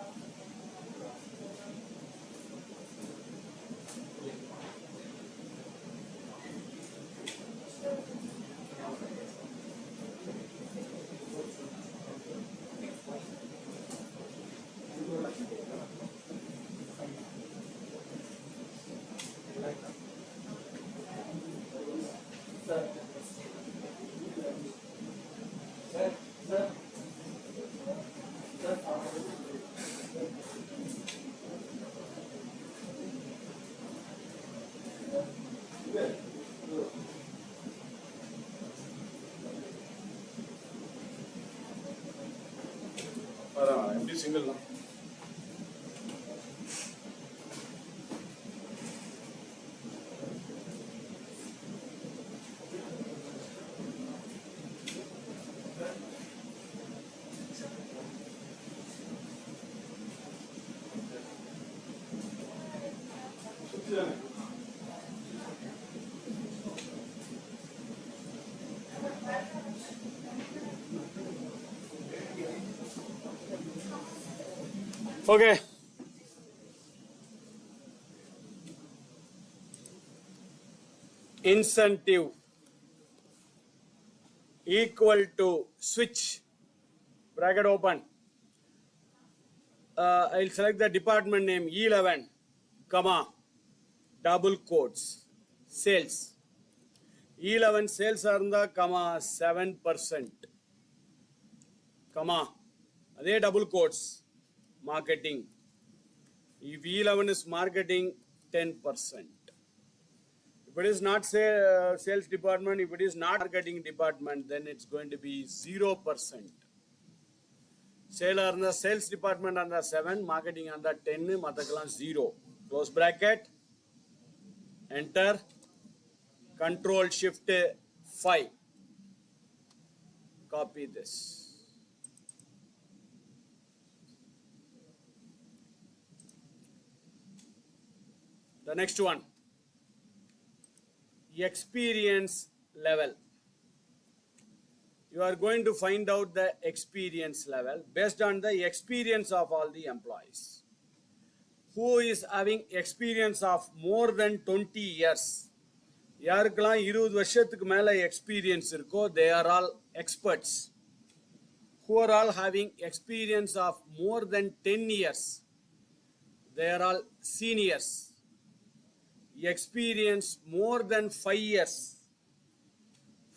Empty single now. Okay. Incentive equal to switch, bracket open. I'll select the department name E11, comma, double quotes, sales. E11 sales are in the comma 7%, comma, adhe double quotes, marketing. If E11 is marketing, 10%. If it is not sales department, if it is not marketing department, then it's going to be 0%. Sales department on the 7, marketing on the 10, matakalam 0. Close bracket, enter, Control Shift 5. Copy this. The next one, experience level. You are going to find out the experience level based on the experience of all the employees. Who is having experience of more than 20 years? யாருக்கெல்லாம் 20 வருஷத்துக்கு மேல experience இருக்கோ, they are all experts. Who are all having experience of more than 10 years? They are all seniors. Experience more than 5 years.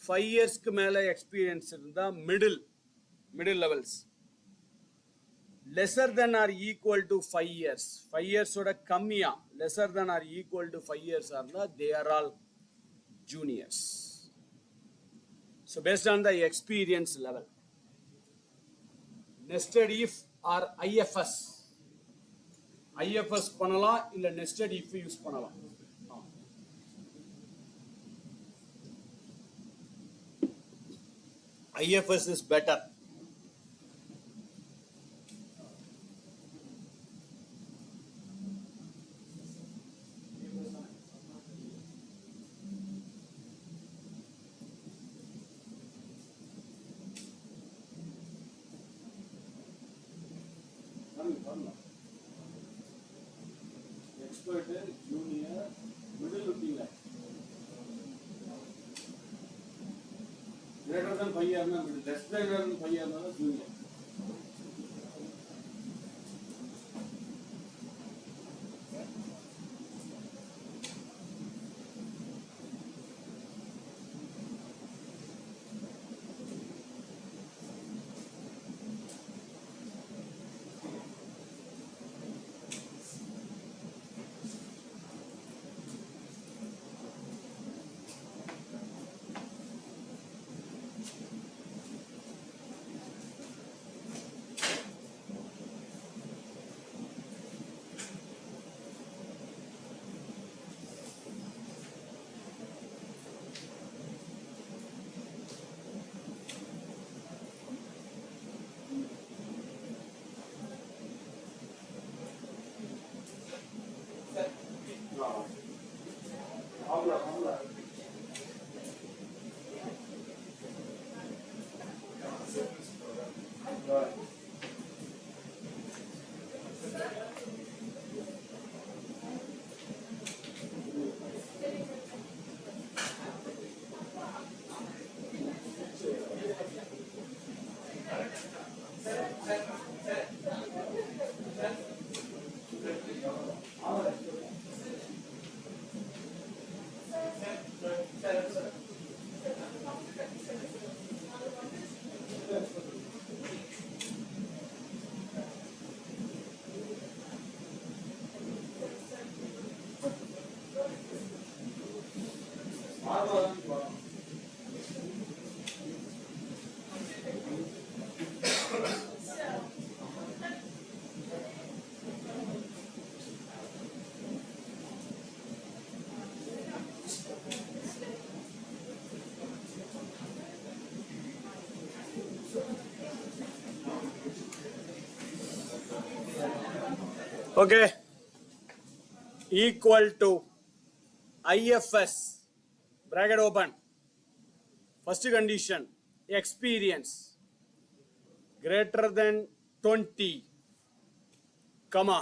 5 yearsக்கு மேல experience இருந்தா middle levels. Lesser than or equal to 5 years. 5 years oda kammiya lesser than or equal to 5 years இருந்தா they are all juniors. So based on the experience level, nested if or IFS. IFS பண்ணலாம் இல்ல nested if use பண்ணலாம். IFS is better. Expert, junior, middle looking like. Greater than 5 years, less than 5 years, junior. Okay, equal to IFS, bracket open. First condition, experience greater than 20, comma,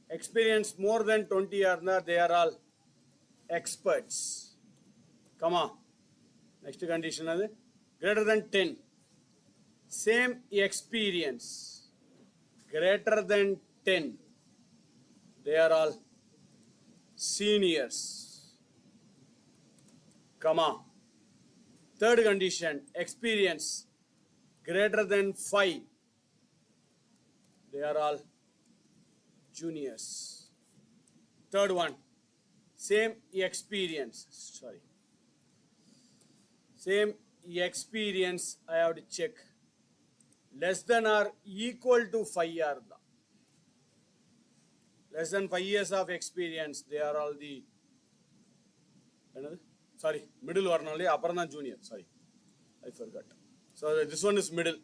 experience more than 20 years, they are all experts, comma. Next condition is greater than 10, same experience, greater than 10, they are all seniors, comma. Third condition, experience greater than 5, they are all juniors. Third one, same experience, same experience, I have to check, less than or equal to 5 years. Less than 5 years of experience, they are all the, middle one only, upper than junior, I forgot. So this one is middle.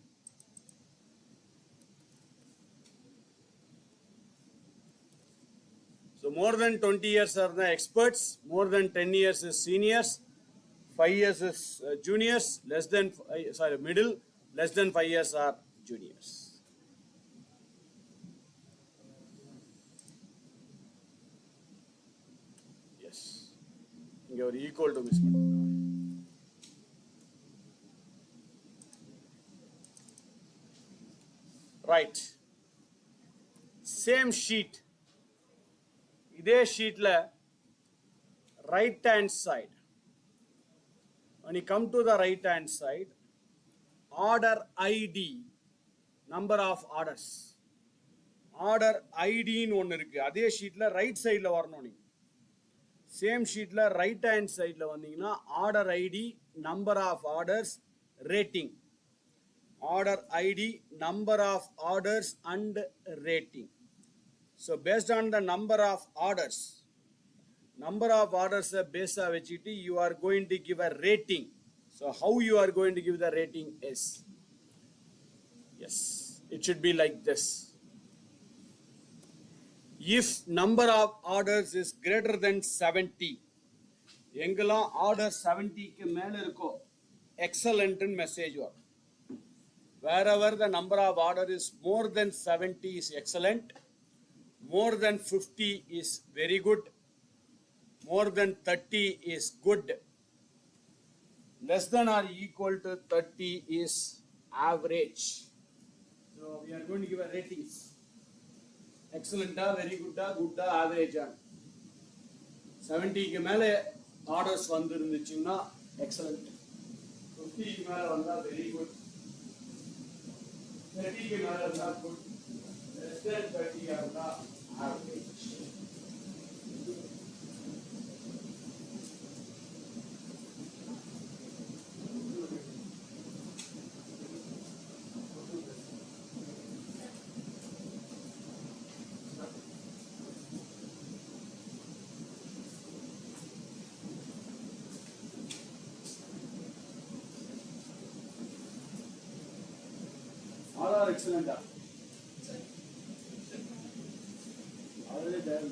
So So more than 20 years are the experts, more than 10 years is seniors, 5 years is juniors, middle, less than 5 years are juniors. Yes. இங்க ஒரு equal to miss பண்ணிருக்கோம். Right. Same sheet. இதே sheetல right hand side. When you come to the right hand side, order ID, number of orders. Order ID ன்னு ஒன்று இருக்கு. அதே ஷீட்ல right சைடில் வரணும் நீங்க. சேம் ஷீட்ல ரைட் ஹேண்ட் சைடில் வந்தீங்கன்னா order ID, number of orders, rating. Order ID, number of orders and rating. So based on the number of orders, number of orders பேஸா வச்சுட்டு you are going to give a rating. So how you are going to give the rating is, yes, it should be like this. If number of orders is greater than 70, எங்கெல்லாம் order 70க்கு மேல இருக்கோ excellent message வரும். Wherever the number of order is more than 70 is excellent, more than 50 is very good, more than 30 is good, less than or equal to 30 is average. So we are going to give a ratings. Excellent, very good, good, average. 70 க்கு மேல orders வந்து இருந்துச்சுன்னா excellent, 50 க்கு மேல வந்தா very good, 30 க்கு மேல வந்தா good, less than 30 இருந்தா average. All are excellent. Already there.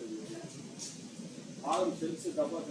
All cells cover.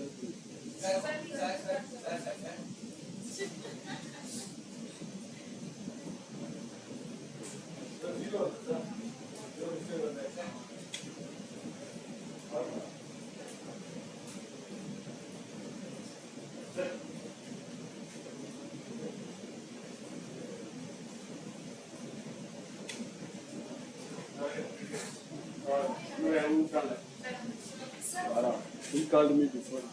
He called me before.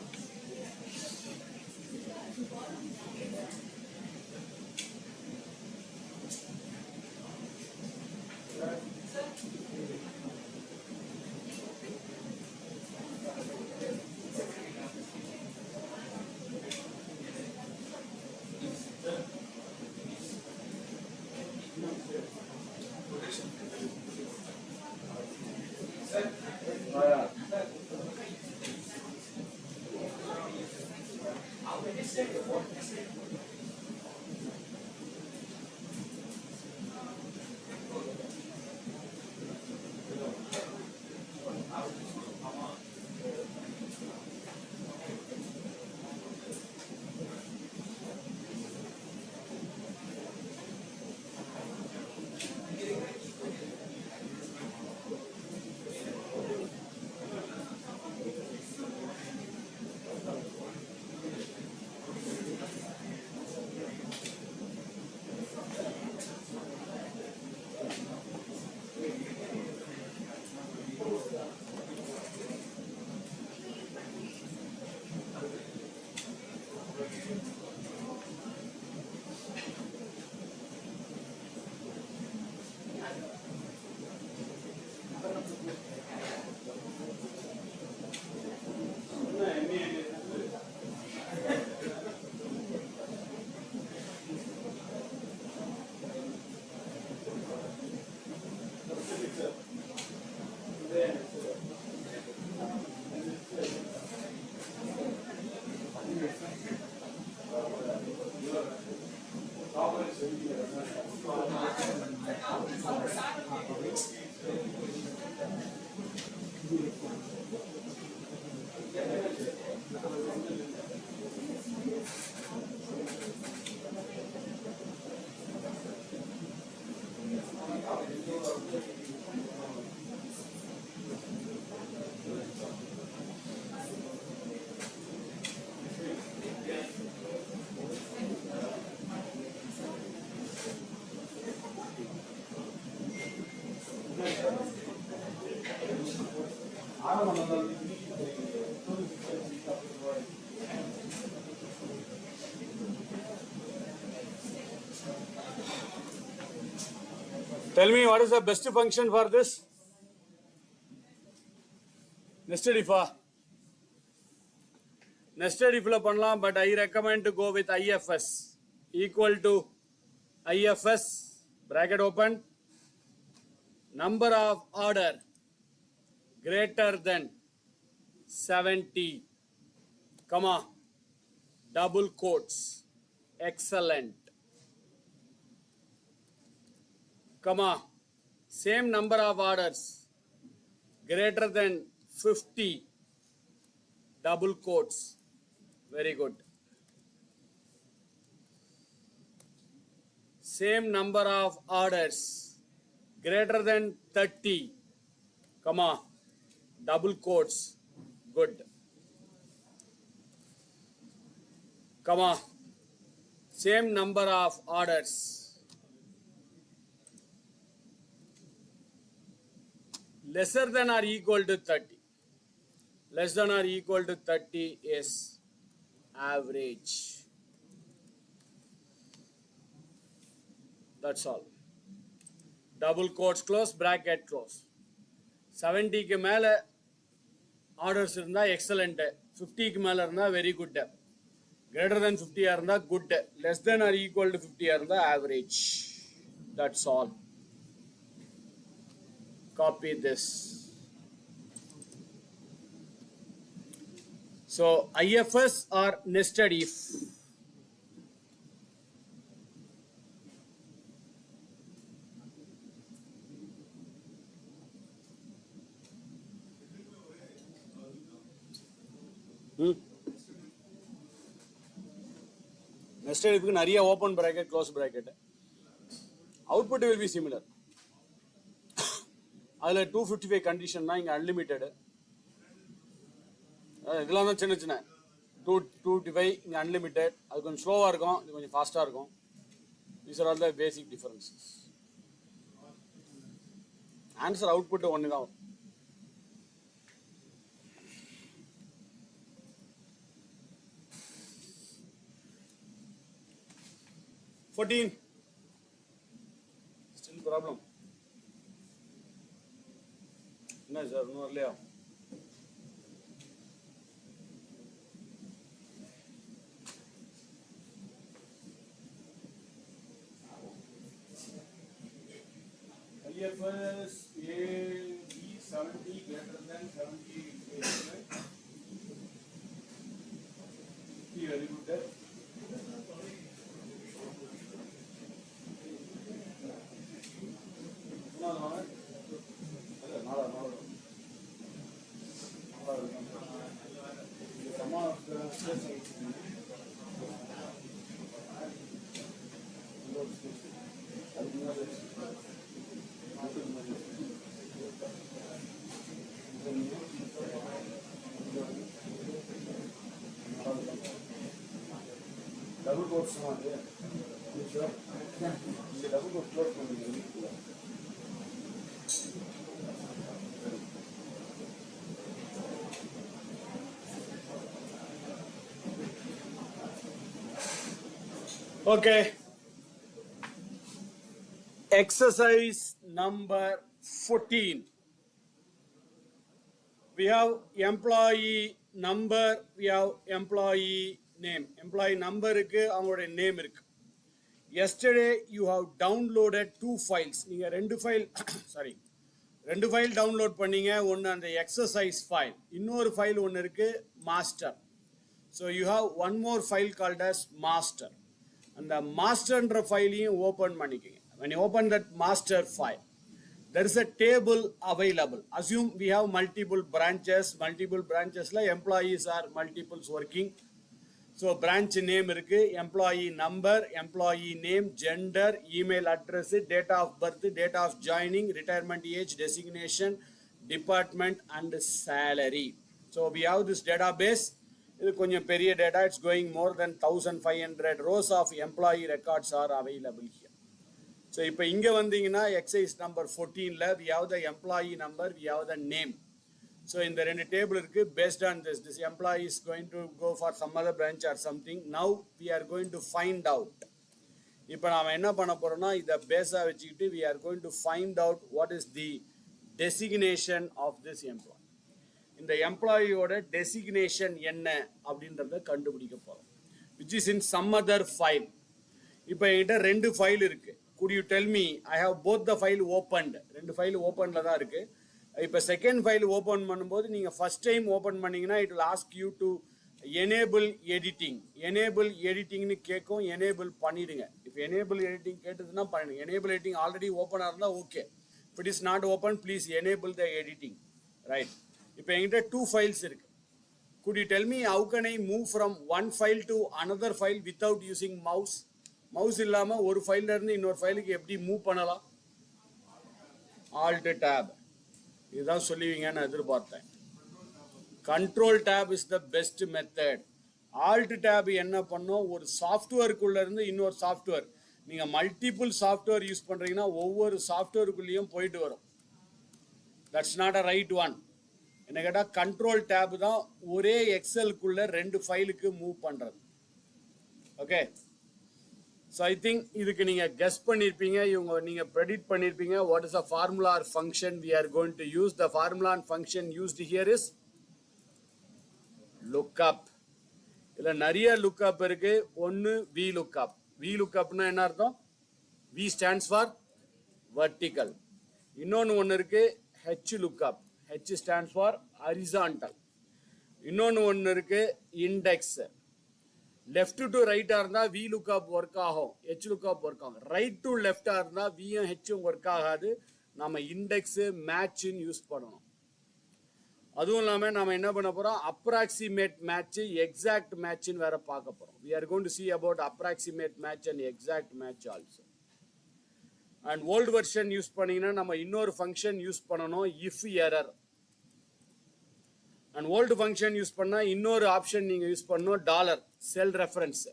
Tell me what is the best function for this? Nested if nested if பண்ணலாம், but I recommend to go with IFS equal to IFS bracket open number of order greater than 70 comma double quotes excellent comma same number of orders greater than 50 double quotes very good same number of orders greater than 30 comma double quotes good comma same number of orders lesser than or equal to 30 less than or equal to 30 is average. That's all. Double quotes close, bracket close. 70 க்கு மேல orders இருந்தா excellent, 50 க்கு மேல இருந்தா very good, greater than 50 இருந்தா good, less than or equal to 50 இருந்தா average. That's all. Copy this. So IFS or nested if. Nested if நிறைய open bracket close bracket output will be similar. அதில் 255 கண்டிஷன்னா இங்கே unlimited, இதெல்லாம் தான் சின்ன சின்ன 255 இங்கே அன்லிமிட்டெட், அது கொஞ்சம் ஸ்லோவாக இருக்கும், இது கொஞ்சம் ஃபாஸ்ட்டாக இருக்கும். These are all the basic differences. Answer output ஒன்று தான். Still problem. என்ன சார் இன்னும் வரலையா? IFS A B 70 greater than 70 very good. Double quotes double quote close okay. Exercise number 14. We have employee number, we have employee name. Employee number இருக்கு, அவங்களுடைய name இருக்கு. Yesterday you have downloaded 2 files. நீங்க ரெண்டு file download பண்ணீங்க. ஒன்று அந்த exercise file, இன்னொரு file ஒன்று இருக்கு master. So you have one more file called as master. அந்த மாஸ்டர்ன்ற ஃபைலையும் ஓப்பன் பண்ணிக்கோங்க. when you open that master file, there is a table available. Assume we have multiple branches like employees are multiples working. So branch name irukku, employee number, employee name, gender, email address, date of birth, date of joining, retirement age, designation, department and salary. So we have this database. Idu konjam periya data, it's going more than 1500 rows of employee records are available here. So இப்போ இங்கே வந்தீங்கன்னா exercise number 14ல we have the employee number, we have the name. So இந்த ரெண்டு table இருக்கு. based on this employee is going to go for some other branch or something. Now we are going to find out இப்போ நாம என்ன பண்ண போறோம்னா இதை பேஸா வச்சுக்கிட்டு we are going to find out what is the designation of this employee. இந்த எம்ப்ளாயியோட designation என்ன அப்படின்றத கண்டுபிடிக்க போறோம், which is in some other file. இப்போ என்கிட்ட ரெண்டு ஃபைல் இருக்கு. could you tell me I have both the file opened, ரெண்டு ஃபைல் ஓப்பன்ல தான் இருக்கு. இப்போ செகண்ட் ஃபைல் ஓப்பன் பண்ணும்போது நீங்க ஃபர்ஸ்ட் டைம் ஓப்பன் பண்ணீங்கன்னா it will ask you to enable editing. enable editingனு கேட்கும், enable பண்ணிடுங்க. if enable editing கேட்டதுன்னா பண்ணிடுங்க. enable editing ஆல்ரெடி ஓப்பனா இருந்தா okay. if it is not open please enable the editing, right? இப்போ என்கிட்ட டூ ஃபைல்ஸ் இருக்கு. could you tell me how can I move from one file to another file without using mouse? Mouse இல்லாம ஒரு ஃபைல்ல இருந்து இன்னொரு ஃபைலுக்கு எப்படி move பண்ணலாம்? alt tab இதுதான் சொல்லுவீங்கன்னு எதிர்பார்த்தேன். Control tab is the best method. Alt tab என்ன பண்ணும், ஒரு சாஃப்ட்வேருக்குள்ள இருந்து இன்னொரு சாஃப்ட்வேர், நீங்க மல்டிபிள் சாஃப்ட்வேர் யூஸ் பண்றீங்கன்னா ஒவ்வொரு சாஃப்ட்வேருக்குள்ளேயும் போயிட்டு வரும். That's not a right one. என்ன கேட்டா கண்ட்ரோல் டேப் தான் ஒரே எக்ஸலுக்குள்ள ரெண்டு ஃபைலுக்கு மூவ் பண்றது. ஓகே, ஸோ ஐ திங்க் இதுக்கு நீங்க கெஸ் பண்ணிருப்பீங்க, நீங்க ப்ரெடிக்ட் பண்ணிருப்பீங்க. What is a formula or function we are going to use? The formula and function used here is lookup. இதுல நிறைய லுக்அப் இருக்கு. ஒன்னு வி லுக்அப். வி லுக்அப்னா என்ன அர்த்தம்? V stands for vertical. இன்னொன்னு ஒன்னு இருக்கு H lookup. H stands for horizontal. இன்னொன்னு ஒன்னு இருக்கு இண்டெக்ஸ். லெஃப்ட் டு ரைட்டா இருந்தா வி லுக்அப் ஒர்க் ஆகும், ஹெச் லுக்அப் ஒர்க் ஆகும். ரைட் டு லெஃப்டா இருந்தா வியும் ஹெச்சும் ஒர்க் ஆகாது. நம்ம இண்டெக்ஸ் மேட்ச்னு யூஸ் பண்ணணும். அதுவும் இல்லாம நாம என்ன பண்ண போறோம், அப்ராக்சிமேட் மேட்ச், எக்ஸாக்ட் மேட்ச்னு வேற பார்க்க போறோம். we are going to see about approximate match and exact match also. and old version use பண்ணீங்கன்னா நம்ம இன்னொரு ஃபங்க்ஷன் யூஸ் பண்ணணும், if error. and old function use பண்ணா இன்னொரு ஆப்ஷன் நீங்க யூஸ் பண்ணணும், டாலர் செல் ரெஃபரன்ஸ்.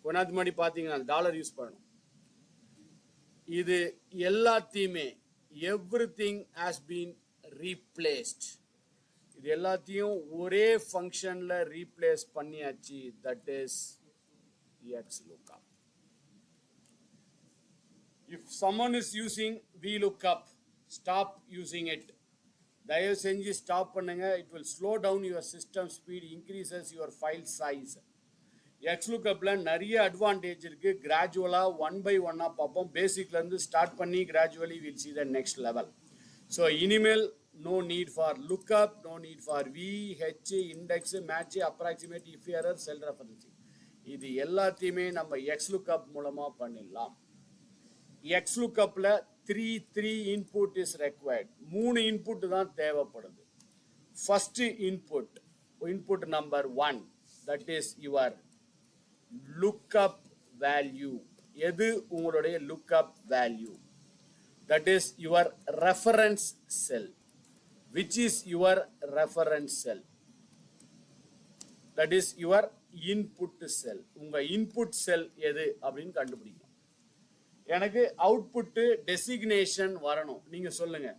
கொண்டாந்து முன்னாடி பாத்தீங்கன்னா டாலர் யூஸ் பண்ணணும். இது எல்லாத்தையுமே எவ்ரிதிங் ஹஸ் பீன் ரீப்ளேஸ்ட். இது எல்லாத்தையும் ஒரே ஃபங்க்ஷன்ல ரீப்ளேஸ் பண்ணியாச்சு. That is X lookup. if someone is using VLOOKUP, stop using it. தயவு செஞ்சு ஸ்டாப் பண்ணுங்க. It will slow down your system speed, increases your file size. எக்ஸ்லுக்கப்ல நிறைய அட்வான்டேஜ் இருக்கு. கிராஜுவலா ஒன் பை ஒன்னா பார்ப்போம். பேசிக்ல இருந்து ஸ்டார்ட் பண்ணி gradually will see the next level. So இனிமேல் no need for lookup, no need for V, H, index, match, approximate, if error, cell referencing. இது எல்லாத்தையுமே நம்ம எக்ஸ்லுக்கப் மூலமா பண்ணிடலாம். எக்ஸ்லுக்கப்ல three input is required. 3 input தான் தேவைப்படுது. First input number 1, that is your lookup value. எது உங்களுடைய lookup value? That is your reference cell. which is your reference cell? that is your input cell. உங்க input செல் எது அப்படின்னு கண்டுபிடிக்கணும். எனக்கு output designation வரணும். நீங்க சொல்லுங்க,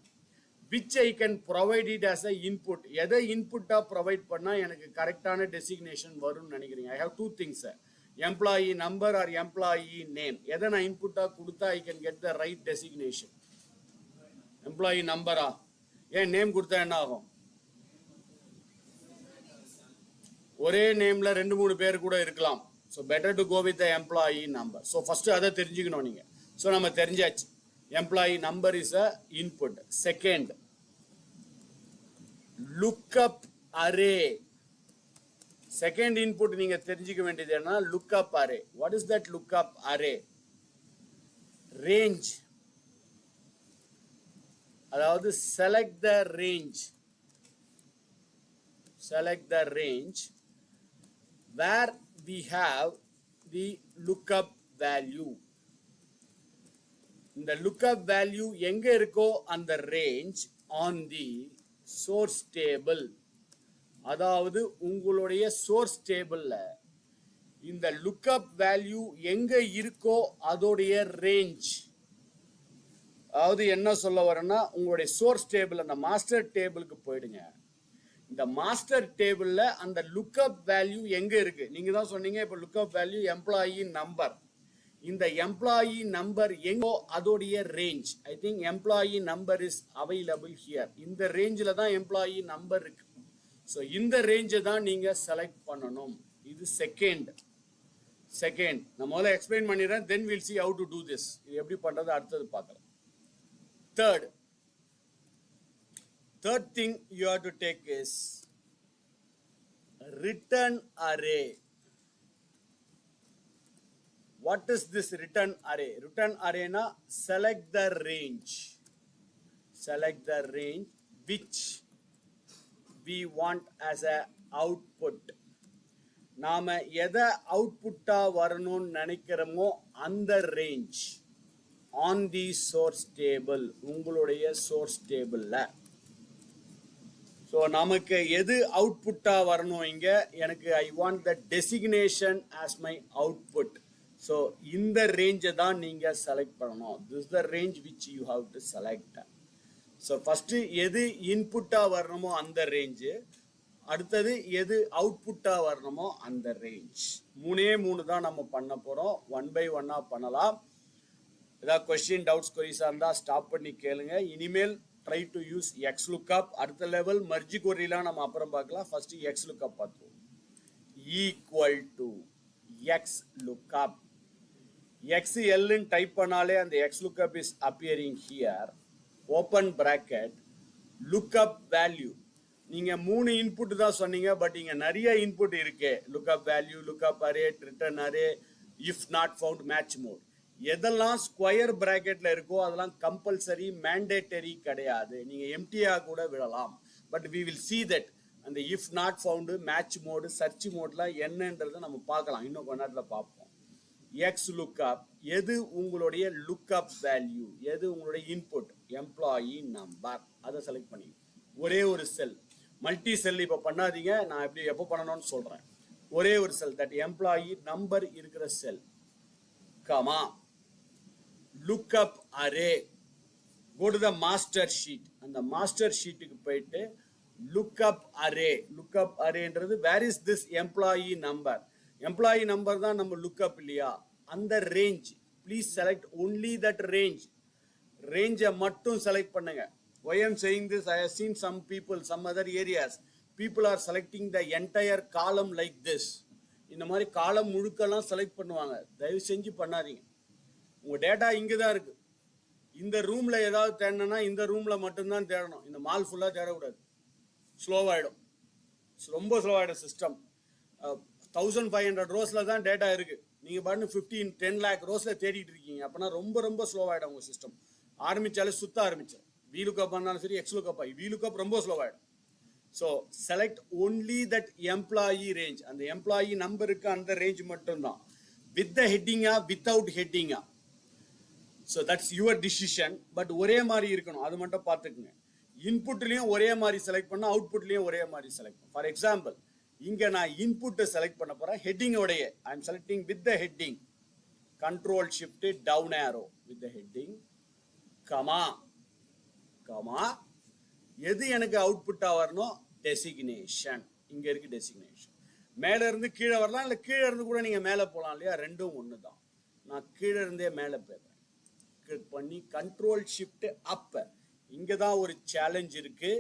which I can provide it as a input. எதை இன்புட்டா ப்ரொவைட் பண்ணா எனக்கு கரெக்டான டெசிக்னேஷன் வரும்னு நினைக்கிறீங்க? I have two things, employee number or employee name. எதை நான் இன்புட்டா கொடுத்தா I can get the right designation? Employee நம்பரா? ஏன் நேம் கொடுத்தா என்ன ஆகும்? ஒரே நேம்ல 2-3 பேர் கூட இருக்கலாம். So better to go with the employee number. So first அதை தெரிஞ்சுக்கணும் நீங்க. ஸோ நம்ம தெரிஞ்சாச்சு, employee number is a input. Second, lookup array. Second input நீங்க தெரிஞ்சுக்க வேண்டியது என்ன? Lookup array. What is that lookup array? Range. அதாவது select the range where we have the lookup value. இந்த lookup value எங்க இருக்கோ அந்த range on the source table. அதாவது உங்களுடைய source tableல இந்த lookup value எங்க இருக்கோ அதோடைய range. அதாவது என்ன சொல்ல வரேன்னா, உங்களுடைய சோர்ஸ் டேபிள் அந்த மாஸ்டர் டேபிளுக்கு போயிடுங்க. இந்த மாஸ்டர் டேபிள்ல அந்த லுக்அப் வேல்யூ எங்க இருக்கு? நீங்க தான் சொன்னீங்க இப்ப லுக்அப் வேல்யூ எம்ப்ளாயி நம்பர். இந்த எம்ப்ளாயி நம்பர் எங்கோ அதோடைய range. I think employee number is available here. இந்த ரேஞ்சில் தான் எம்ப்ளாயி நம்பர் இருக்கு. ஸோ இந்த ரேஞ்சை தான் நீங்க செலக்ட் பண்ணணும். இது செகண்ட். நான் முதல்ல எக்ஸ்பிளைன் பண்ணிடுறேன், then will see how to do this. இது எப்படி பண்றது அடுத்தது பார்க்கலாம். Third thing you have to take is return array. What is this return array? Return array na select the range which we want as a output. நாம எதை அவுட்புட்டா வரணும்னு நினைக்கிறோமோ அந்த range on the source table, உங்களுடைய source டேபிள்ல. So நமக்கு எது அவுட்புட்டா வரணும் இங்க, எனக்கு ஐ want the designation as my output. So இந்த ரேஞ்சை தான் நீங்க செலக்ட் பண்ணணும். This the range which you have to select. So first எது இன்புட்டா வரணுமோ அந்த ரேஞ்சு, அடுத்தது எது அவுட்புட்டா வரணுமோ அந்த ரேஞ்ச். மூணு தான் நம்ம பண்ண போறோம். 1 by 1 பண்ணலாம். ஏதாவது கொஸ்டின் டவுட்ஸ் கொரிஸா இருந்தா ஸ்டாப் பண்ணி கேளுங்க. இனிமேல் try to use X lookup. அடுத்த லெவல் மர்ஜி கொரிலாம் நம்ம அப்புறம் பார்க்கலாம். ஃபர்ஸ்ட் எக்ஸ் லுக்அப் பார்த்துருவோம். Equal to X lookup. XL type பண்ணாலே அந்த X lookup is appearing here. Open bracket lookup value. நீங்க 3 இன்புட் தான் சொன்னீங்க, பட் இங்க நிறைய இன்புட் இருக்கு. Lookup value, lookup array, return array, if not found, match mode. எதெல்லாம் ஸ்கொயர் பிராக்கெட்ல இருக்கோ அதெல்லாம் கம்பல்சரி, மேண்டேட்டரி கிடையாது. நீங்க எம்டியா கூட விடலாம். But we will see that அந்த if not found, match mode, search மோட்ல என்னன்றதை நம்ம பார்க்கலாம். இன்னும் கொஞ்ச நேரத்துல பார்ப்போம். எக்ஸ் லுக்அப், எது உங்களுடைய லுக்அப் வேல்யூ, எது உங்களுடைய இன்புட், எம்ப்ளாயி நம்பர், அதை செலக்ட் பண்ணி ஒரே ஒரு செல். மல்டி செல் இப்போ பண்ணாதீங்க, நான் எப்போ பண்ணணும்னு சொல்றேன். ஒரே ஒரு செல், தட் எம்ப்ளாயி நம்பர் இருக்கிற செல், comma lookup array. Go to the master sheet. அந்த மாஸ்டர் ஷீட்டுக்கு போயிட்டு லுக்அப் அரே. லுக்அப் அரேன்றது where is this employee number. Employee number தான் நம்ம லுக்அப் இல்லையா, அந்த range. Please select only that range. ரேஞ்சை மட்டும் செலக்ட் பண்ணுங்க. Why I am saying this, I have seen some people, some other areas, people are selecting the entire column like this. இந்த மாதிரி காலம் முழுக்கெல்லாம் செலக்ட் பண்ணுவாங்க. தயவு செஞ்சு பண்ணாதீங்க. உங்க டேட்டா இங்கே தான் இருக்கு. இந்த ரூம்ல ஏதாவது தேடணும்னா இந்த ரூம்ல மட்டும்தான் தேடணும். இந்த மால் ஃபுல்லா தேடக்கூடாது, ஸ்லோவாயிடும். ரொம்ப ஸ்லோவாயிடும் சிஸ்டம். 1500 ரோஸ்ல தான் டேட்டா இருக்கு. நீங்க பாட்டு 10 lakh ரோஸ்ல தேடிட்டு இருக்கீங்க. அப்பனா ரொம்ப ரொம்ப ஸ்லோவாயிடும் உங்க சிஸ்டம். ஆரம்பிச்சாலே சுத்த ஆரம்பிச்சிடும். VLOOKUP பண்ணாலும் சரி, XLOOKUP. VLOOKUP ரொம்ப ஸ்லோவாயிடும். So select only that employee range. அந்த எம்ப்ளாயி நம்பருக்கு அந்த ரேஞ்ச் மட்டும்தான். வித் த ஹெட்டிங்கா, வித்தவுட் ஹெட்டிங்கா, so that's your decision. But ஒரே மாதிரி இருக்கணும், அது மட்டும் பார்த்துக்குங்க. இன்புட்லையும் ஒரே மாதிரி செலக்ட் பண்ண, அவுட்புட்லையும் ஒரே மாதிரி செலக்ட் பண்ண. ஃபார் எக்ஸாம்பிள், இங்க நான் இன்புட்டை செலக்ட் பண்ண போறேன். ஹெட்டிங்கோடைய I am selecting with the heading. Control shift down arrow with the heading, comma comma. எது எனக்கு அவுட்புட்டா வரணும், டெசிக்னேஷன். இங்க இருக்கு டெசிக்னேஷன். மேல இருந்து கீழே வரலாம், இல்ல கீழே இருந்து கூட நீங்க மேல போகலாம் இல்லையா, ரெண்டும் ஒன்று தான். நான் கீழே இருந்தே மேலே போயிடுறேன். கிளிக் பண்ணி கண்ட்ரோல் ஷிஃப்ட் அப். இங்க தான் ஒரு சேலஞ்ச் இருக்கு.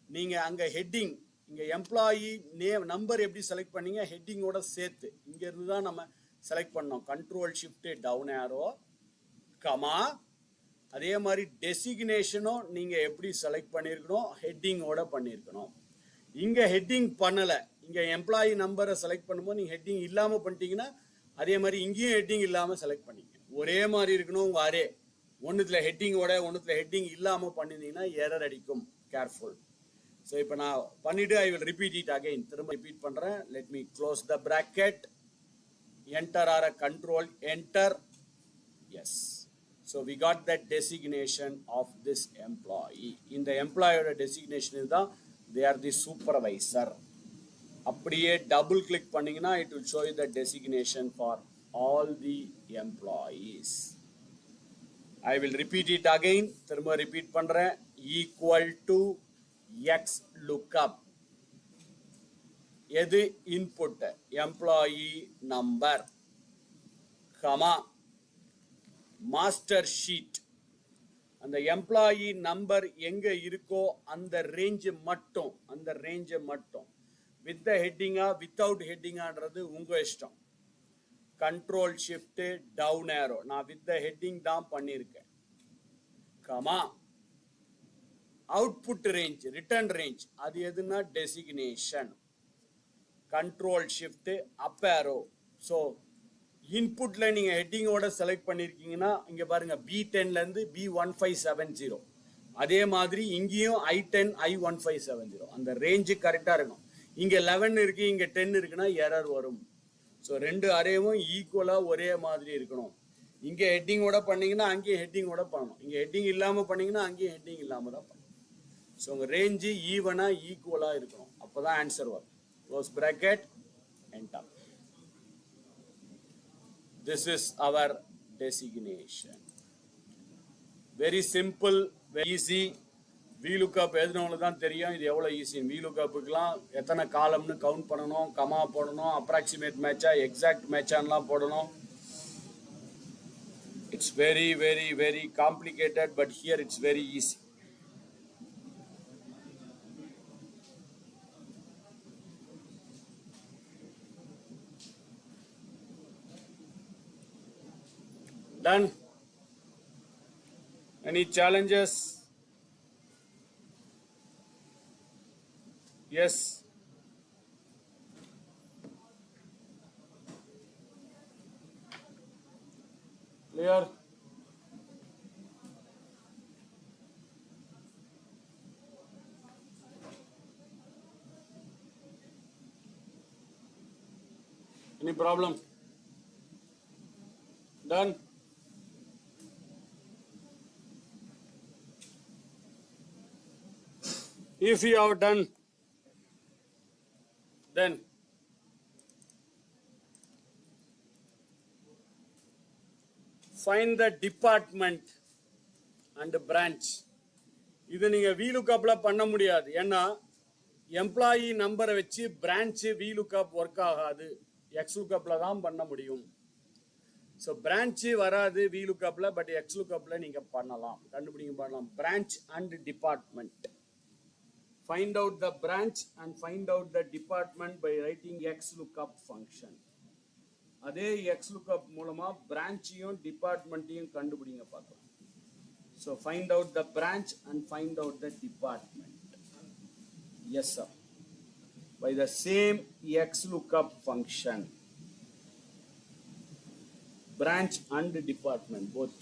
நீங்க அங்க ஹெட்டிங், இங்க எம்ப்ளாயி நேம் நம்பர் எப்படி செலக்ட் பண்ணீங்க, ஹெட்டிங்கோட சேர்த்து இங்க இருந்து தான் நம்ம செலக்ட் பண்ணோம். Control shift down arrow, comma. அதே மாதிரி டெசிக்னேஷனும் நீங்க எப்படி செலக்ட் பண்ணிருக்கணும், ஹெட்டிங்கோட பண்ணிருக்கணும். இங்க ஹெட்டிங் பண்ணல, இங்க எம்ப்ளாயி நம்பரை செலக்ட் பண்ணும்போது நீங்க ஹெட்டிங் இல்லாம பண்ணிட்டீங்கன்னா, அதே மாதிரி இங்கேயும் ஹெட்டிங் இல்லாம செலக்ட் பண்ணிங்க. ஒரே மாதிரி இருக்கணும் உங்க அரே. ஒன்னுத்துல ஹெட்டிங்கோட ஒன்னுத்துல ஹெட்டிங் இல்லாம பண்ணிருந்தீங்கன்னா எரர் அடிக்கும். கேர்ஃபுல். ஸோ இப்போ நான் பண்ணிட்டு I will repeat it again. திரும்ப ரிப்பீட் பண்றேன். Let me close the bracket. Enter or control enter. Yes. So we got that designation of this employee. In the employee designation is the, they are the supervisor. அப்படியே double click பண்ணீங்கன்னா it will show you the designation for all the employees. I will repeat it again. திரும்ப repeat பண்றேன். equal to x lookup. எது input, employee number, comma master sheet. அந்த employee number எங்க இருக்கோ அந்த range மட்டும் with ஹெட்டிங்கா without ஹெட்டிங்கான்றது உங்க இஷ்டம். கண்ட்ரோல் ஷிஃப்ட் டவுன் ஏரோ, நான் வித் ஹெட்டிங் தான் பண்ணியிருக்கேன். Comma output range, return range, அது எதுனா designation. Control shift up arrow. So இன்புட்ல நீங்க ஹெட்டிங்கோட செலக்ட் பண்ணிருக்கீங்கன்னா இங்க பாருங்க B10ல இருந்து B1570. அதே மாதிரி இங்கேயும் I10 I1570. அந்த ரேஞ்சு கரெக்டா இருக்கும். இங்க 11 இருக்கு, இங்க 10 இருக்குன்னா எரர் வரும். ஸோ ரெண்டு அரேவும் ஈக்குவலா ஒரே மாதிரி இருக்கணும். இங்க ஹெட்டிங்கோட பண்ணீங்கன்னா அங்கேயும் ஹெட்டிங்கோட பண்ணணும். இங்க ஹெட்டிங் இல்லாம பண்ணீங்கன்னா அங்கேயும் ஹெட்டிங் இல்லாம தான் பண்ணணும். ஸோ உங்க ரேஞ்சு ஈவனா ஈக்குவலா இருக்கணும். அப்போதான் ஆன்சர் வரும். Close bracket enter. This is our designation. Very simple, very easy. VLOOKUP எழுதுனவங்களுக்கு தான் தெரியும் இது எவ்வளோ ஈஸி. VLOOKUPக்குலாம் எத்தனை காலம்னு கவுண்ட் பண்ணணும், கமா போடணும், அப்ராக்சிமேட் மேட்சா எக்ஸாக்ட் மேட்சான்லாம் போடணும். It's very, very, very complicated, but here it's very easy. Done? Any challenges? Yes. Clear? Any problem? Done? If you have done, then find the department and branch. இது நீங்க VLOOKUPல பண்ண முடியாது. ஏன்னா employee நம்பரை வச்சு branch VLOOKUP work ஆகாது. XLOOKUPல தான் பண்ண முடியும். ஸோ பிரான்ச்சு வராது VLOOKUPல, பட் XLOOKUPல நீங்க பண்ணலாம், கண்டுபிடிங்க பண்ணலாம். Branch and department. Find out the branch and find out the department by writing XLOOKUP function. அதே XLOOKUP மூலமா பிரான்ச்சையும் டிபார்ட்மெண்ட்டையும் கண்டுபிடிங்க பார்க்கலாம். So find out the branch and find out the department. Yes sir. By the same XLOOKUP function. Branch and department both.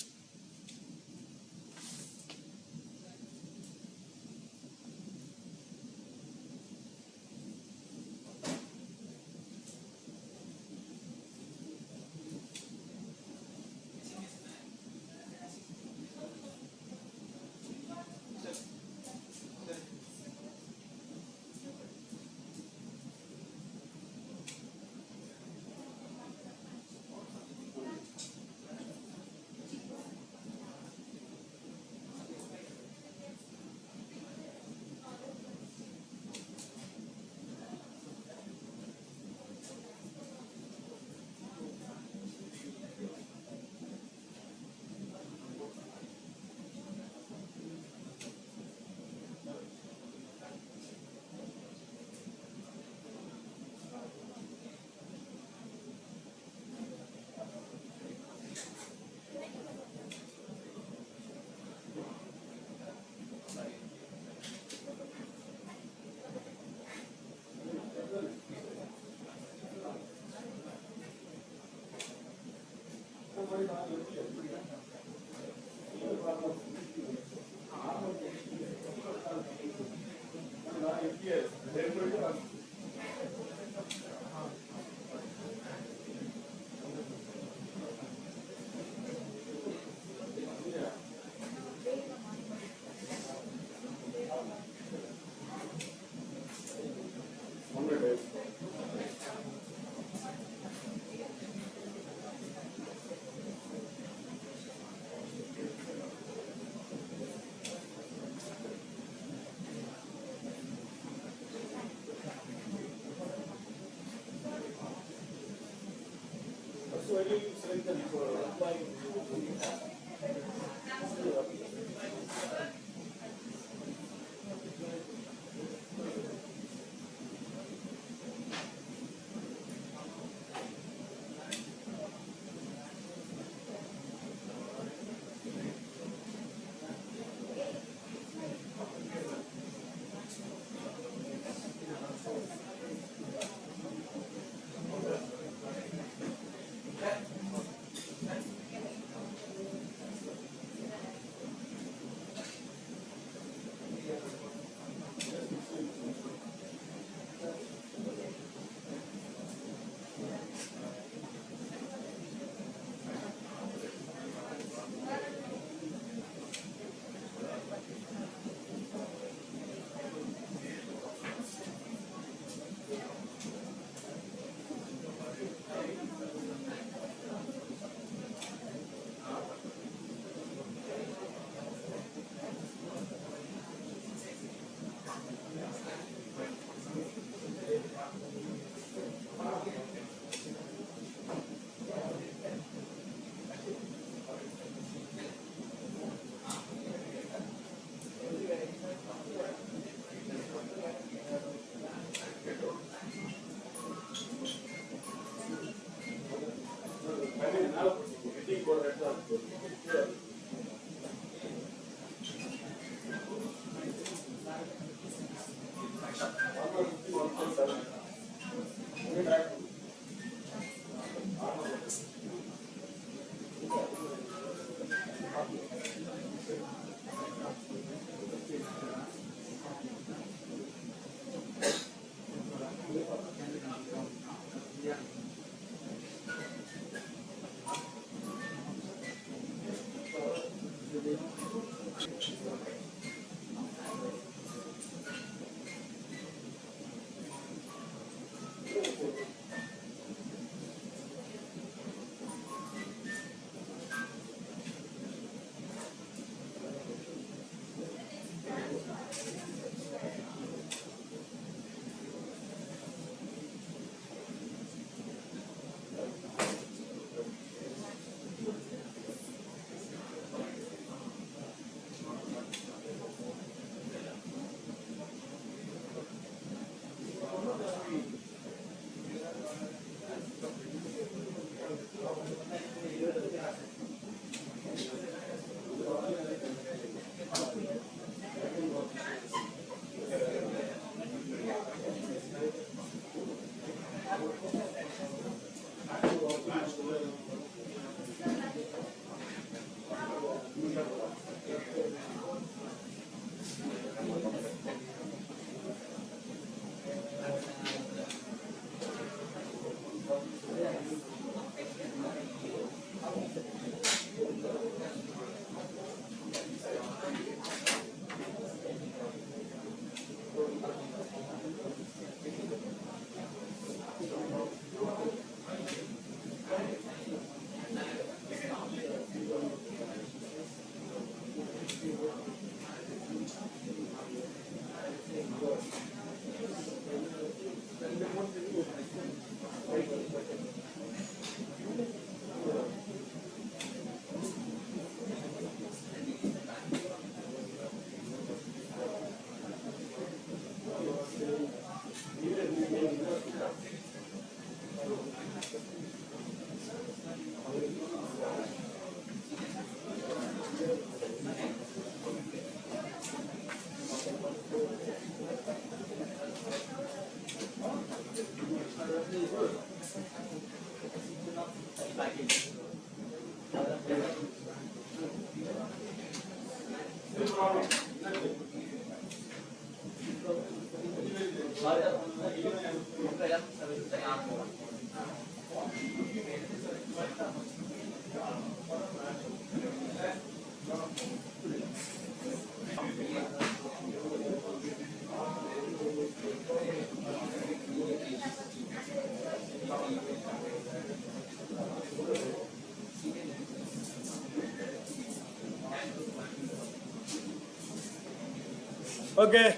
Okay,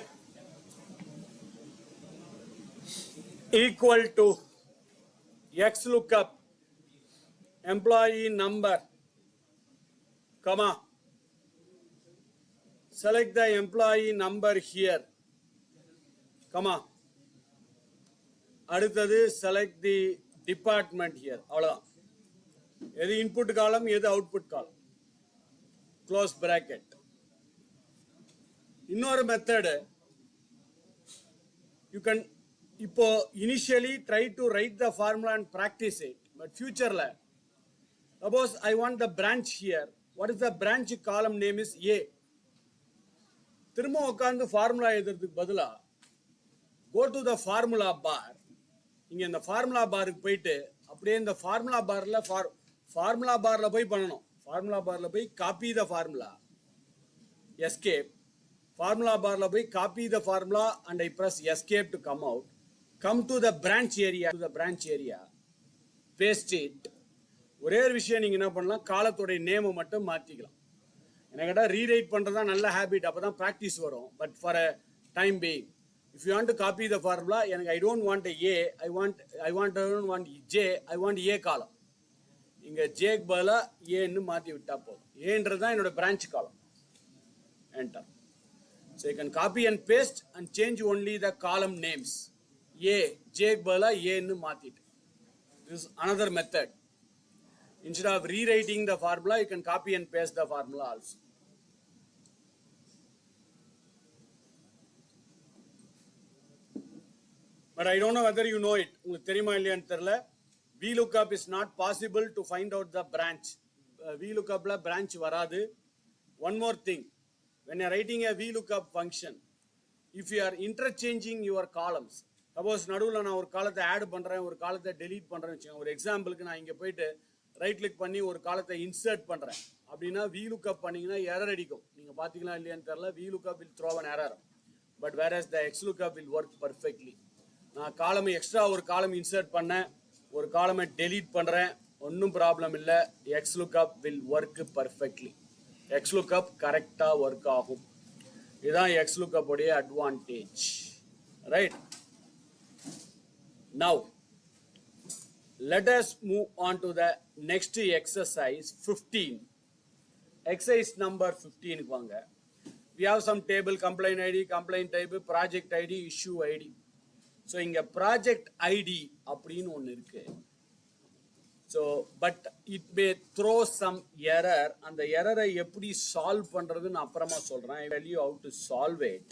equal to x lookup employee number, comma, select the employee number here, comma, அடுத்தது select the department here. அவ்வளவுதான். எது input column, எது output column. Close bracket. இன்னொரு method, you can இப்போ initially try to write the formula and practice it, but futureல suppose I want the branch here. What is the branch column name is A. திரும்ப உட்கார்ந்து formula எழுதுறதுக்கு பதிலா go to the formula bar. இங்க இந்த formula பாருக்கு போயிட்டு அப்படியே இந்த ஃபார்முலா பார்ல போய் பண்ணணும். ஃபார்முலா பார்ல போய் copy the formula, escape. Formula பார்ல போய் copy the formula and I press escape to come out. Come to the branch area, paste it. ஒரே ஒரு விஷயம் நீங்க என்ன பண்ணலாம், காலத்தோட நேமை மட்டும் மாத்திக்கலாம். என்ன கேட்டா ரீரைட் பண்றதா நல்ல ஹேபிட், அப்பதான் பிராக்டிஸ் வரும். But for a time being, if you want to copy the formula, எனக்கு I don't want a A, I don't want J, I want A column. இங்க J க்கு பதிலா A ன்னு மாத்தி விட்டா போதும். A தான் என்னோட branch column. Enter. So you can copy and paste and change only the column names. A, J க்கு பதிலா A ன்னு மாத்திட்டு. This is another method. Instead of rewriting the formula, you can copy and paste the formula also. But I don't know whether you know it. உங்களுக்கு தெரியுமா இல்லையான்னு தெரியல. VLOOKUP is not possible to find out the branch. VLOOKUPல branch வராது. One more thing. When you are writing a VLOOKUP function, if you are interchanging your columns, suppose நடுவுல நான் ஒரு காலத்தை add பண்றேன், ஒரு காலத்தை delete பண்றேன்னு வச்சுக்கோங்க. ஒரு எக்ஸாம்பிளுக்கு நான் இங்க போயிட்டு ரைட் கிளிக் பண்ணி ஒரு காலத்தை இன்சர்ட் பண்றேன் அப்படின்னா VLOOKUP பண்ணீங்கன்னா எரர் அடிக்கும். நீங்க பாத்தீங்களா இல்லையான்னு தெரியல. VLOOKUP will throw an error, but whereas the XLOOKUP will work perfectly. நான் காலம் எக்ஸ்ட்ரா ஒரு காலம் இன்சர்ட் பண்ணேன், ஒரு காலமை டெலீட் பண்றேன், ஒன்றும் ப்ராப்ளம் இல்லை. XLOOKUP will work perfectly. XLOOKUP கரெக்டா ஒர்க் ஆகும். இதுதான் XLOOKUP உடைய advantage. Right, now let us move on to the next exercise 15. Exercise number 15 க்கு வாங்க. We have some table, complaint ID, complaint type, project ID, issue ID. So இங்க project ID அப்படின்னு ஒன்று இருக்கு. So but it may throw some error. அந்த எரரை எப்படி solve பண்றதுன்னு அப்புறமா சொல்றேன். I tell you how to solve it.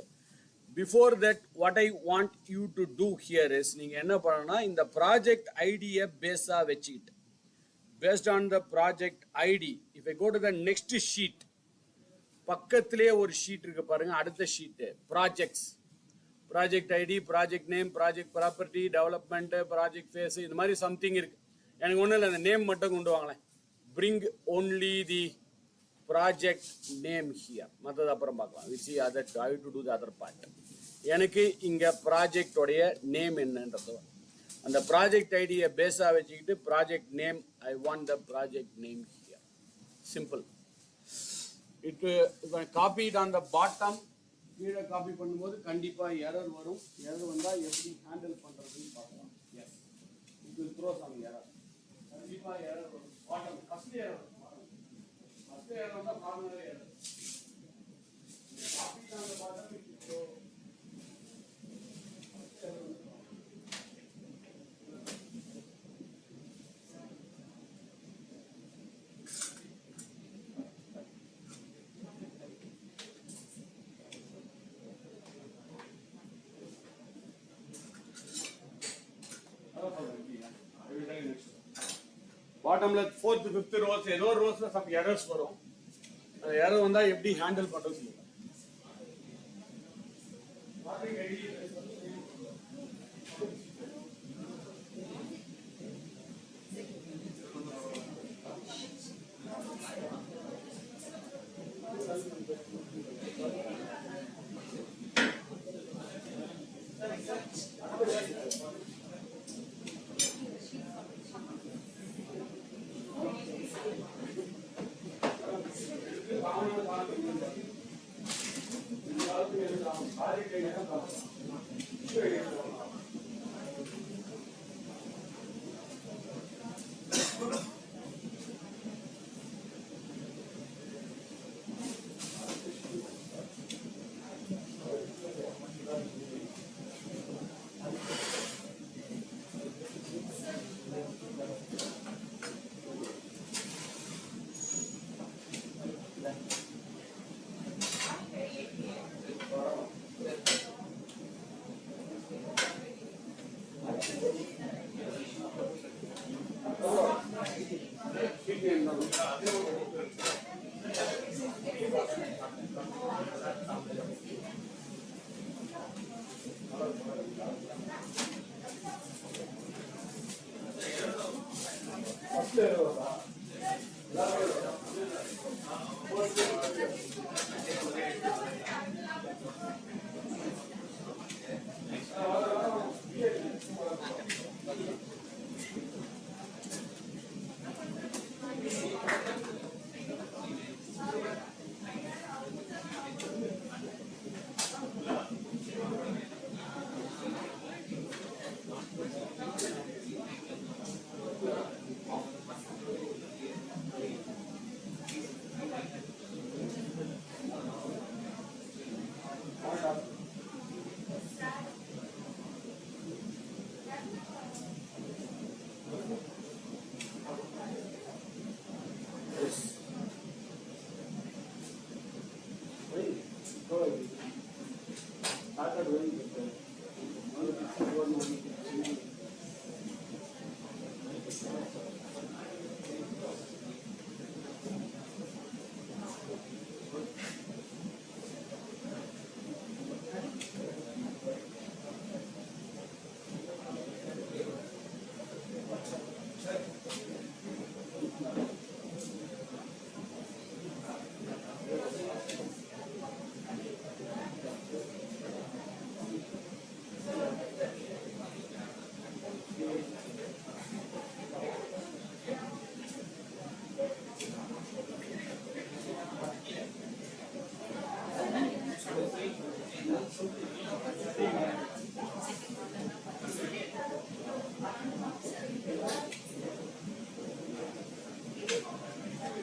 Before that, what I want you to do here is, நீங்க என்ன பண்ணணும்னா இந்த project ID-ய பேஸா வச்சுக்கிட்டு, based on the project ID, if I go to the next sheet, பக்கத்திலே ஒரு ஷீட் இருக்கு பாருங்க, அடுத்த sheet projects, project ID, project name, project property, development, project phase, இந்த மாதிரி சம்திங் இருக்கு. எனக்கு ஒன்றும் இல்லை, அந்த நேம் மட்டும் கொண்டு வாங்களேன். bring only the project name here. மற்றது அப்புறம் பார்க்கலாம். we see other, I have to do the other part. எனக்கு இங்க ப்ராஜெக்ட் உடைய நேம் என்னன்றது, அந்த ப்ராஜெக்ட் ஐடியை பேஸா வச்சுக்கிட்டு project name, I want the project name here. Simple. It copy it on the bottom. கீழே காப்பி பண்ணும்போது கண்டிப்பா எரர் வரும். எரர் வந்தா எப்படி ஹேண்டில் பண்றதுன்னு பார்க்கலாம். Yes, it will throw some error. கண்டிப்பா எரர் வரும். பாட்டம் ஃபர்ஸ்ட் எரர் வந்தா கார்னரே error. Copy on the bottom it will throw. பாட்டம்ல 4th 5th ரோஸ், ஏதோ ரோஸ்ல சம் எரர்ஸ் வரும். அந்த எரர் வந்தா எப்படி ஹேண்டில் பண்றது சொல்லுங்க.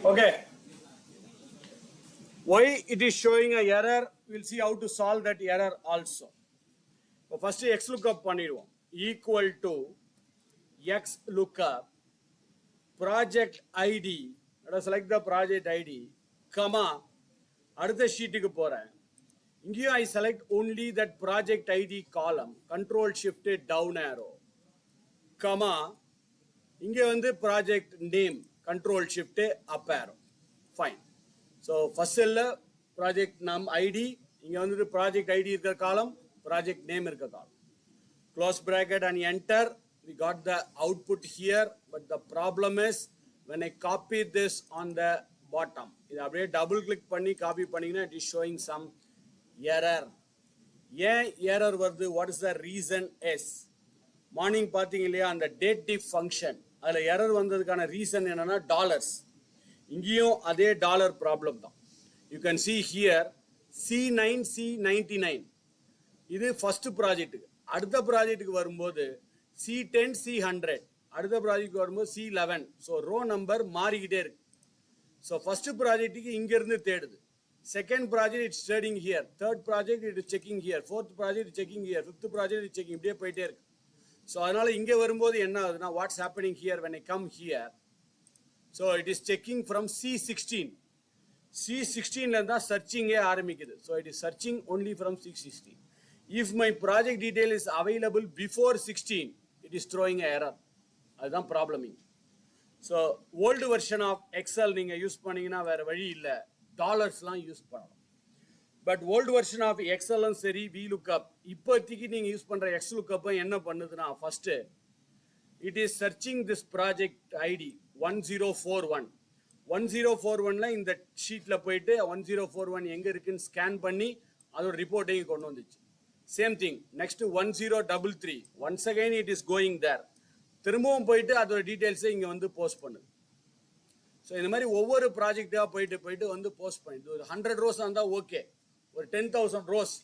Okay. Why it is showing a error? We'll see how to solve that error also. First X lookup பண்ணிடுவோம். Equal to X lookup project ID. Let us select the project ID, comma, அடுத்த ஷீட்டுக்கு போறேன். இங்கேயும் I select only that project ID column, control shift down arrow, comma, இங்கே வந்து project name, control shift up arrow. Fine. So first cell project name ID, இங்க வந்து project ID இருக்கிற column, project name இருக்கிற column. Close bracket and enter. We got the output here, but the problem is when I copy this on the bottom, இது அப்படியே double click பண்ணி copy பண்ணீங்கன்னா it is showing some error. ஏன் error வருது? What is the reason is? Morning பார்த்தீங்க இல்லையா அந்த dative function, அதில் error வந்ததுக்கான reason என்னன்னா dollars. இங்கேயும் அதே டாலர் ப்ராப்ளம் தான். You can see here C9 C99 இது ஃபர்ஸ்ட் ப்ராஜெக்ட்டுக்கு. அடுத்த ப்ராஜெக்ட்டுக்கு வரும்போது C10 C100, அடுத்த ப்ராஜெக்ட் வரும்போது C11. ஸோ ரோ நம்பர் மாறிக்கிட்டே இருக்கு. ஸோ ஃபர்ஸ்ட் ப்ராஜெக்ட்டுக்கு இங்கிருந்து தேடுது. Second project it's trading here, third project it is checking here, fourth project checking here, fifth project it checking, இப்படியே போயிட்டே இருக்கு. ஸோ அதனால இங்கே வரும்போது என்ன ஆகுதுன்னா what's happening here when I come here, so it is checking from C16. C16 தான் சர்ச்சிங்கே ஆரம்பிக்குது. So it is searching only from C16. If my project detail is available before 16, it is throwing an error. அதுதான் ப்ராப்ளமிங். So old version of Excel நீங்கள் use பண்ணீங்கன்னா வேறு வழி இல்லை, டாலர்ஸ்லாம் யூஸ் பண்ணலாம். பட் ஓல்டு வெர்ஷன் ஆஃப் எக்ஸலும் சரி வி லுக்கப் இப்போதைக்கு நீங்கள் யூஸ் பண்ணுற எக்ஸ் லுக்கப்பை என்ன பண்ணுதுன்னா first it is searching this project ID 1041. 1041 இந்த ஷீட்டில் போயிட்டு 1041 எங்கே இருக்குன்னு ஸ்கேன் பண்ணி அதோட ரிப்போர்ட்டையும் கொண்டு வந்துச்சு. Same thing next 1033 once again it is going there, திரும்பவும் போயிட்டு அதோட டீட்டெயில்ஸை இங்கே வந்து போஸ்ட் பண்ணுது. ஸோ இந்த மாதிரி ஒவ்வொரு ப்ராஜெக்டாக போயிட்டு வந்து போஸ்ட் பண்ணிது. ஒரு 100 ரோஸ் இருந்தால் ஓகே, ஒரு 10,000 rows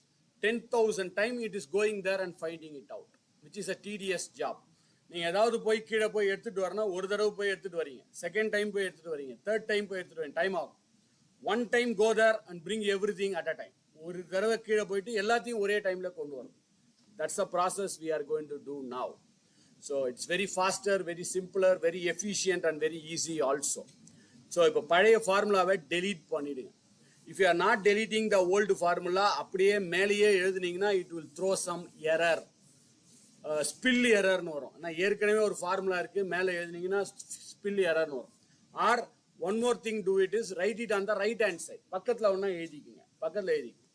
10,000 time it is going there and finding it out, which is a tedious job. நீங்கள் ஏதாவது போய் கீழே போய் எடுத்துகிட்டு வரனா ஒரு தடவை போய் எடுத்துகிட்டு வரீங்க, செகண்ட் டைம் போய் எடுத்துகிட்டு வரீங்க, தேர்ட் டைம் போய் எடுத்துகிட்டு வரீங்க, டைம் ஆகும். One time go there and bring everything at a time. ஒரு தடவை கீழே போயிட்டு எல்லாத்தையும் ஒரே டைமில் கொண்டு வரணும். That's a process we are going to do now. So it's very faster, very simpler, very efficient and very easy also. So இப்போ பழைய ஃபார்முலாவை டெலீட் பண்ணிடுங்க. If you are not deleting the old formula, அப்படியே மேலேயே எழுதுனீங்கன்னா it will throw some error, spill எரர்னு வரும். ஆனால் ஏற்கனவே ஒரு ஃபார்முலா இருக்குது, மேலே எழுதுனீங்கன்னா ஸ்பில் எரர்னு வரும். Or One more thing, do it is write it on the right hand side. பக்கத்துல ஒண்ணா எழுதிக்குங்க, பக்கத்துல எழுதிக்குங்க.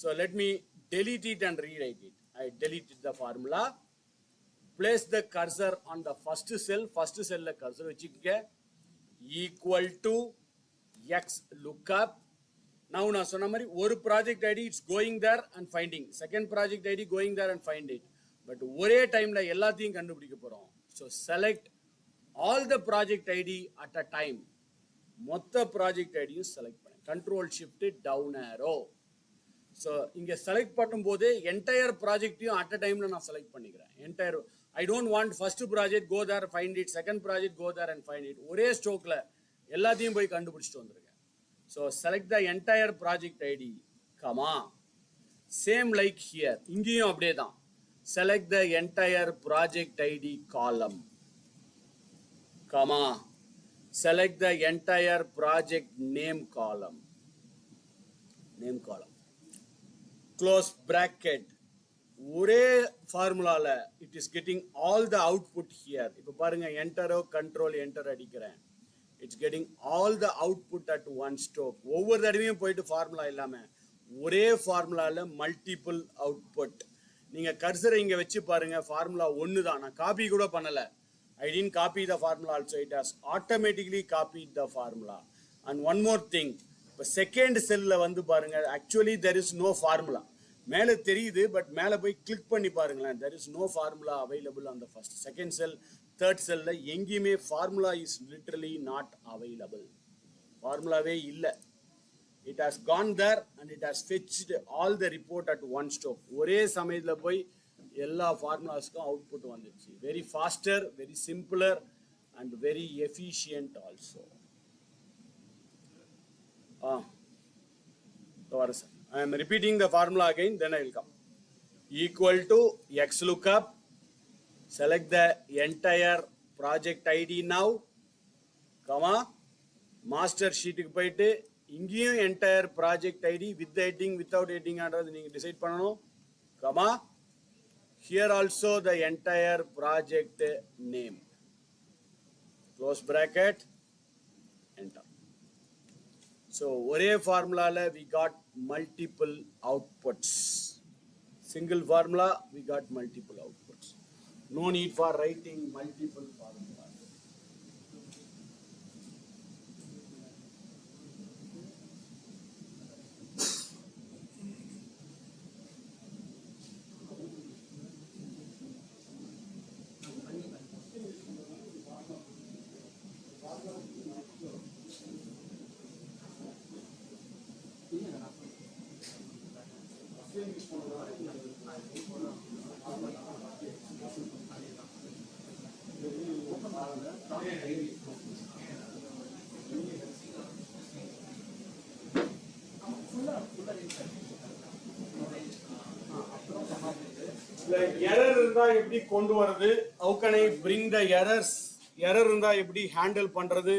So let me delete it and rewrite it. I deleted the formula. Place the cursor on the first cell. First cell la cursor வச்சுக்கங்க. Equal to X lookup. Now நான் சொன்ன மாதிரி ஒரு project ID it's going there and finding. Second project ID going there and find it. But ஒரே டைம்ல எல்லாத்தையும் கண்டுபிடிக்க போறோம். So select all the project ID at a time. மொத்த project ஐடியும் செலக்ட் பண்ணு. Control Shift down arrow. So இங்க select பண்ணும்போது என்டையர் ப்ராஜெக்டையும் அட் அ டைம்ல நான் செலக்ட் பண்ணிக்கிறேன். Entire I don't want first project go there find it, second project go there and find it. ஒரே ஸ்ட்ரோக்ல எல்லாத்தையும் போய் கண்டுபிடிச்சிட்டு வந்திருக்கேன். So select the entire project ID, comma same like here, இங்கேயும் அப்படியே தான். Select the entire project ID column, comma select the entire project name column, close bracket. ஒரே ஃபார்முலால it is getting all the output here. இப்போ பாருங்க, enter control enter அடிக்கிறேன், it's getting all the output at one stroke. ஒவ்வொரு தடவையும் போயிட்டு formula இல்லாம ஒரே ஃபார்முலால multiple output. நீங்க கர்சரை இங்க வச்சு பாருங்க, ஃபார்முலா ஒன்னு தான். நான் காப்பி கூட பண்ணல. I didn't copy the formula also, it has automatically copied the formula. And one more thing, இப்போ செகண்ட் செல்ல வந்து பாருங்க, actually there is no formula. மேலே தெரியுது, பட் மேலே போய் கிளிக் பண்ணி பாருங்களேன், there is no formula available on the first. Second sell, third செல்ல எங்கேயுமே formula is literally not available. ஃபார்முலாவே இல்லை. It has gone there and it has fetched all the report at one stroke. ஒரே சமயத்தில் போய் எல்லா ஃபார்முலாஸ்க்கும் output வந்துச்சு. Very faster, very simpler and very efficient also. I am repeating the formula again, then I will come. Equal to X lookup, select the entire project ID now, comma master sheet க்கு போயிட்டு இங்கேயும் entire project ID with the heading without heading ஆன்றது நீங்க decide பண்ணணும், comma here also the entire project name, close bracket, enter. So ஒரே ஃபார்முலால we got multiple outputs. Single formula we got multiple outputs. No need for writing multiple formulas. Error இருந்தா எப்படி கொண்டு வரது, how can I bring the errors, error இருந்தா எப்படி handle பண்றது,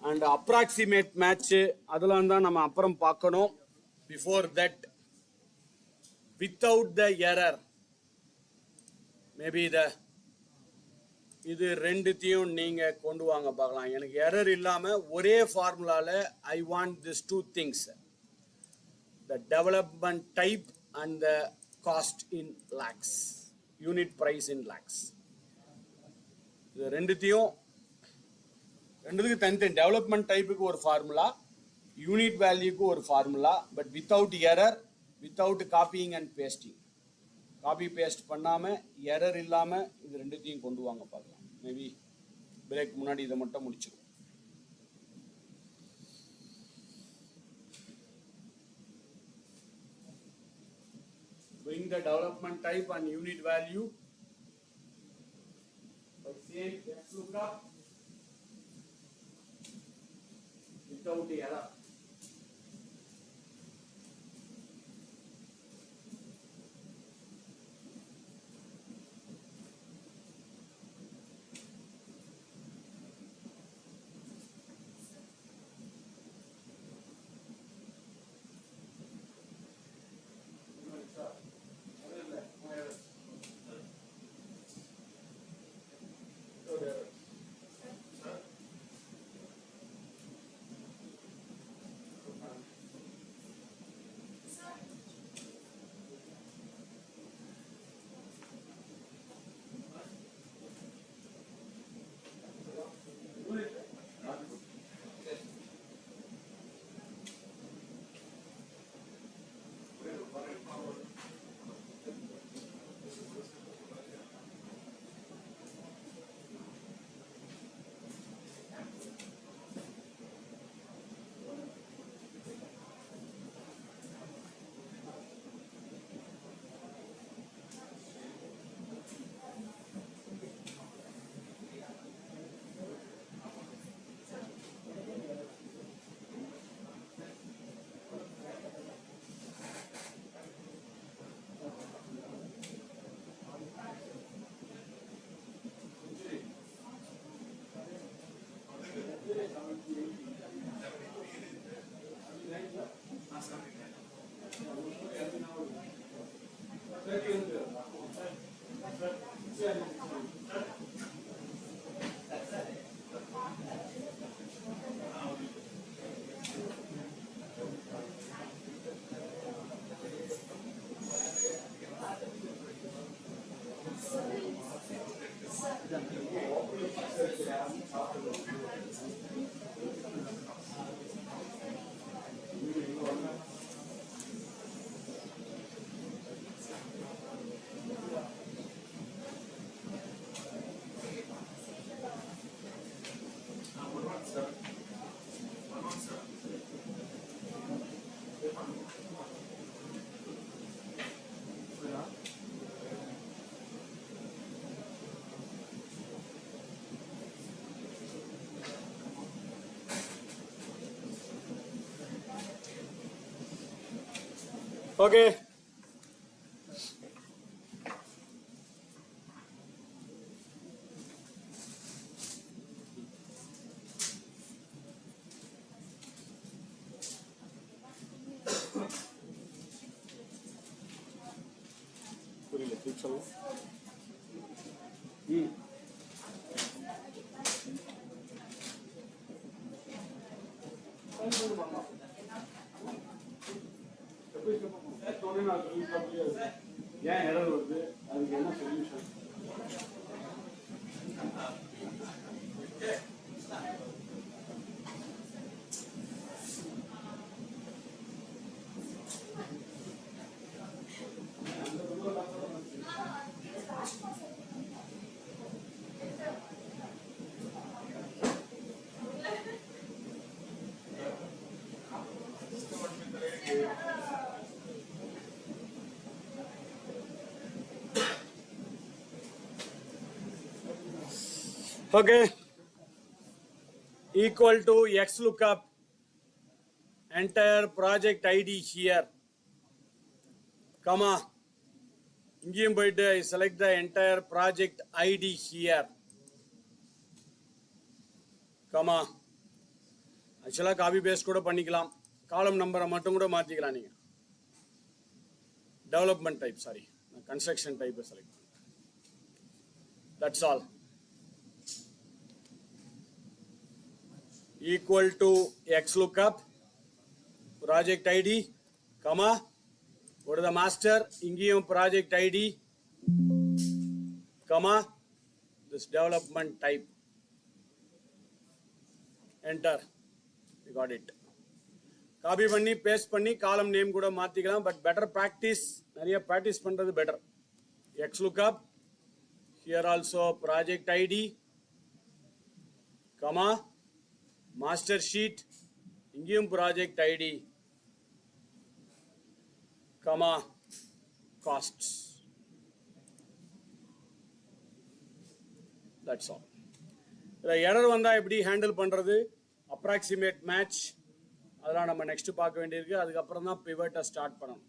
and approximate match, அதெல்லாம் தான் நம்ம அப்புறம் பார்க்கணும். Before that, without the error, maybe இது ரெண்டுத்தையும் நீங்க கொண்டு வாங்க பார்க்கலாம். எனக்கு எரர் இல்லாம ஒரே ஃபார்முலால I want this two things, the development type and the cost in lakhs, unit price in lakhs. இது ரெண்டுத்துக்கு தனித்தனி, டெவலப்மெண்ட் டைப்புக்கு ஒரு ஃபார்முலா, யூனிட் வேல்யூக்கு ஒரு formula, but without error, without copying and pasting. Copy paste பண்ணாம எரர் இல்லாம இது ரெண்டுத்தையும் கொண்டு வாங்க பார்க்கலாம். மேபி பிரேக் முன்னாடி இதை மட்டும் முடிச்சிடும். Bring the development type and unit value by same X lookup without error. Okay. புரியல திருப்பி சொல்லுங்க. ஏன் எரர் வருது, அதுக்கு என்ன solution? Okay, equal to X lookup, entire project ID here, comma, இங்கேயும் போயிட்டு I select the entire project ID here, comma, ஆக்சுவலாக காப்பி பேஸ்ட் கூட பண்ணிக்கலாம், காலம் நம்பரை மட்டும் கூட மாற்றிக்கலாம் நீங்கள். டெவலப்மெண்ட் டைப், சாரி, நான் கன்ஸ்ட்ரக்ஷன் டைப்பை செலக்ட் பண்ணேன். That's all. Equal to X lookup, project ID, comma, go to the master, இங்கேயும் project ID, comma, this development type, enter, we got it. Copy பண்ணி பேஸ்ட் பண்ணி காலம் நேம் கூட மாத்திக்கலாம், but better practice, நிறைய practice பண்றது better. X lookup, here also project ID, comma, master sheet, இங்கேயும் project ID, comma, costs. That's all. Error வந்தா எப்படி handle பண்றது, அப்ராக்சிமேட் மேட்ச், அதெல்லாம் நம்ம நெக்ஸ்ட் பார்க்க வேண்டியிருக்கு. அதுக்கப்புறம் தான் பிவட்டை ஸ்டார்ட் பண்ணணும்.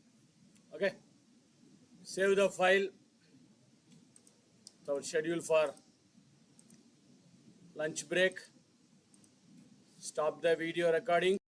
Okay, save the file. Schedule for lunch break. Stop the video recording.